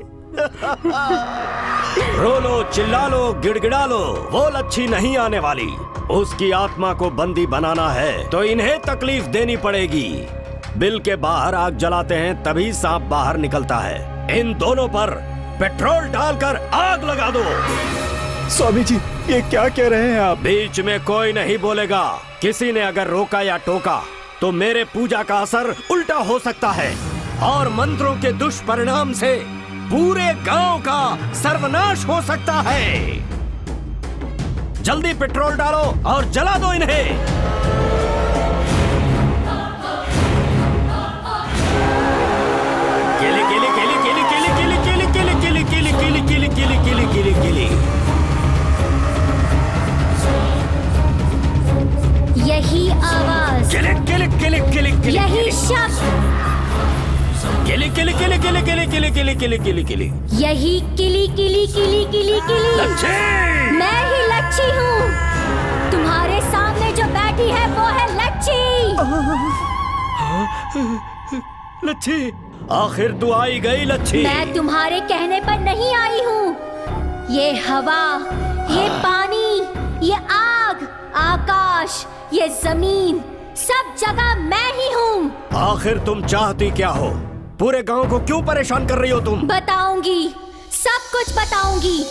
S8: रो लो, चिल्ला लो, गिड़गिड़ा लो, वो लच्छी नहीं आने वाली। उसकी आत्मा को बंदी बनाना है तो इन्हें तकलीफ देनी पड़ेगी। बिल के बाहर आग जलाते हैं तभी सांप बाहर निकलता है। इन दोनों पर पेट्रोल डालकर आग लगा दो।
S4: स्वामी जी, ये क्या कह रहे हैं आप?
S8: बीच में कोई नहीं बोलेगा। किसी ने अगर रोका या टोका तो मेरे पूजा का असर उल्टा हो सकता है और मंत्रों के दुष्परिणाम से पूरे गांव का सर्वनाश हो सकता है। जल्दी पेट्रोल डालो और जला दो इन्हें।
S9: यही आवाज, यही शब्द,
S8: किली किली किली किली किली किली किली किली किली किली,
S9: यही किली किली किली किली किली। मैं ही लच्छी हूँ। तुम्हारे सामने जो बैठी है वो है लच्छी।
S8: लच्छी, आखिर तू आई गई लच्छी।
S9: मैं तुम्हारे कहने पर नहीं आई हूँ। ये हवा, ये पानी, ये आग, आकाश, ये जमीन, सब जगह मैं ही हूँ।
S8: आखिर तुम चाहती क्या हो? पूरे गांव को क्यों परेशान कर रही हो तुम?
S9: बताऊंगी, सब कुछ बताऊंगी।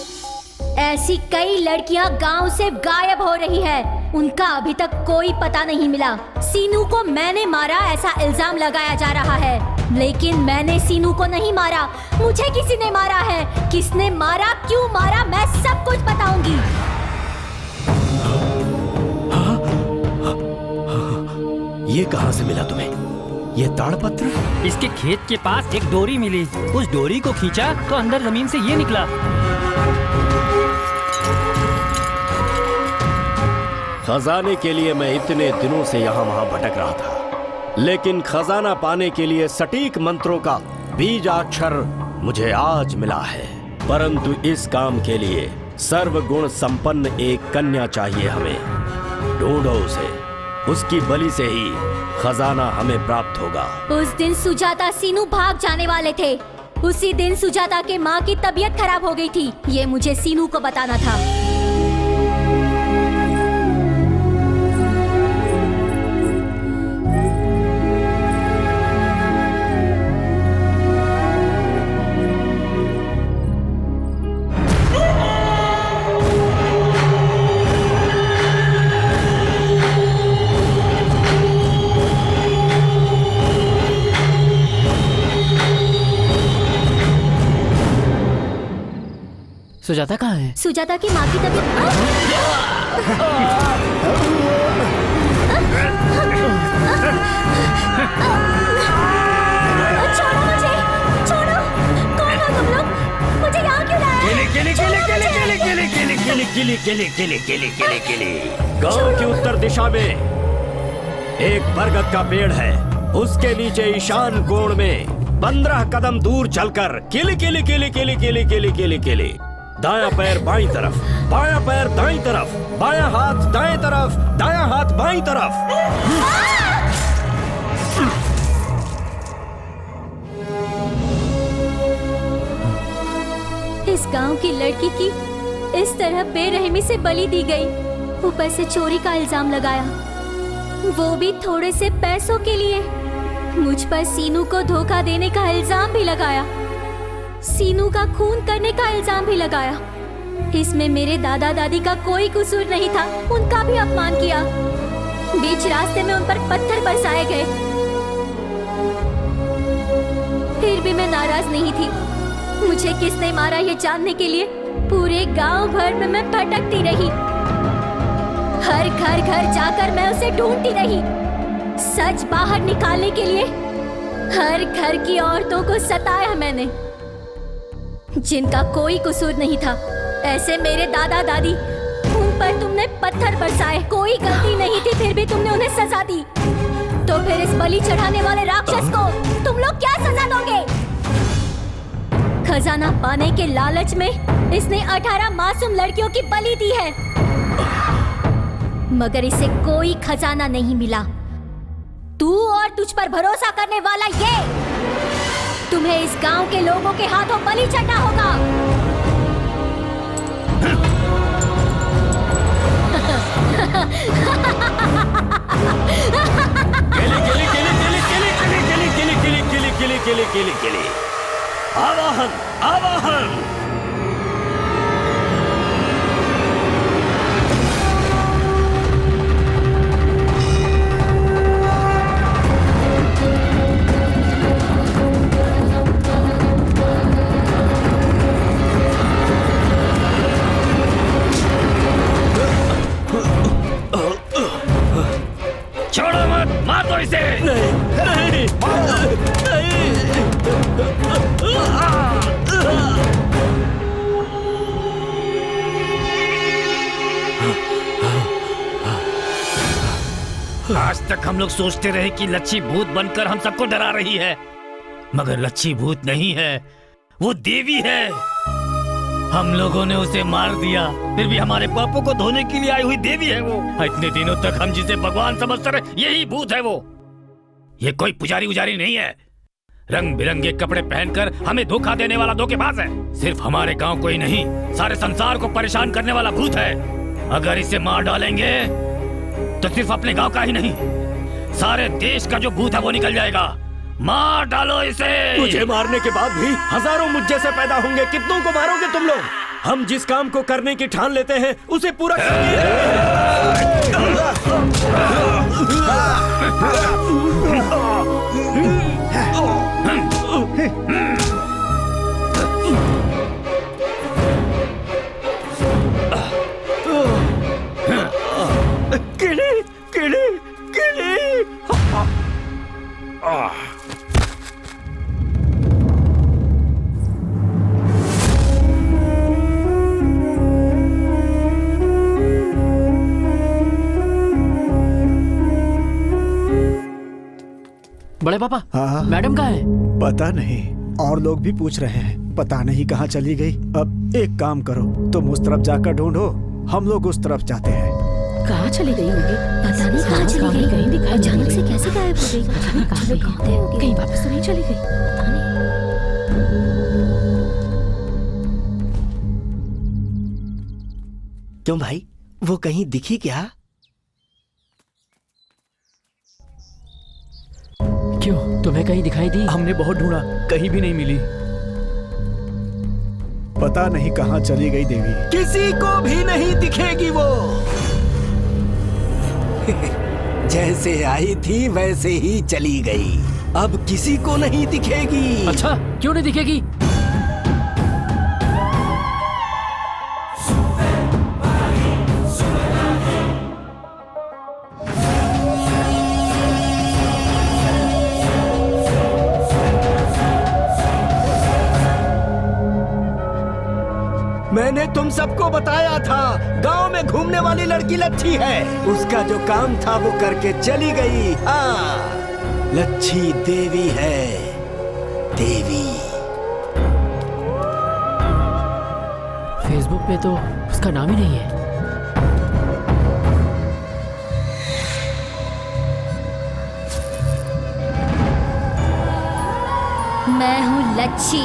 S9: ऐसी कई लड़कियां गांव से गायब हो रही है, उनका अभी तक कोई पता नहीं मिला। सीनू को मैंने मारा ऐसा इल्जाम लगाया जा रहा है, लेकिन मैंने सीनू को नहीं मारा। मुझे किसी ने मारा है। किसने मारा, क्यों मारा, मैं सब कुछ बताऊंगी।
S8: ये कहाँ से मिला तुम्हें? ये ताड़पत्र?
S13: इसके खेत के पास एक डोरी मिली। उस डोरी को खींचा तो अंदर जमीन से ये निकला।
S8: खजाने के लिए मैं इतने दिनों से यहाँ वहाँ भटक रहा था, लेकिन खजाना पाने के लिए सटीक मंत्रों का बीजाक्षर मुझे आज मिला है। परंतु इस काम के लिए सर्वगुण संपन्न एक कन्या चाहिए हमें। ढूंढो उसे, उसकी बलि से ही खजाना हमें प्राप्त होगा।
S9: उस दिन सुजाता सीनू भाग जाने वाले थे। उसी दिन सुजाता के माँ की तबीयत खराब हो गई थी। ये मुझे सीनू को बताना था।
S1: सुजाता कहाँ है?
S9: सुजाता की माँ की तबीयत। छोड़ो मुझे, छोड़ो। कौन
S5: मुझे यहाँ क्यों लाया?
S8: गांव की उत्तर दिशा में एक बरगद का पेड़ है। उसके नीचे ईशान कोण में 15 कदम दूर चलकर किली किली किली किली किली किली किली किली, दायां पैर बाईं तरफ, बायां पैर दाईं तरफ, बायां हाथ दाएं तरफ, दायां हाथ बाईं तरफ।
S5: इस गांव की लड़की की इस तरह बेरहमी से बलि दी गई, ऊपर से चोरी का इल्जाम लगाया, वो भी थोड़े से पैसों के लिए। मुझ पर सीनू को धोखा देने का इल्जाम भी लगाया, सीनू का खून करने का इल्जाम भी लगाया। इसमें मेरे दादा दादी का कोई कसूर नहीं था, उनका भी अपमान किया। बीच रास्ते में उन पर पत्थर बरसाए गए, फिर भी मैं नाराज नहीं थी। मुझे किसने मारा ये जानने के लिए पूरे गांव भर में मैं भटकती रही। हर घर घर जाकर मैं उसे ढूंढती रही। सच बाहर निकालने के लिए हर घर की औरतों को सताया मैंने, जिनका कोई कसूर नहीं था। ऐसे मेरे दादा दादी, उन पर तुमने पत्थर बरसाए, कोई गलती नहीं थी, फिर भी तुमने उन्हें सजा दी। तो फिर इस बलि चढ़ाने वाले राक्षस को तुम लोग क्या सजा दोगे? खजाना पाने के लालच में इसने 18 मासूम लड़कियों की बलि दी है, मगर इसे कोई खजाना नहीं मिला। तू और तुझ पर भरोसा करने वाला ये, तुम्हें इस गांव के लोगों के हाथों बलि चढ़ना होगा।
S8: आवाहन आवाहन।
S6: छोड़ो मत, मार दो इसे।
S8: नहीं नहीं
S6: आज तक हम लोग सोचते रहे कि लच्छी भूत बनकर हम सबको डरा रही है, मगर लच्छी भूत नहीं है, वो देवी है। हम लोगों ने उसे मार दिया, फिर भी हमारे पापों को धोने के लिए आई हुई देवी है वो। इतने दिनों तक हम जिसे भगवान समझते रहे, यही भूत है वो। ये कोई पुजारी उजारी नहीं है, रंग बिरंगे कपड़े पहनकर हमें धोखा देने वाला धोखेबाज है। सिर्फ हमारे गांव को ही नहीं, सारे संसार को परेशान करने वाला भूत है। अगर इसे मार डालेंगे तो सिर्फ अपने गांव का ही नहीं, सारे देश का जो भूत है वो निकल जाएगा। मार डालो इसे।
S8: तुझे मारने के बाद भी हजारों मुझ जैसे पैदा होंगे, कितनों को मारोगे तुम लोग? हम जिस काम को करने की ठान लेते हैं उसे पूरा किले किले किले।
S1: बड़े पापा,
S4: हाँ
S1: मैडम कहाँ है?
S4: पता नहीं, और लोग भी पूछ रहे हैं, पता नहीं कहाँ चली गई। अब एक काम करो, तुम उस तरफ जाकर ढूंढो, हम लोग उस तरफ जाते हैं।
S3: कहाँ चली गई होगी?
S5: पता नहीं कहाँ चली गई,
S3: कहीं दिखाई
S5: अचानक से कैसे गायब हो गई?
S3: पता नहीं कहाँ गई, कहीं वापस तो नहीं चली गई? पता नहीं।
S7: क्यों भाई, वो कहीं दिखी क्या?
S1: क्यों, तुम्हें कहीं दिखाई दी?
S2: हमने बहुत ढूंढा, कहीं भी नहीं मिली।
S4: पता नहीं कहाँ चली गई देवी।
S7: किसी को भी नहीं दिखेगी वो। जैसे आई थी वैसे ही चली गई, अब किसी को नहीं दिखेगी।
S1: अच्छा, क्यों नहीं दिखेगी?
S7: मैंने तुम सबको बताया था, गांव में घूमने वाली लड़की लच्छी है। उसका जो काम था वो करके चली गई। हाँ, लच्छी देवी है, देवी।
S1: फेसबुक पे तो उसका नाम ही नहीं है।
S9: मैं हूँ लच्छी,